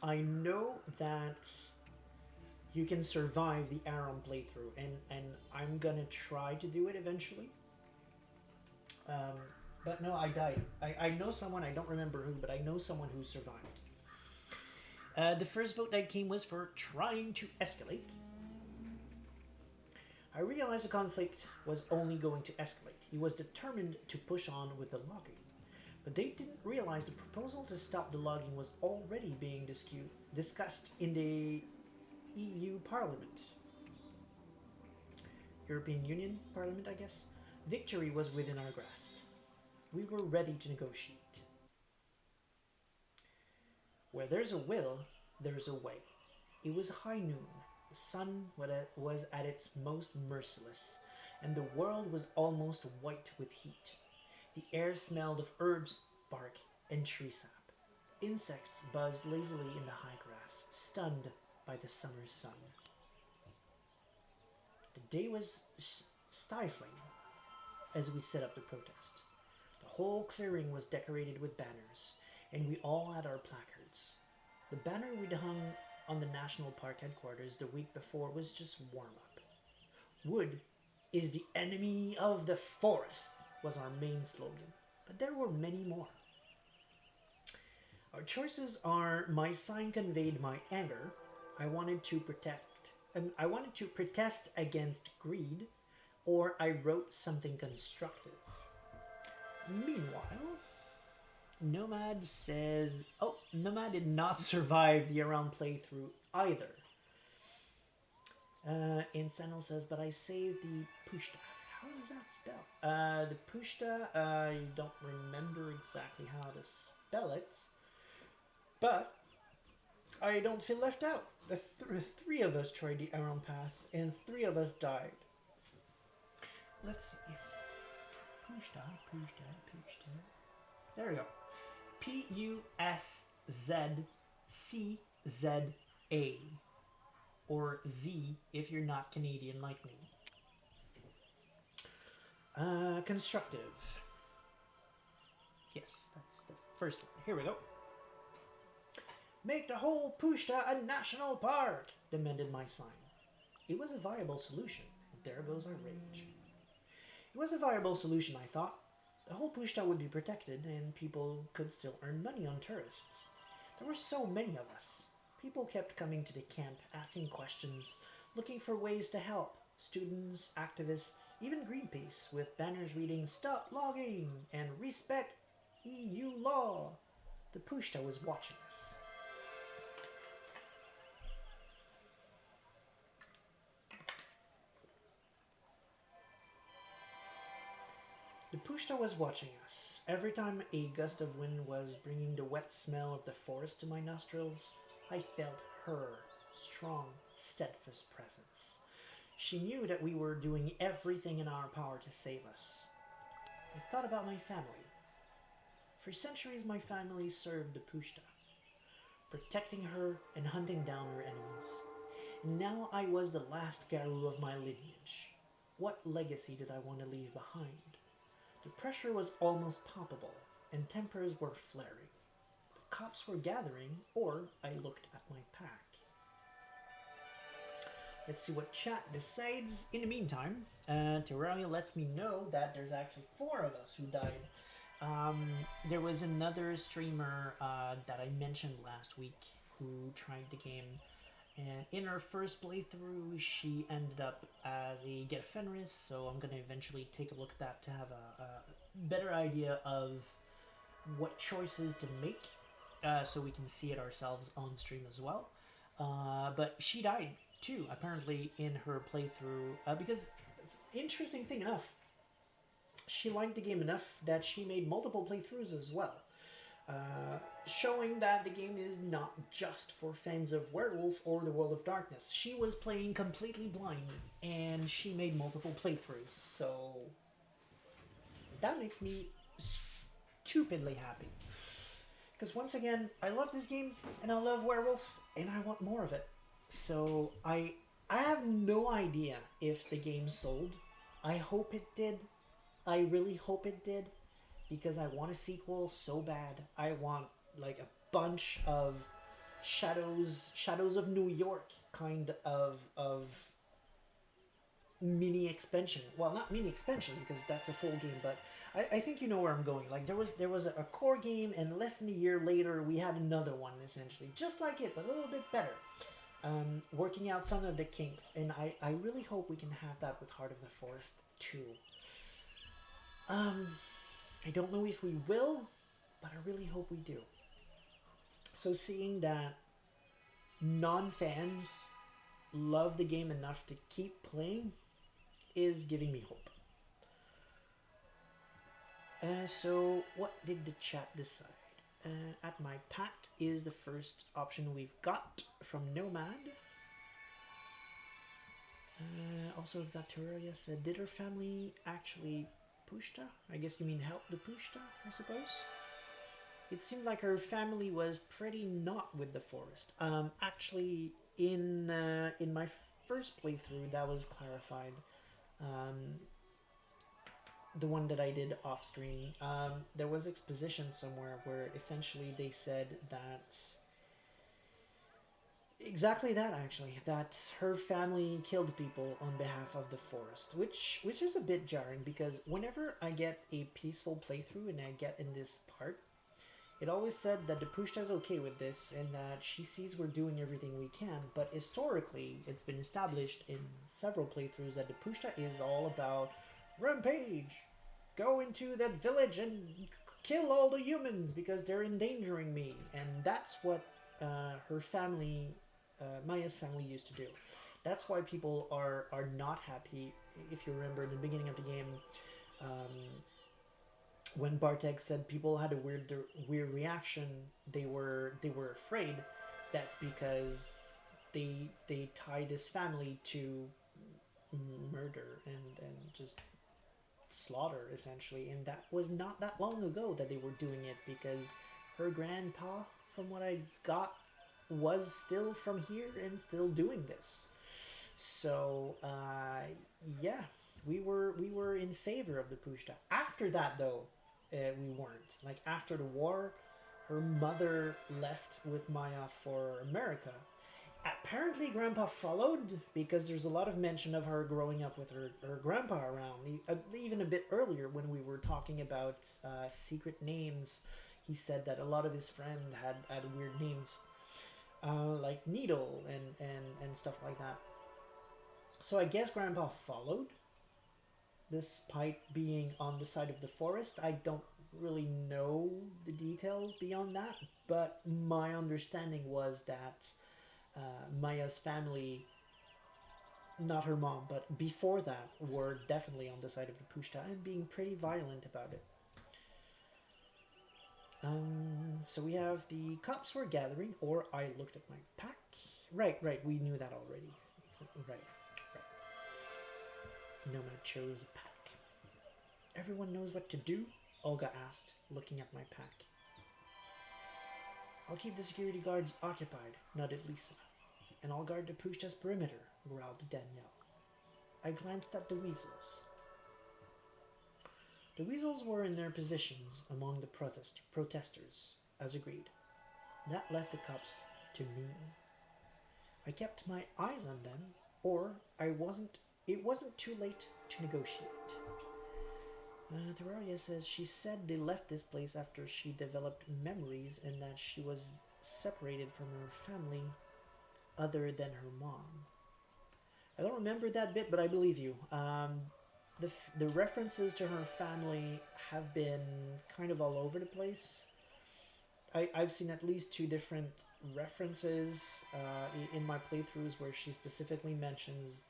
I know that you can survive the Aaron playthrough, and I'm gonna try to do it eventually. But no, I died. I know someone, I don't remember who, but I know someone who survived. The first vote that came was for trying to escalate. I realized the conflict was only going to escalate. He was determined to push on with the logging. But they didn't realize the proposal to stop the logging was already being discussed in the EU Parliament. European Union Parliament, I guess. Victory was within our grasp. We were ready to negotiate. Where there's a will, there's a way. It was high noon. The sun was at its most merciless, and the world was almost white with heat. The air smelled of herbs, bark, and tree sap. Insects buzzed lazily in the high grass, stunned by the summer's sun. The day was stifling as we set up the protest. The whole clearing was decorated with banners, and we all had our placards. The banner we'd hung on the National Park headquarters the week before was just warm-up. Wood is the enemy of the forest was our main slogan, but there were many more. Our choices are: my sign conveyed my anger. I wanted to protest against greed, or I wrote something constructive. Meanwhile, Nomad says, oh, Nomad did not survive the around playthrough either. Insanel says, but I saved the Pushta. How does that spell? The Pushta, I don't remember exactly how to spell it, but I don't feel left out. Three of us tried the Aron path, and 3 of us died. Let's see. Pushta. There we go. Puszcza. Or Z if you're not Canadian like me. Constructive. Yes, that's the first one. Here we go. Make the whole Puszcza a national park, demanded my sign. It was a viable solution, and there goes our rage. It was a viable solution, I thought. The whole Puszcza would be protected, and people could still earn money on tourists. There were so many of us. People kept coming to the camp, asking questions, looking for ways to help students, activists, even Greenpeace, with banners reading "Stop logging" and "Respect EU law." The Pushta was watching us. The Pushta was watching us. Every time a gust of wind was bringing the wet smell of the forest to my nostrils, I felt her strong, steadfast presence. She knew that we were doing everything in our power to save us. I thought about my family. For centuries, my family served the Pushta, protecting her and hunting down her enemies. And now I was the last Garou of my lineage. What legacy did I want to leave behind? The pressure was almost palpable, and tempers were flaring. The cops were gathering, or I looked at my pack. Let's see what chat decides. In the meantime, Terraria lets me know that there's actually 4 of us who died. There was another streamer that I mentioned last week who tried the game, and in her first playthrough she ended up as a Get a Fenris, so I'm going to eventually take a look at that to have a better idea of what choices to make, so we can see it ourselves on stream as well. But she died too, apparently, in her playthrough, because, interesting thing enough, she liked the game enough that she made multiple playthroughs as well, showing that the game is not just for fans of Werewolf or the World of Darkness. She was playing completely blind, and she made multiple playthroughs, so that makes me stupidly happy. Because once again, I love this game, and I love Werewolf, and I want more of it. So I have no idea if the game sold. I hope it did. I really hope it did, because I want a sequel so bad. I want like a bunch of Shadows of New York kind of mini expansion. Well, not mini expansions, because that's a full game, but I think you know where I'm going. Like there was a core game, and less than a year later we had another one, essentially just like it, but a little bit better. Working out some of the kinks, and I really hope we can have that with Heart of the Forest too. I don't know if we will, but I really hope we do. So seeing that non-fans love the game enough to keep playing is giving me hope. So what did the chat decide? At my pack is the first option we've got from Nomad. Also, we've got Terraria said, did her family actually Pushta? I guess you mean help the Pushta, I suppose? It seemed like her family was pretty not with the forest. Actually, in my first playthrough, that was clarified. The one that I did off screen, there was exposition somewhere where essentially they said that exactly that, actually, that her family killed people on behalf of the forest, which is a bit jarring, because whenever I get a peaceful playthrough and I get in this part, it always said that the Pushta's okay with this and that she sees we're doing everything we can, but historically it's been established in several playthroughs that the Pushta is all about rampage, go into that village and kill all the humans because they're endangering me, and that's what her family, Maya's family, used to do. That's why people are not happy. If you remember in the beginning of the game, when Bartek said people had a weird reaction, they were afraid. That's because they tied his family to murder and just slaughter, essentially, and that was not that long ago that they were doing it, because her grandpa, from what I got, was still from here and still doing this. So yeah, we were in favor of the Pushta. After that, though, we weren't. Like after the war, her mother left with Maya for America. Apparently Grandpa followed, because there's a lot of mention of her growing up with her grandpa around. Even a bit earlier when we were talking about secret names, he said that a lot of his friends had weird names, like Needle and stuff like that. So I guess Grandpa followed, despite being on the side of the forest. I don't really know the details beyond that, but my understanding was that Maya's family, not her mom, but before that, were definitely on the side of the Pushta and being pretty violent about it. So we have the cops were gathering, or I looked at my pack. Right, we knew that already. Right. Nomad chose a pack. Everyone knows what to do? Olga asked, looking at my pack. I'll keep the security guards occupied, nodded Lisa. And I'll guard the Pushta's perimeter, growled Danielle. I glanced at the weasels. The weasels were in their positions among the protesters, as agreed. That left the cops to me. I kept my eyes on them, or it wasn't too late to negotiate. Terraria says she said they left this place after she developed memories and that she was separated from her family other than her mom. I don't remember that bit, but I believe you. The references to her family have been kind of all over the place. I've seen at least two different references in my playthroughs where she specifically mentions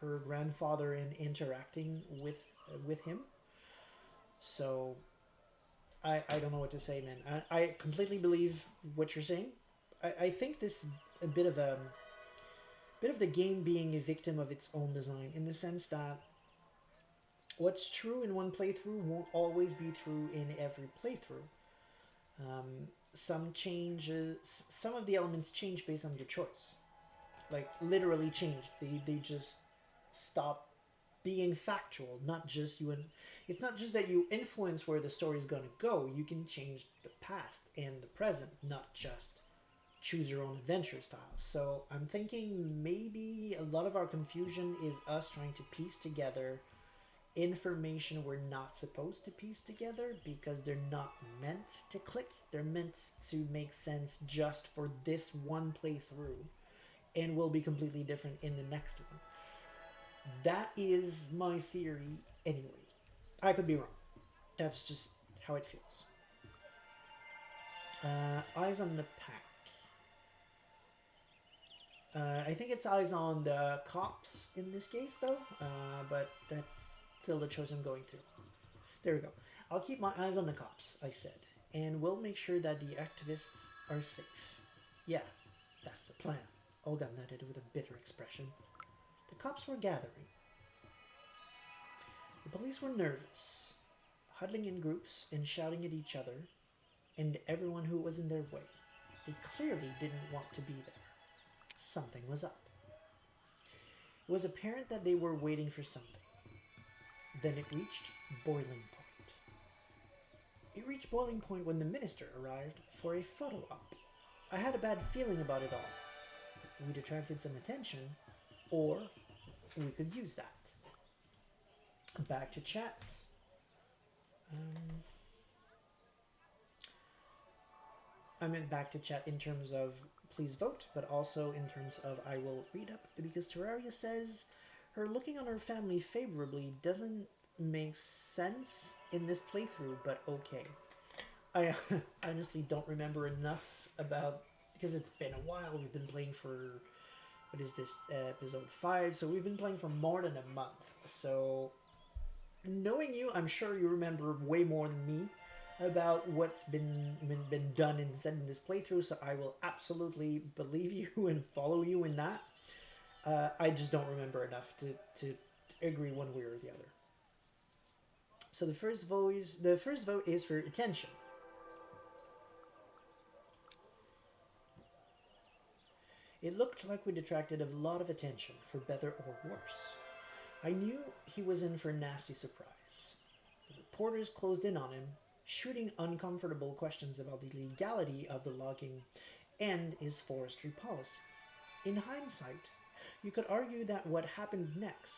her grandfather and interacting with him. So I don't know what to say, man. I completely believe what you're saying. I think this a bit of the game being a victim of its own design, in the sense that what's true in one playthrough won't always be true in every playthrough. Some of the elements change based on your choice, like literally change. They just stop being factual. Not just you, and it's not just that you influence where the story is going to go. You can change the past and the present, not just choose your own adventure style. So I'm thinking maybe a lot of our confusion is us trying to piece together information we're not supposed to piece together because they're not meant to click. They're meant to make sense just for this one playthrough and will be completely different in the next one. That is my theory anyway. I could be wrong. That's just how it feels. Eyes on the pack. I think it's eyes on the cops in this case, though. But that's still the choice I'm going through. There we go. I'll keep my eyes on the cops, I said, and we'll make sure that the activists are safe. Yeah, that's the plan. Olga nodded with a bitter expression. The cops were gathering. The police were nervous, huddling in groups and shouting at each other and everyone who was in their way. They clearly didn't want to be there. Something was up. It was apparent that they were waiting for something. Then it reached boiling point. It reached boiling point when the minister arrived for a photo op. I had a bad feeling about it all. We'd attracted some attention, or we could use that. Back to chat. I meant back to chat in terms of please vote, but also in terms of I will read up, because Terraria says her looking on her family favorably doesn't make sense in this playthrough, but okay. I honestly don't remember enough about, because it's been a while. We've been playing for, what is this, episode 5, so we've been playing for more than a month. So knowing you, I'm sure you remember way more than me about what's been done and said in this playthrough, so I will absolutely believe you and follow you in that. I just don't remember enough to agree one way or the other. So the first vote is for attention. It looked like we'd attracted a lot of attention, for better or worse. I knew he was in for a nasty surprise. The reporters closed in on him, shooting uncomfortable questions about the legality of the logging and his forestry policy. In hindsight, you could argue that what happened next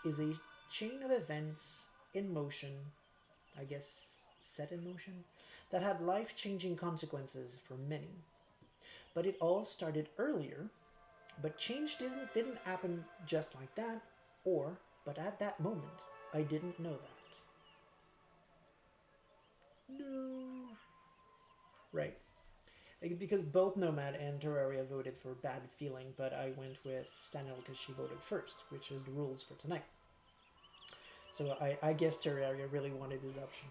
is a chain of events in motion, I guess set in motion, that had life-changing consequences for many. But it all started earlier But change didn't happen just like that, but at that moment, I didn't know that. No. Right. Because both Nomad and Terraria voted for Bad Feeling, but I went with Stanil because she voted first, which is the rules for tonight. So I guess Terraria really wanted this option.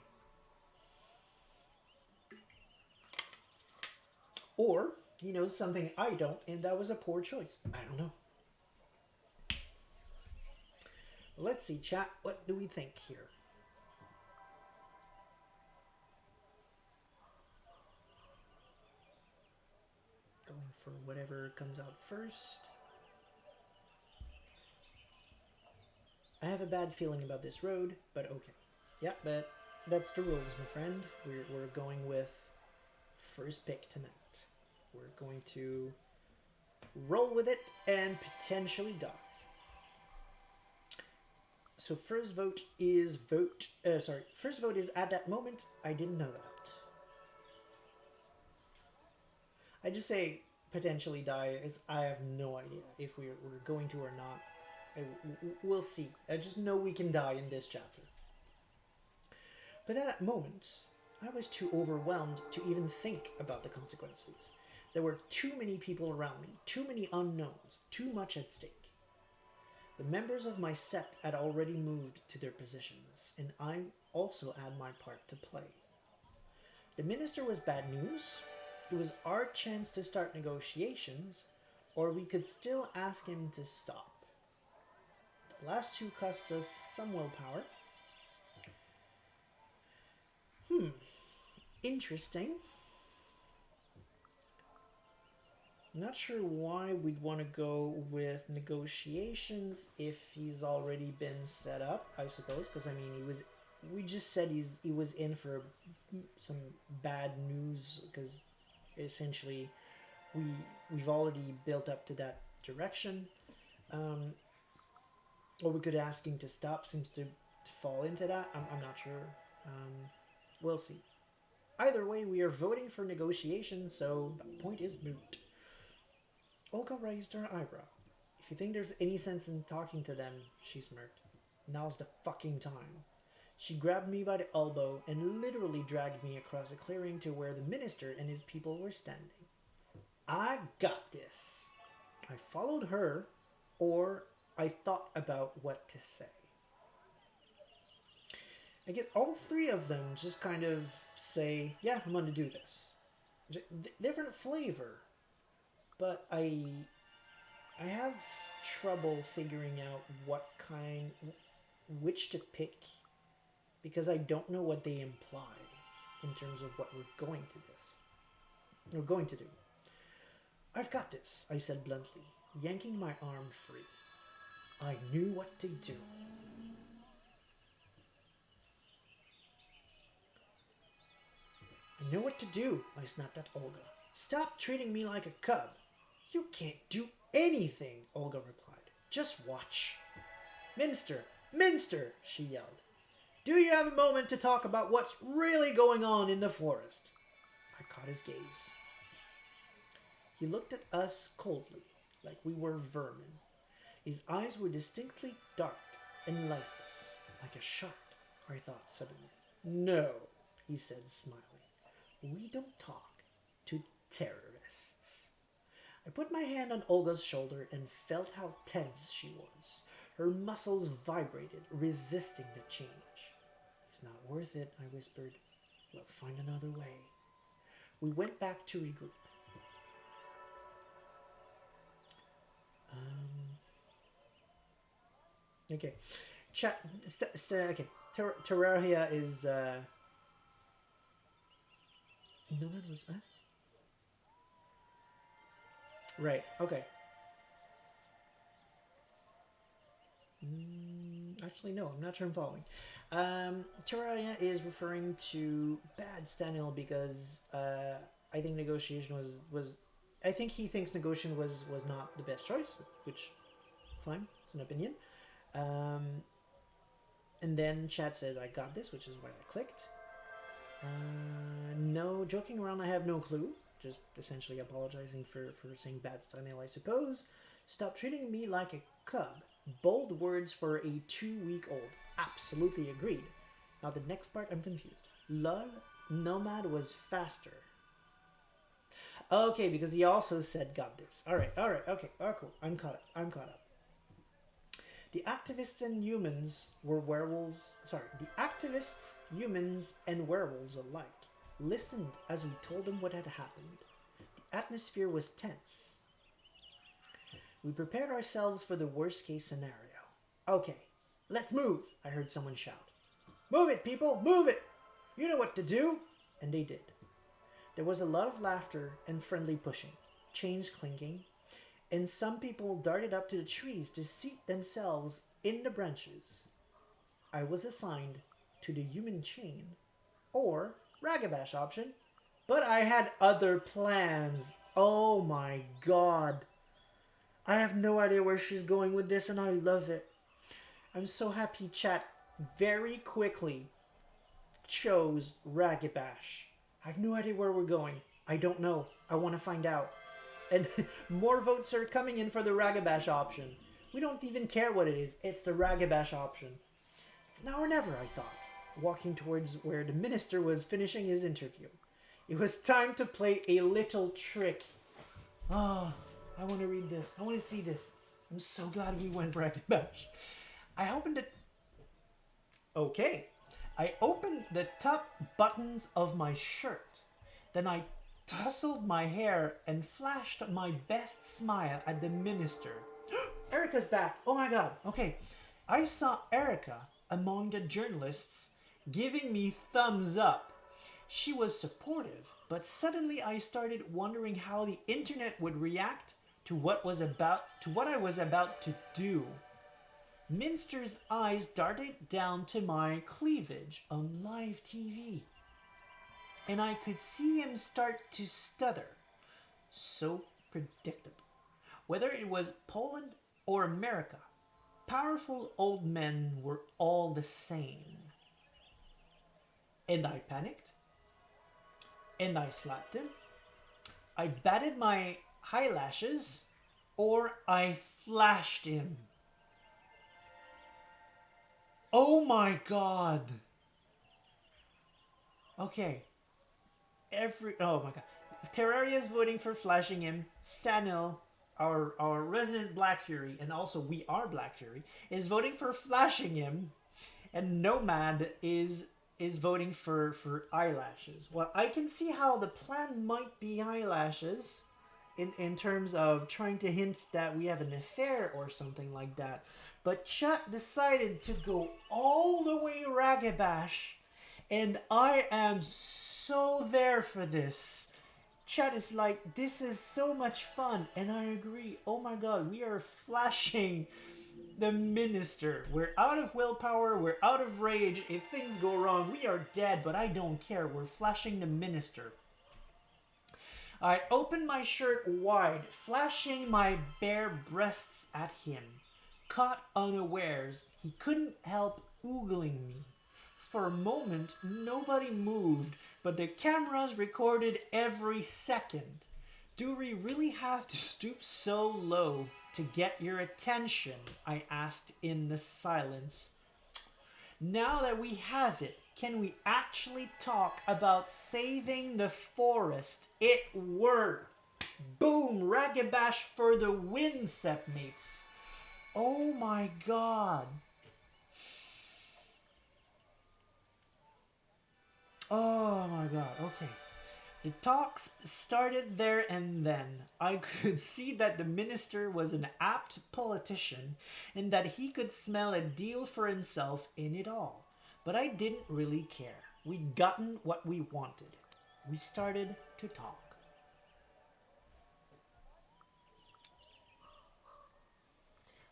Or he knows something I don't, and that was a poor choice. I don't know. Let's see, chat. What do we think here? Going for whatever comes out first. I have a bad feeling about this road, but okay. Yeah, but that's the rules, my friend. We're going with first pick tonight. We're going to roll with it and potentially die. So first vote is first vote is at that moment. I didn't know that. I just say potentially die as I have no idea if we're going to or not. We'll see. I just know we can die in this chapter. But at that moment, I was too overwhelmed to even think about the consequences. There were too many people around me, too many unknowns, too much at stake. The members of my sept had already moved to their positions, and I also had my part to play. The minister was bad news. It was our chance to start negotiations, or we could still ask him to stop. The last two cost us some willpower. Interesting. I'm not sure why we'd want to go with negotiations if he's already been set up, I suppose, because I mean we just said he was in for some bad news because essentially we've already built up to that direction. Or we could ask him to stop. Seems to fall into that. I'm not sure. We'll see. Either way, we are voting for negotiations, so the point is moot. Olga raised her eyebrow. If you think there's any sense in talking to them, she smirked. Now's the fucking time. She grabbed me by the elbow and literally dragged me across a clearing to where the minister and his people were standing. I got this. I followed her, or I thought about what to say. I get all three of them just kind of say, yeah, I'm going to do this. Different flavor. But I have trouble figuring out which to pick, because I don't know what they imply in terms of what we're going to do. I've got this, I said bluntly, yanking my arm free. I knew what to do. I know what to do, I snapped at Olga. Stop treating me like a cub. You can't do anything, Olga replied. Just watch. Minster, Minster, she yelled. Do you have a moment to talk about what's really going on in the forest? I caught his gaze. He looked at us coldly, like we were vermin. His eyes were distinctly dark and lifeless, like a shark, I thought suddenly. No, he said, smiling. We don't talk to terrorists. I put my hand on Olga's shoulder and felt how tense she was. Her muscles vibrated, resisting the change. It's not worth it, I whispered. We'll find another way. We went back to regroup. Okay. Okay. Terraria is... No one was... Right, okay. Actually, no, I'm not sure I'm following. Terraria is referring to Bad Stanil because I think negotiation was... I think he thinks negotiation was not the best choice, which, fine, it's an opinion. And then chat says, I got this, which is why I clicked. No, joking around, I have no clue. Just essentially apologizing for saying Bad Stanil, I suppose. Stop treating me like a cub. Bold words for a 2-week-old. Absolutely agreed. Now the next part I'm confused. Love Nomad was faster. Okay, because he also said got this. Alright, okay. Oh, cool. I'm caught up. The activists and humans were werewolves. Sorry, the activists, humans, and werewolves alike listened as we told them what had happened. The atmosphere was tense. We prepared ourselves for the worst case scenario. Okay, let's move, I heard someone shout. Move it, people, move it! You know what to do! And they did. There was a lot of laughter and friendly pushing, chains clinking, and some people darted up to the trees to seat themselves in the branches. I was assigned to the human chain, or Ragabash option, but I had other plans. Oh my god. I have no idea where she's going with this, and I love it. I'm so happy chat very quickly chose Ragabash. I have no idea where we're going. I don't know. I want to find out. And more votes are coming in for the Ragabash option. We don't even care what it is. It's the Ragabash option. It's now or never, I thought, walking towards where the minister was finishing his interview. It was time to play a little trick. Ah, I want to read this. I want to see this. I'm so glad we went Ragabash. I opened it. Okay. I opened the top buttons of my shirt. Then I tousled my hair and flashed my best smile at the minister. Erica's back. Oh my god. Okay. I saw Erica among the journalists giving me thumbs up. She was supportive, but suddenly I started wondering how the internet would react to what I was about to do. Minster's eyes darted down to my cleavage on live TV, and I could see him start to stutter. So predictable. Whether it was Poland or America, powerful old men were all the same. And I panicked, and I slapped him. I batted my eyelashes, or I flashed him. Oh my god. Okay. Oh my god. Terraria is voting for flashing him. Stanil, our resident Black Fury, and also we are Black Fury, is voting for flashing him. And Nomad is voting for eyelashes. Well, I can see how the plan might be eyelashes in terms of trying to hint that we have an affair or something like that. But Chat decided to go all the way Ragabash, and I am so there for this. Chat is like, this is so much fun, and I agree. Oh my god, we are flashing the minister. We're out of willpower, we're out of rage. If things go wrong, we are dead, but I don't care. We're flashing the minister. I opened my shirt wide, flashing my bare breasts at him. Caught unawares, he couldn't help oogling me. For a moment, nobody moved, but the cameras recorded every second. Do we really have to stoop so low to get your attention? I asked in the silence. Now that we have it, can we actually talk about saving the forest? It worked! Boom! Ragabash for the win, Sepmates. Oh my god. Oh my god, okay. The talks started there and then. I could see that the minister was an apt politician and that he could smell a deal for himself in it all. But I didn't really care. We'd gotten what we wanted. We started to talk.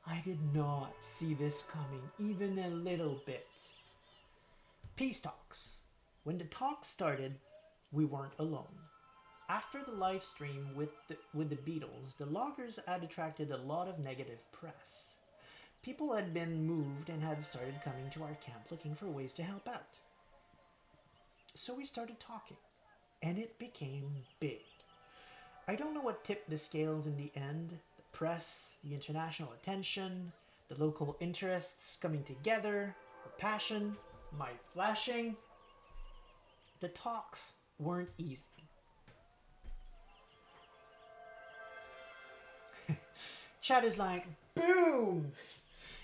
I did not see this coming even a little bit. Peace talks. When the talk started, we weren't alone. After the live stream with the Beatles, the loggers had attracted a lot of negative press. People had been moved and had started coming to our camp looking for ways to help out. So we started talking, and it became big. I don't know what tipped the scales in the end, the press, the international attention, the local interests coming together, her passion, my flashing. The talks weren't easy. Chad is like, boom!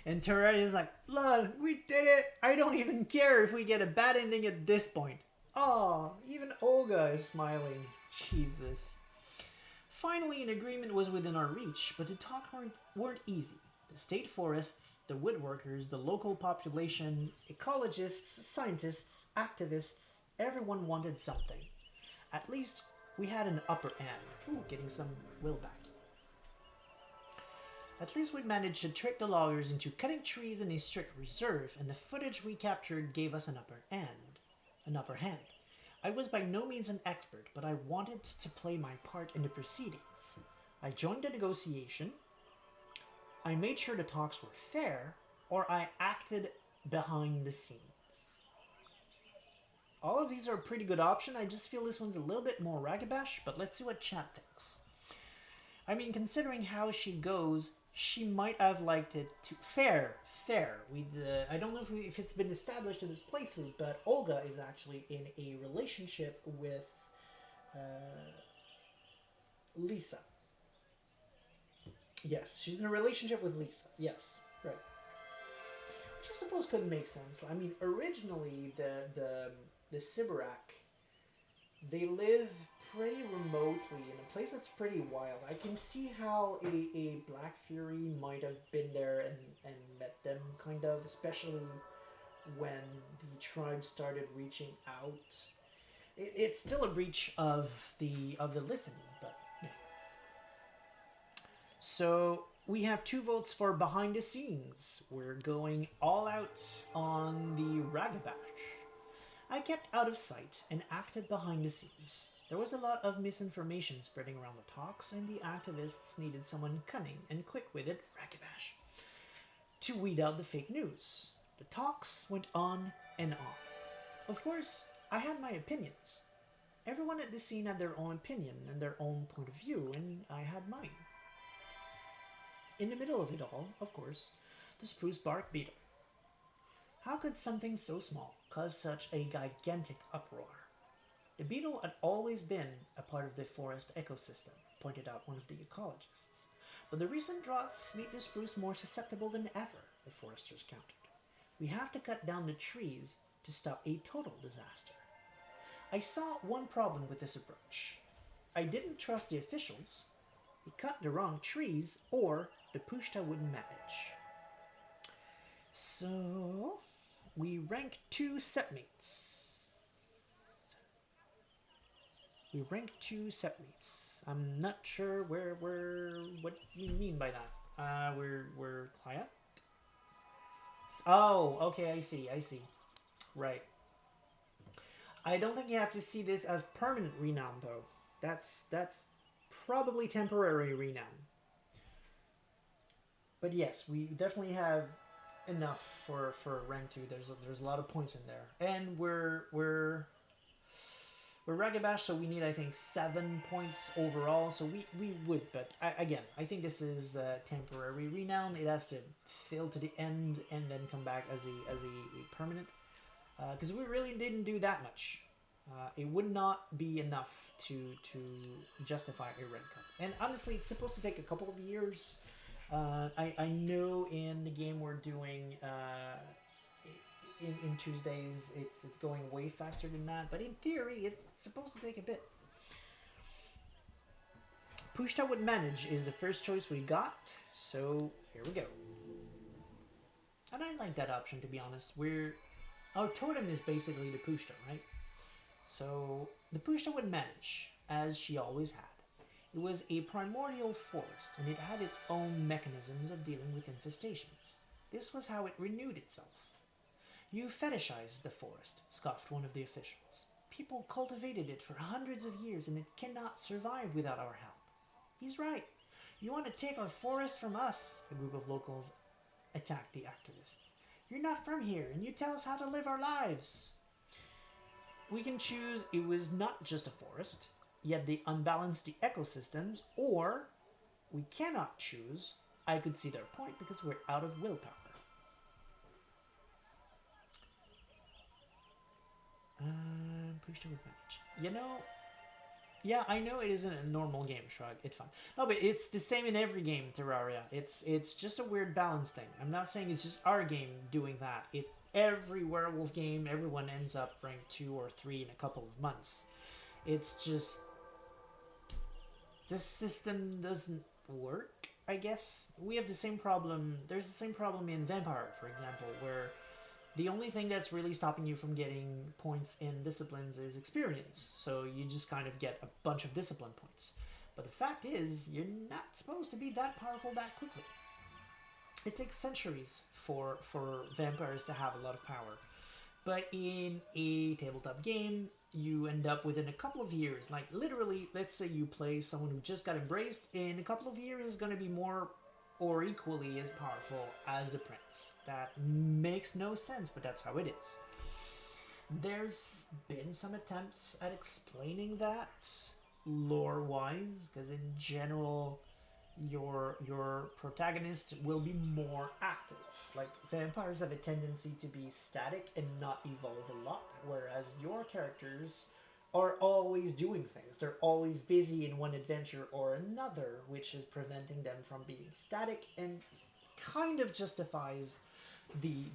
And Terraria is like, lol, we did it! I don't even care if we get a bad ending at this point. Oh, even Olga is smiling. Jesus. Finally, an agreement was within our reach, but the talks weren't easy. The state forests, the woodworkers, the local population, ecologists, scientists, activists, everyone wanted something. At least, we had an upper hand. Ooh, getting some will back. At least we managed to trick the loggers into cutting trees in a strict reserve, and the footage we captured gave us an upper hand. I was by no means an expert, but I wanted to play my part in the proceedings. I joined the negotiation. I made sure the talks were fair, or I acted behind the scenes. All of these are a pretty good option. I just feel this one's a little bit more Ragabash, but let's see what chat thinks. I mean, considering how she goes, she might have liked it to fair. I don't know if it's been established in this playthrough, but Olga is actually in a relationship with Lisa. Yes, she's in a relationship with Lisa. Yes, right. Which I suppose could make sense. I mean, originally the Sibarak, they live pretty remotely in a place that's pretty wild. I can see how a Black Fury might have been there and met them, kind of, especially when the tribe started reaching out. It's still a breach of the Litany, but yeah. So we have 2 votes for behind the scenes. We're going all out on the Ragabash. I kept out of sight and acted behind the scenes. There was a lot of misinformation spreading around the talks, and the activists needed someone cunning and quick-witted, Ragabash, to weed out the fake news. The talks went on and on. Of course, I had my opinions. Everyone at the scene had their own opinion and their own point of view, and I had mine. In the middle of it all, of course, the spruce bark beetle. How could something so small cause such a gigantic uproar? The beetle had always been a part of the forest ecosystem, pointed out one of the ecologists. But the recent droughts made the spruce more susceptible than ever, the foresters countered. We have to cut down the trees to stop a total disaster. I saw one problem with this approach. I didn't trust the officials. They cut the wrong trees, or the Pushta wouldn't manage. So, we rank 2 setmates. I'm not sure what you mean by that. We're client? Oh, okay, I see. Right. I don't think you have to see this as permanent renown, though. That's probably temporary renown. But yes, we definitely have enough for rank 2. There's a lot of points in there, and we're Ragabash, so we need, I think, 7 points overall. So we would, but again, I think this is temporary renown. It has to fill to the end and then come back as a permanent. Because we really didn't do that much. It would not be enough to justify a red card. And honestly, it's supposed to take a couple of years. I know in the game we're doing in Tuesdays, it's going way faster than that. But in theory, it's supposed to take a bit. Pushta would manage is the first choice we got. So here we go. And I like that option, to be honest. Our totem is basically the Pushta, right? So the Pushta would manage, as she always had. It was a primordial forest, and it had its own mechanisms of dealing with infestations. This was how it renewed itself. You fetishized the forest, scoffed one of the officials. People cultivated it for hundreds of years, and it cannot survive without our help. He's right. You want to take our forest from us, a group of locals attacked the activists. You're not from here, and you tell us how to live our lives. We can choose it was not just a forest, yet they unbalanced the ecosystems, or we cannot choose, I could see their point because we're out of willpower. Push to advantage. You know, yeah, I know it isn't a normal game, Shrug. It's fine. No, but it's the same in every game, Terraria. It's just a weird balance thing. I'm not saying it's just our game doing that. It every werewolf game, everyone ends up rank 2 or 3 in a couple of months. It's just the system doesn't work, I guess. We have the same problem. There's the same problem in Vampire, for example, where the only thing that's really stopping you from getting points in disciplines is experience. So you just kind of get a bunch of discipline points. But the fact is, you're not supposed to be that powerful that quickly. It takes centuries for vampires to have a lot of power. But in a tabletop game, you end up within a couple of years. Like literally, let's say you play someone who just got embraced, in a couple of years is going to be more or equally as powerful as the prince. That makes no sense, but that's how it is. There's been some attempts at explaining that lore-wise, because in general, your protagonist will be more active. Like vampires have a tendency to be static and not evolve a lot, whereas your characters are always doing things. They're always busy in one adventure or another, which is preventing them from being static and kind of justifies the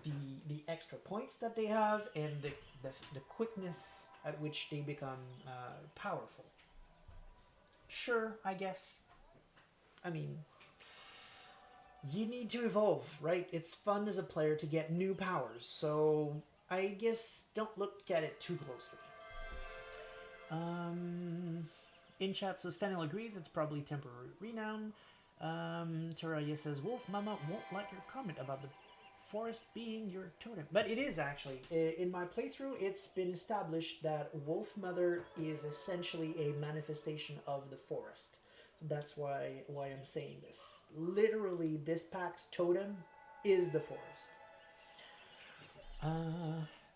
extra points that they have and the quickness at which they become powerful. Sure, I guess. I mean, you need to evolve, right? It's fun as a player to get new powers, so I guess don't look at it too closely. In chat, so Stanil agrees it's probably temporary renown. Terraria says, Wolf Mama won't like your comment about the forest being your totem. But it is actually. In my playthrough, it's been established that Wolf Mother is essentially a manifestation of the forest. That's why I'm saying this. Literally, this pack's totem is the forest.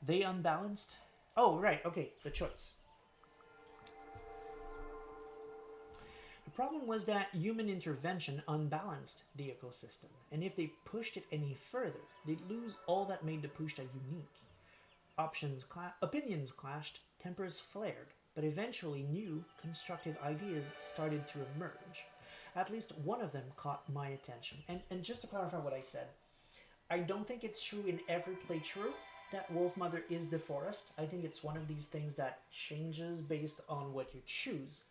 They unbalanced? Oh, right, okay, the choice. The problem was that human intervention unbalanced the ecosystem, and if they pushed it any further, they'd lose all that made the pushta unique. Opinions clashed, tempers flared, but eventually new, constructive ideas started to emerge. At least one of them caught my attention. And just to clarify what I said, I don't think it's true in every playthrough that Wolf Mother is the forest. I think it's one of these things that changes based on what you choose.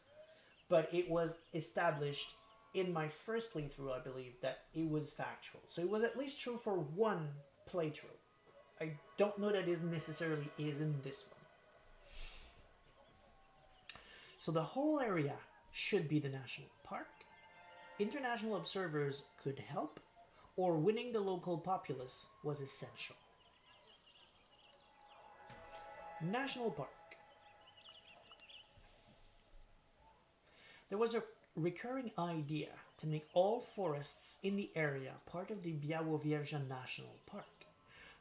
But it was established in my first playthrough, I believe, that it was factual. So it was at least true for one playthrough. I don't know that it necessarily is in this one. So the whole area should be the national park. International observers could help, or winning the local populace was essential. National Park. There was a recurring idea to make all forests in the area part of the Białowieża National Park.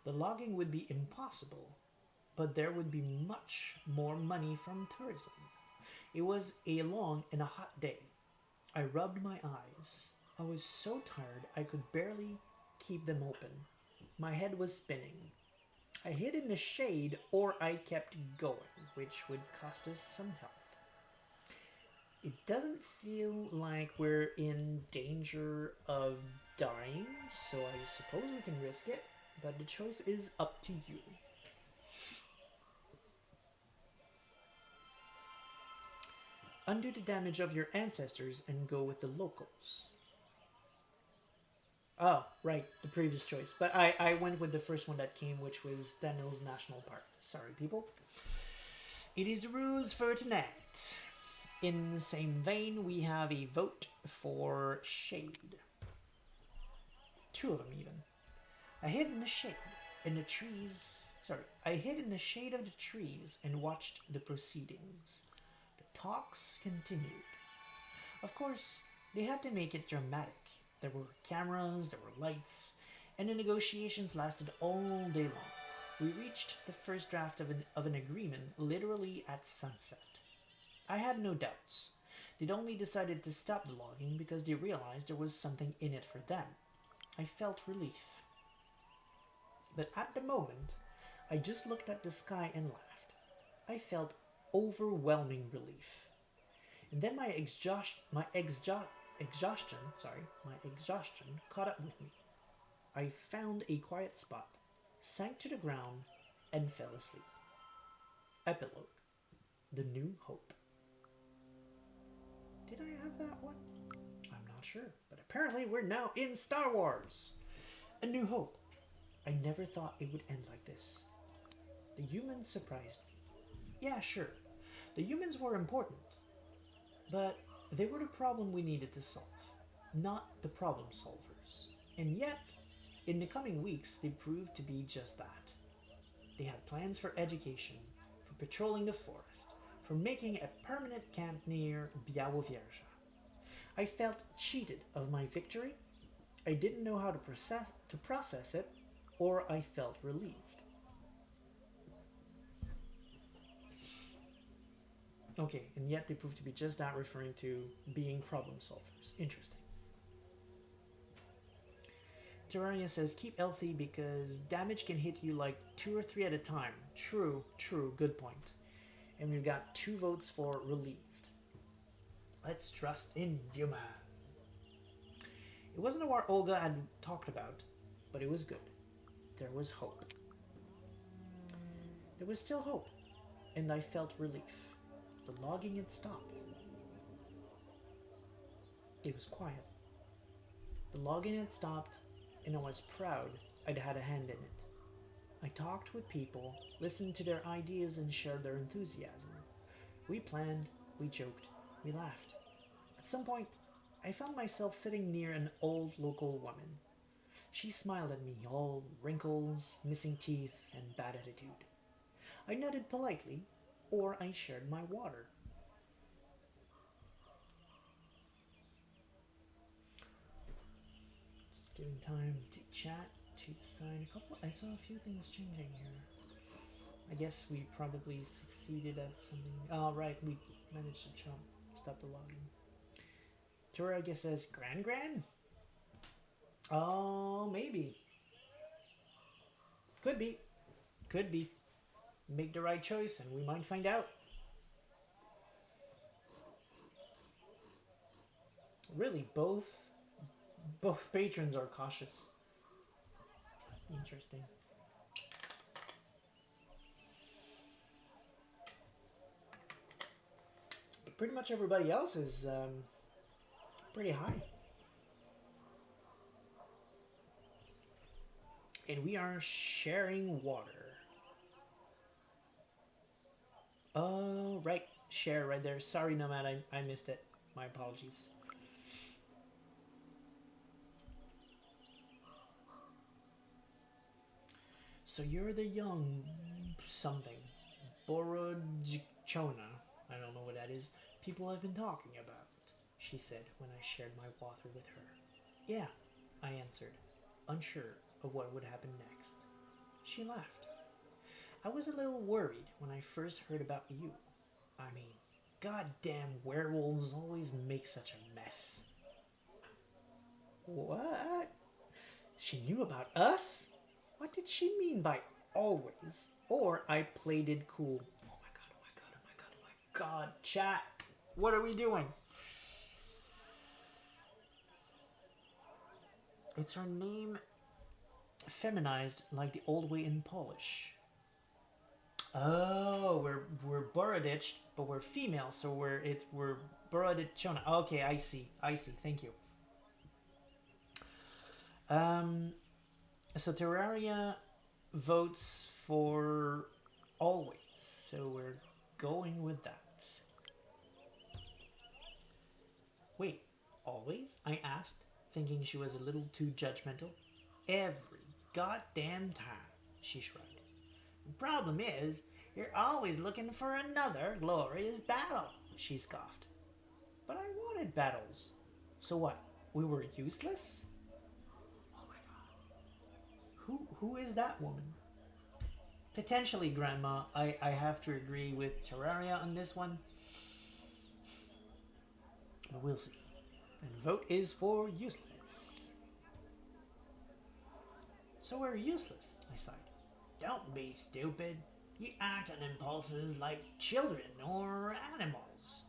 The logging would be impossible, but there would be much more money from tourism. It was a long and a hot day. I rubbed my eyes. I was so tired I could barely keep them open. My head was spinning. I hid in the shade or I kept going, which would cost us some health. It doesn't feel like we're in danger of dying, so I suppose we can risk it, but the choice is up to you. Undo the damage of your ancestors and go with the locals. Oh, right, the previous choice. But I went with the first one that came, which was Daniel's National Park. Sorry, people. It is the rules for tonight. In the same vein, we have a vote for shade. 2 of them, even. I hid in the shade, in the trees. I hid in the shade of the trees and watched the proceedings. The talks continued. Of course, they had to make it dramatic. There were cameras, there were lights, and the negotiations lasted all day long. We reached the first draft of an agreement literally at sunset. I had no doubts. They'd only decided to stop the logging because they realized there was something in it for them. I felt relief. But at the moment, I just looked at the sky and laughed. I felt overwhelming relief. And then my exhaustion caught up with me. I found a quiet spot, sank to the ground, and fell asleep. Epilogue. The New Hope. Did I have that one? I'm not sure, but apparently we're now in Star Wars. A New Hope. I never thought it would end like this. The humans surprised me. Yeah, sure. The humans were important, but they were the problem we needed to solve, not the problem solvers. And yet, in the coming weeks, they proved to be just that. They had plans for education, for patrolling the forest, for making a permanent camp near Białowieża. I felt cheated of my victory. I didn't know how to process it, or I felt relieved. Okay, and yet they proved to be just that, referring to being problem solvers. Interesting. Terraria says, keep healthy because damage can hit you like 2 or 3 at a time. True, good point. And we've got 2 votes for relieved. Let's trust in human. It wasn't a war Olga had talked about, but it was good. There was hope. There was still hope, and I felt relief. The logging had stopped. It was quiet. The logging had stopped, and I was proud I'd had a hand in it. I talked with people, listened to their ideas, and shared their enthusiasm. We planned, we joked, we laughed. At some point, I found myself sitting near an old local woman. She smiled at me, all wrinkles, missing teeth, and bad attitude. I nodded politely, or I shared my water. Just giving time to chat, to decide a couple. I saw a few things changing here. I guess we probably succeeded at something. Oh, right, we managed to stop the logging. Tora, I guess, says, Gran? Oh, maybe. Could be. Make the right choice and we might find out. Really, both patrons are cautious. Interesting. But pretty much everybody else is pretty high. And we are sharing water. Oh, right. Share right there. Sorry, Nomad, I missed it. My apologies. So you're the young something. Borodchona. I don't know what that is. People have been talking about, she said when I shared my water with her. Yeah, I answered, unsure of what would happen next. She laughed. I was a little worried when I first heard about you. I mean, goddamn werewolves always make such a mess. What? She knew about us? What did she mean by always? Or I played it cool. Oh my god. Chat, what are we doing? It's her name feminized like the old way in Polish. Oh, we're Borodich, but we're female, so we're Borodicona. Okay, I see. Thank you. So Terraria votes for always, so we're going with that. Wait, always? I asked, thinking she was a little too judgmental. Every goddamn time, she shrugged. The problem is, you're always looking for another glorious battle, she scoffed. But I wanted battles. So what, we were useless? Oh my god. Who is that woman? Potentially, Grandma. I have to agree with Terraria on this one. We'll see. And vote is for useless. So we're useless, I sighed. Don't be stupid. You act on impulses like children or animals.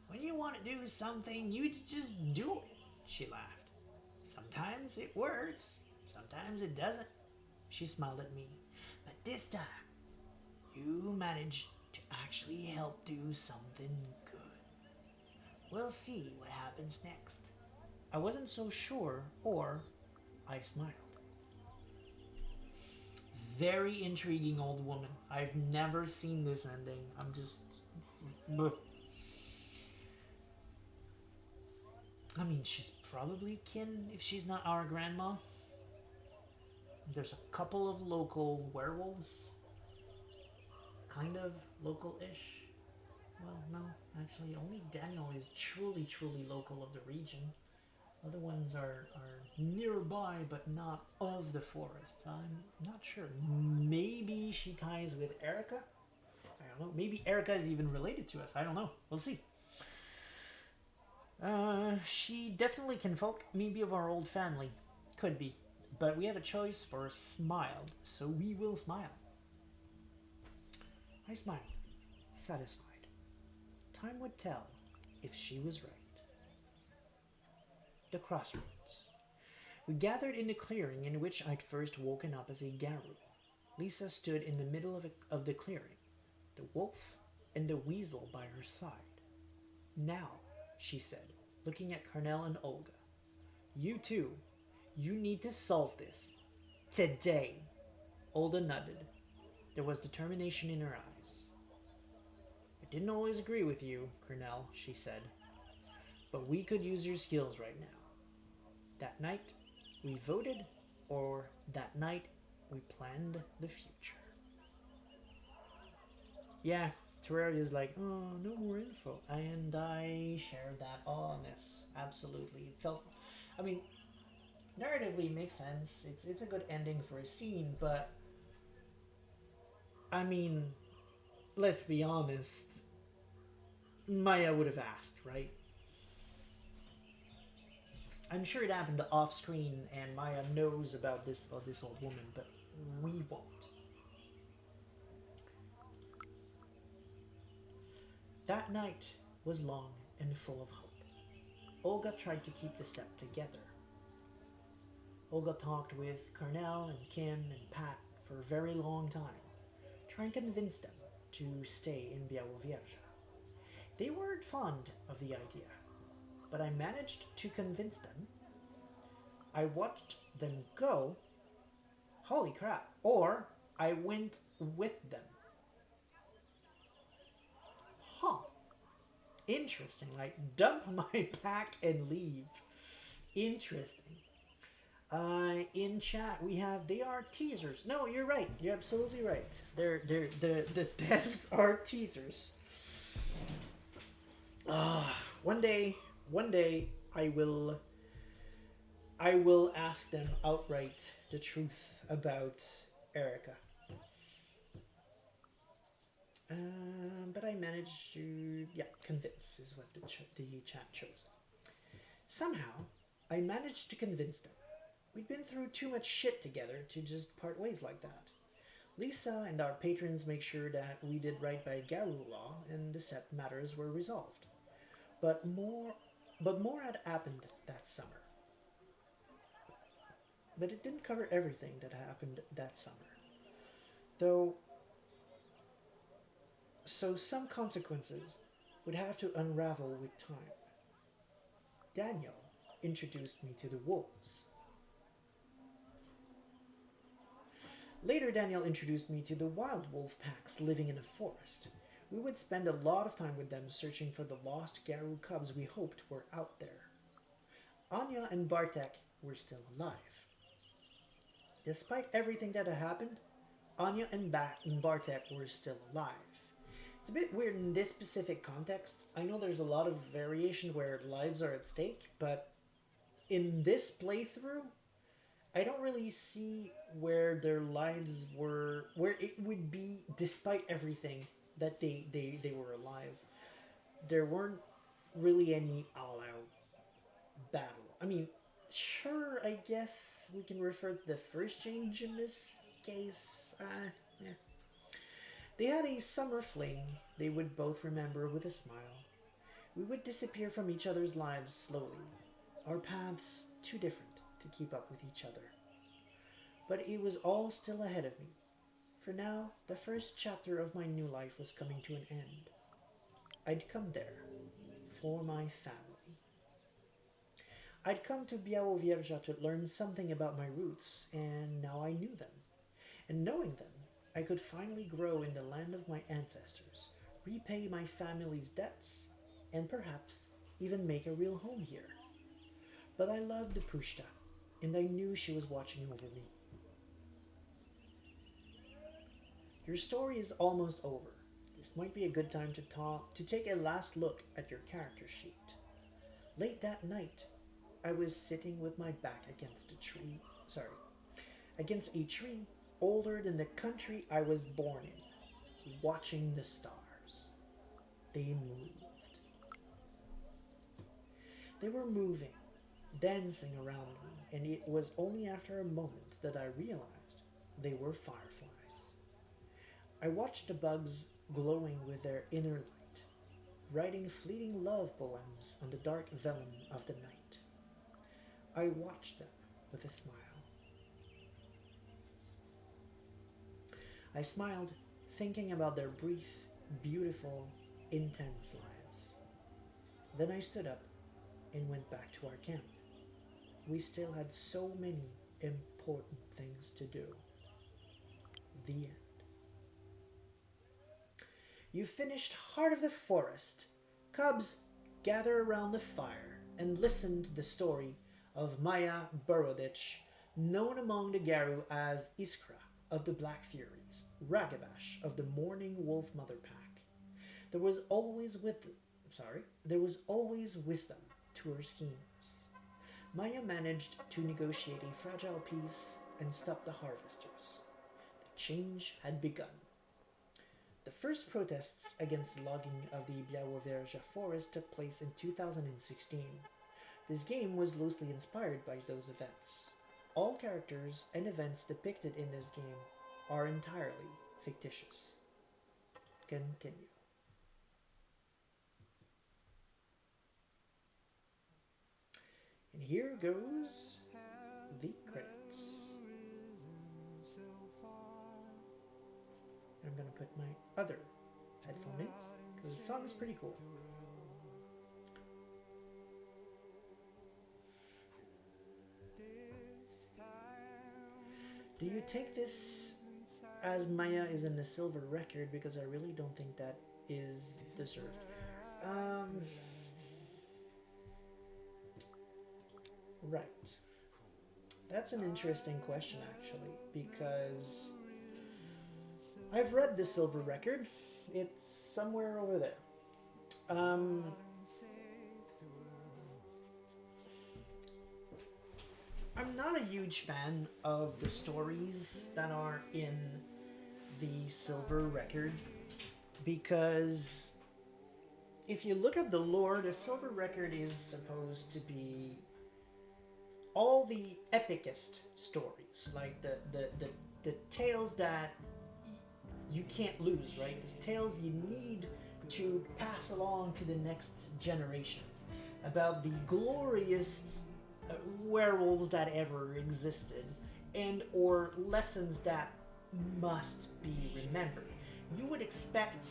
When you want to do something, you just do it, she laughed. Sometimes it works, sometimes it doesn't. She smiled at me. But this time, you managed to actually help do something good. We'll see what happens next. I wasn't so sure, or I smiled. Very intriguing old woman. I've never seen this ending. I'm just. I mean, she's probably kin if she's not our grandma. There's a couple of local werewolves. Kind of local-ish. Well, no, actually, only Daniel is truly, truly local of the region. Other ones are nearby, but not of the forest. I'm not sure. Maybe she ties with Erica? I don't know. Maybe Erica is even related to us. I don't know. We'll see. She definitely can folk. Maybe of our old family. Could be. But we have a choice for smiled, so we will smile. I smiled, satisfied. Time would tell if she was right. The crossroads. We gathered in the clearing in which I'd first woken up as a Garu. Lisa stood in the middle of the clearing, the wolf and the weasel by her side. Now, she said, looking at Carnell and Olga. You two, you need to solve this. Today. Olga nodded. There was determination in her eyes. I didn't always agree with you, Carnell, she said. But we could use your skills right now. That night, we voted, or that night, we planned the future. Yeah, Terraria's like, oh, no more info. And I shared that honest. Absolutely. It felt, I mean, narratively it makes sense. It's a good ending for a scene, but I mean, let's be honest. Maya would have asked, right? I'm sure it happened off screen and Maya knows about this old woman, but we won't. That night was long and full of hope. Olga tried to keep the set together. Olga talked with Carnell and Kim and Pat for a very long time, trying to convince them to stay in Białowieża. They weren't fond of the idea, but I managed to convince them. I watched them go. Holy crap. Or I went with them. Huh. Interesting. Like, dump my pack and leave. Interesting. In chat we have they are teasers. No, you're right. You're absolutely right. The devs are teasers. One day I will ask them outright the truth about Erica. But I managed to, convince is what the chat chose. Somehow, I managed to convince them. We'd been through too much shit together to just part ways like that. Lisa and our patrons make sure that we did right by Garu law and the set matters were resolved. But more had happened that summer. But it didn't cover everything that happened that summer. So some consequences would have to unravel with time. Daniel introduced me to the wolves. Later, Daniel introduced me to the wild wolf packs living in a forest. We would spend a lot of time with them searching for the lost Garu cubs we hoped were out there. Anya and Bartek were still alive. Despite everything that had happened, Anya and Bartek were still alive. It's a bit weird in this specific context. I know there's a lot of variation where lives are at stake, but in this playthrough, I don't really see where their lives were, where it would be, despite everything, that they were alive. There weren't really any all-out battle. I mean, sure, I guess we can refer to the first change in this case. Yeah. They had a summer fling they would both remember with a smile. We would disappear from each other's lives slowly, our paths too different to keep up with each other. But it was all still ahead of me. For now, the first chapter of my new life was coming to an end. I'd come there for my family. I'd come to Białowieża to learn something about my roots, and now I knew them. And knowing them, I could finally grow in the land of my ancestors, repay my family's debts, and perhaps even make a real home here. But I loved Pushta, and I knew she was watching over me. Your story is almost over. This might be a good time to take a last look at your character sheet. Late that night, I was sitting with my back against a tree. Against a tree older than the country I was born in, watching the stars. They moved. They were moving, dancing around me, and it was only after a moment that I realized they were fireflies. I watched the bugs glowing with their inner light, writing fleeting love poems on the dark vellum of the night. I watched them with a smile. I smiled, thinking about their brief, beautiful, intense lives. Then I stood up and went back to our camp. We still had so many important things to do. The end. You finished Heart of the Forest. Cubs, gather around the fire and listen to the story of Maya Borodich, known among the Garu as Iskra of the Black Furies, Ragabash of the Morning Wolf Mother Pack. There was always wisdom to her schemes. Maya managed to negotiate a fragile peace and stop the harvesters. The change had begun. The first protests against the logging of the Białowieża forest took place in 2016. This game was loosely inspired by those events. All characters and events depicted in this game are entirely fictitious. Continue. And here goes the credits. I'm going to put my other headphone in because the song is pretty cool. Do you take this as Maya is in the silver record? Because I really don't think that is deserved. Right. That's an interesting question, actually, because I've read the silver record. It's somewhere over there. I'm not a huge fan of the stories that are in the silver record because if you look at the lore, the silver record is supposed to be all the epicest stories, like the tales that you can't lose, right? The tales you need to pass along to the next generations about the glorious werewolves that ever existed, and or lessons that must be remembered. You would expect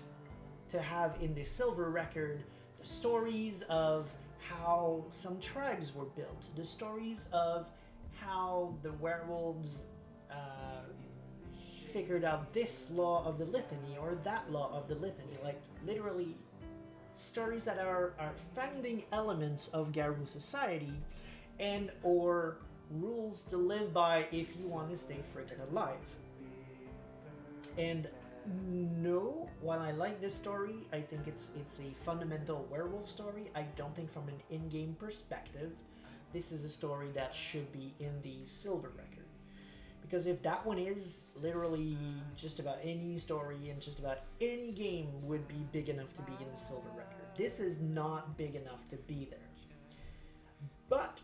to have in the silver record the stories of how some tribes were built, the stories of how the werewolves figured out this law of the litany or that law of the litany, like literally stories that are founding elements of Garu society and or rules to live by if you want to stay freaking alive. And no, while I like this story, I think it's a fundamental werewolf story. I don't think from an in-game perspective this is a story that should be in the silver record. Because if that one is, literally just about any story and just about any game would be big enough to be in the silver record. This is not big enough to be there. But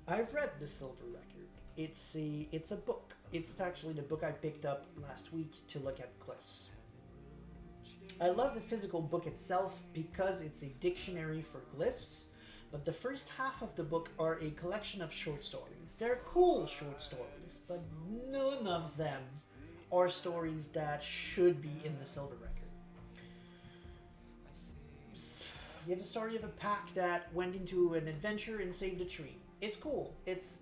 I've read the Silver Record. It's a book. It's actually the book I picked up last week to look at glyphs. I love the physical book itself because it's a dictionary for glyphs, but the first half of the book are a collection of short stories. They're cool short stories, but none of them are stories that should be in the Silver Record. You have a story of a pack that went into an adventure and saved a tree. It's cool. It's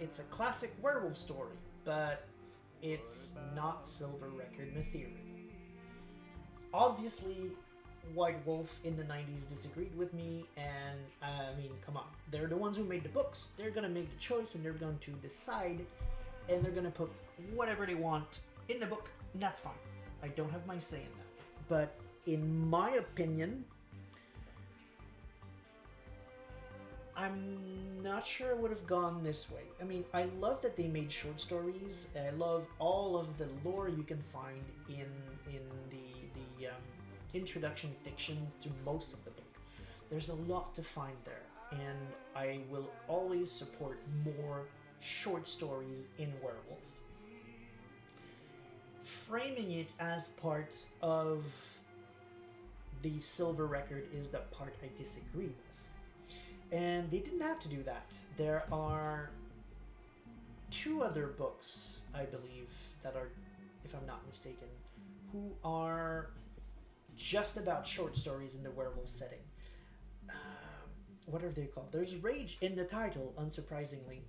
a classic werewolf story, but it's not Silver Record material. Obviously, White Wolf in the 90s disagreed with me, and I mean, come on. They're the ones who made the books. They're going to make the choice, and they're going to decide, and they're going to put whatever they want in the book, and that's fine. I don't have my say in that. But in my opinion, I'm not sure I would have gone this way. I mean, I love that they made short stories. I love all of the lore you can find in the introduction fictions to most of the book. There's a lot to find there, and I will always support more short stories in Werewolf. Framing it as part of the Silver Record is the part I disagree with. And they didn't have to do that. There are 2 other books, I believe, that are, if I'm not mistaken, who are just about short stories in the werewolf setting. What are they called? There's Rage in the title, unsurprisingly.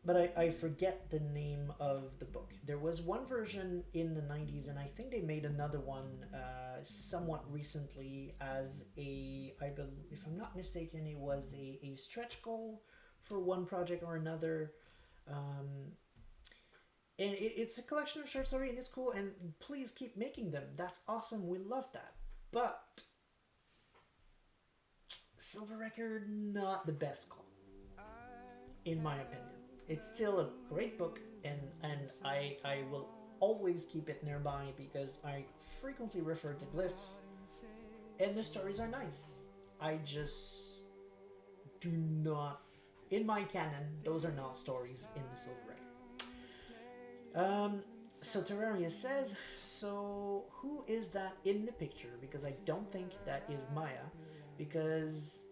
But I forget the name of the book. There was one version in the 90s, and I think they made another one somewhat recently as if I'm not mistaken, it was a stretch goal for one project or another. And it's a collection of short stories, and it's cool, and please keep making them. That's awesome. We love that. But Silver Record, not the best call, in my opinion. It's still a great book, and I will always keep it nearby because I frequently refer to glyphs, and the stories are nice. I just do not, in my canon, those are not stories in the Silver Record. So Terraria says, so who is that in the picture? Because I don't think that is Maya, because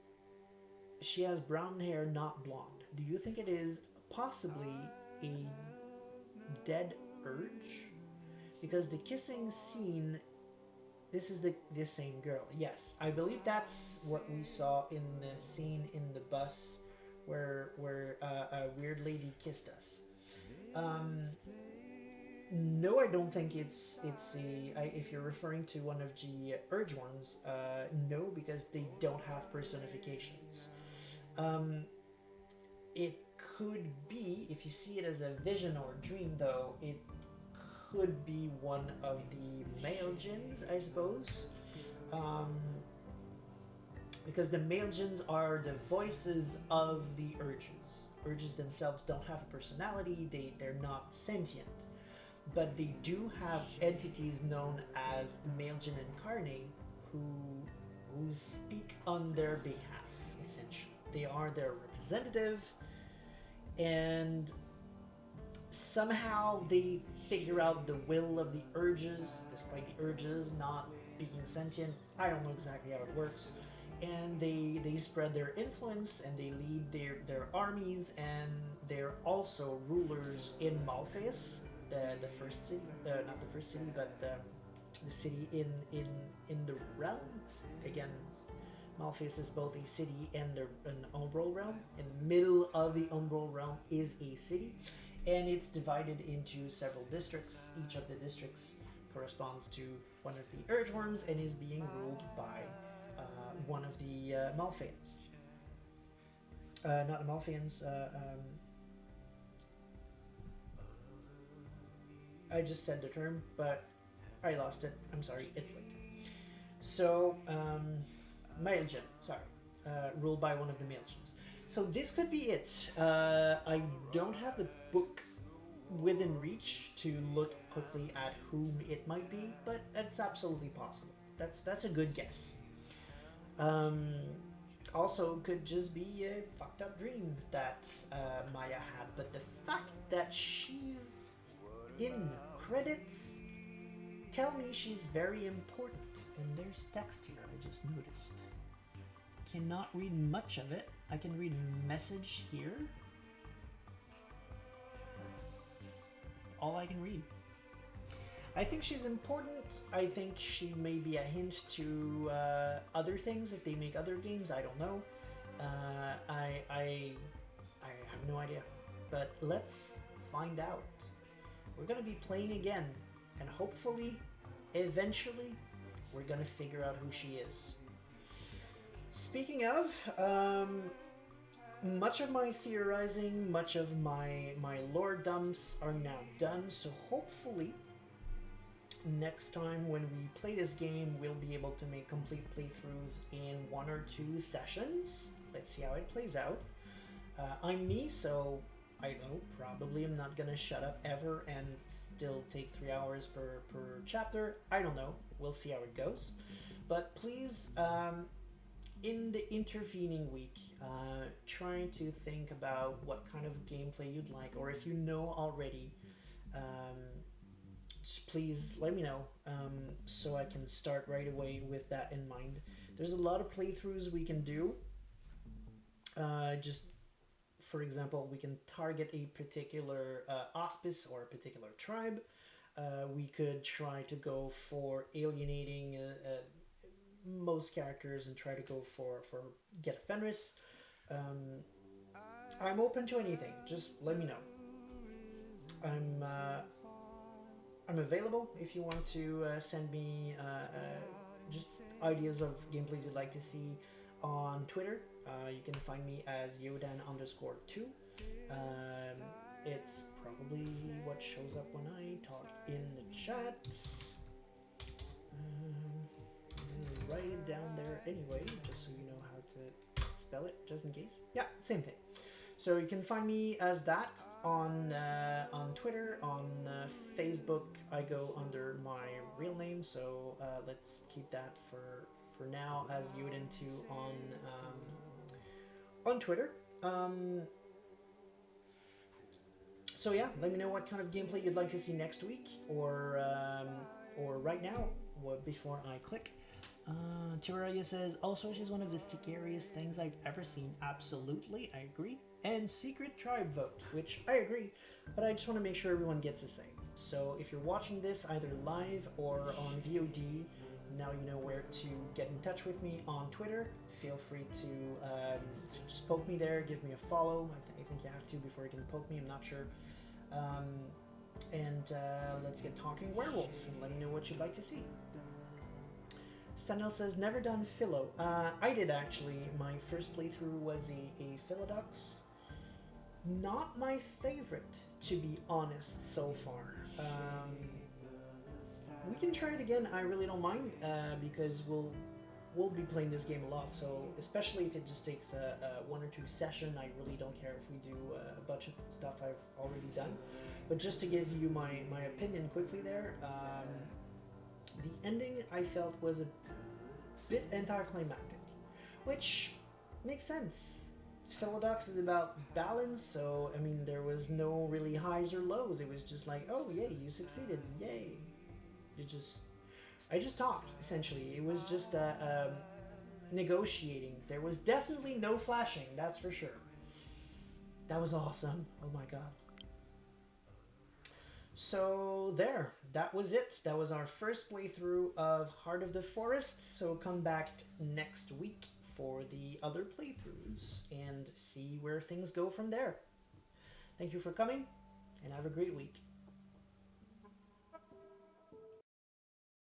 she has brown hair, not blonde. Do you think it is possibly a dead urge? Because the kissing scene, this is the same girl. Yes, I believe that's what we saw in the scene in the bus where a weird lady kissed us. No, I don't think it's if you're referring to one of the urge ones, no, because they don't have personifications. It could be, if you see it as a vision or dream, though, it could be one of the male jinns, I suppose. Because the male jinns are the voices of the urges. Urges themselves don't have a personality, they're not sentient. But they do have entities known as male jinn incarnate who speak on their behalf, essentially. They are their representative, and somehow they figure out the will of the urges, despite the urges not being sentient. I don't know exactly how it works. And they spread their influence, and they lead their armies, and they're also rulers in Malphaeus, the first city, not the first city, but the city in the realm. Again, Malphaeus is both a city and an umbral realm. In the middle of the umbral realm is a city, and it's divided into several districts. Each of the districts corresponds to one of the urge worms and is being ruled by one of the Malphaeans. Not the Malphaeans. I just said the term, but I lost it. I'm sorry, it's late. So, male jinn, sorry, ruled by one of the male jinns. So this could be it. I don't have the book within reach to look quickly at whom it might be, but it's absolutely possible. That's a good guess. Um, Also, could just be a fucked up dream that Maya had, but the fact that she's in credits tell me she's very important. And there's text here, I just noticed. Cannot read much of it. I can read message here. That's all I can read. I think she's important. I think she may be a hint to other things if they make other games. I don't know. I have no idea. But let's find out. We're gonna be playing again, and hopefully, eventually, we're gonna figure out who she is. Speaking of, much of my theorizing, much of my lore dumps are now done. So hopefully, next time when we play this game, we'll be able to make complete playthroughs in 1 or 2 sessions. Let's see how it plays out. I'm me, so I know probably I'm not gonna shut up ever and still take 3 hours per chapter. I don't know. We'll see how it goes. But please, in the intervening week, trying to think about what kind of gameplay you'd like, or if you know already, please let me know so I can start right away with that in mind. There's a lot of playthroughs we can do. Just for example, we can target a particular auspice or a particular tribe. We could try to go for alienating most characters and try to go for get a Fenris. I'm open to anything. Just let me know. I'm available if you want to send me just ideas of gameplays you'd like to see on Twitter. You can find me as Yodan_2. It's probably what shows up when I talk in the chat. I'm gonna write it down there anyway, just so you know how to spell it, just in case. Yeah, same thing. So you can find me as that on Twitter, on Facebook. I go under my real name, so let's keep that for now as Yodan2 on Twitter. So yeah, let me know what kind of gameplay you'd like to see next week, or right now, before I click. Tiralia says, also she's one of the scariest things I've ever seen. Absolutely, I agree. And secret tribe vote, which I agree, but I just want to make sure everyone gets the same. So if you're watching this either live or on VOD, now you know where to get in touch with me on Twitter. Feel free to just poke me there, give me a follow. I think you have to before you can poke me, I'm not sure. And let's get talking werewolf and let me know what you'd like to see. Stanel says, never done Philo. I did actually. My first playthrough was a Philodox. Not my favorite, to be honest, so far. We can try it again. I really don't mind because we'll be playing this game a lot. So especially if it just takes a 1 or 2 session, I really don't care if we do a bunch of stuff I've already done. But just to give you my opinion quickly there, the ending I felt was a bit anticlimactic, which makes sense. Philodox is about balance, so I mean there was no really highs or lows. It was just like, oh yay, you succeeded, yay. I just talked essentially. It was just negotiating. There was definitely no flashing, that's for sure. That was awesome. Oh my god. So there, that was it. That was our first playthrough of Heart of the Forest. So come back next week for the other playthroughs and see where things go from there. Thank you for coming, and have a great week.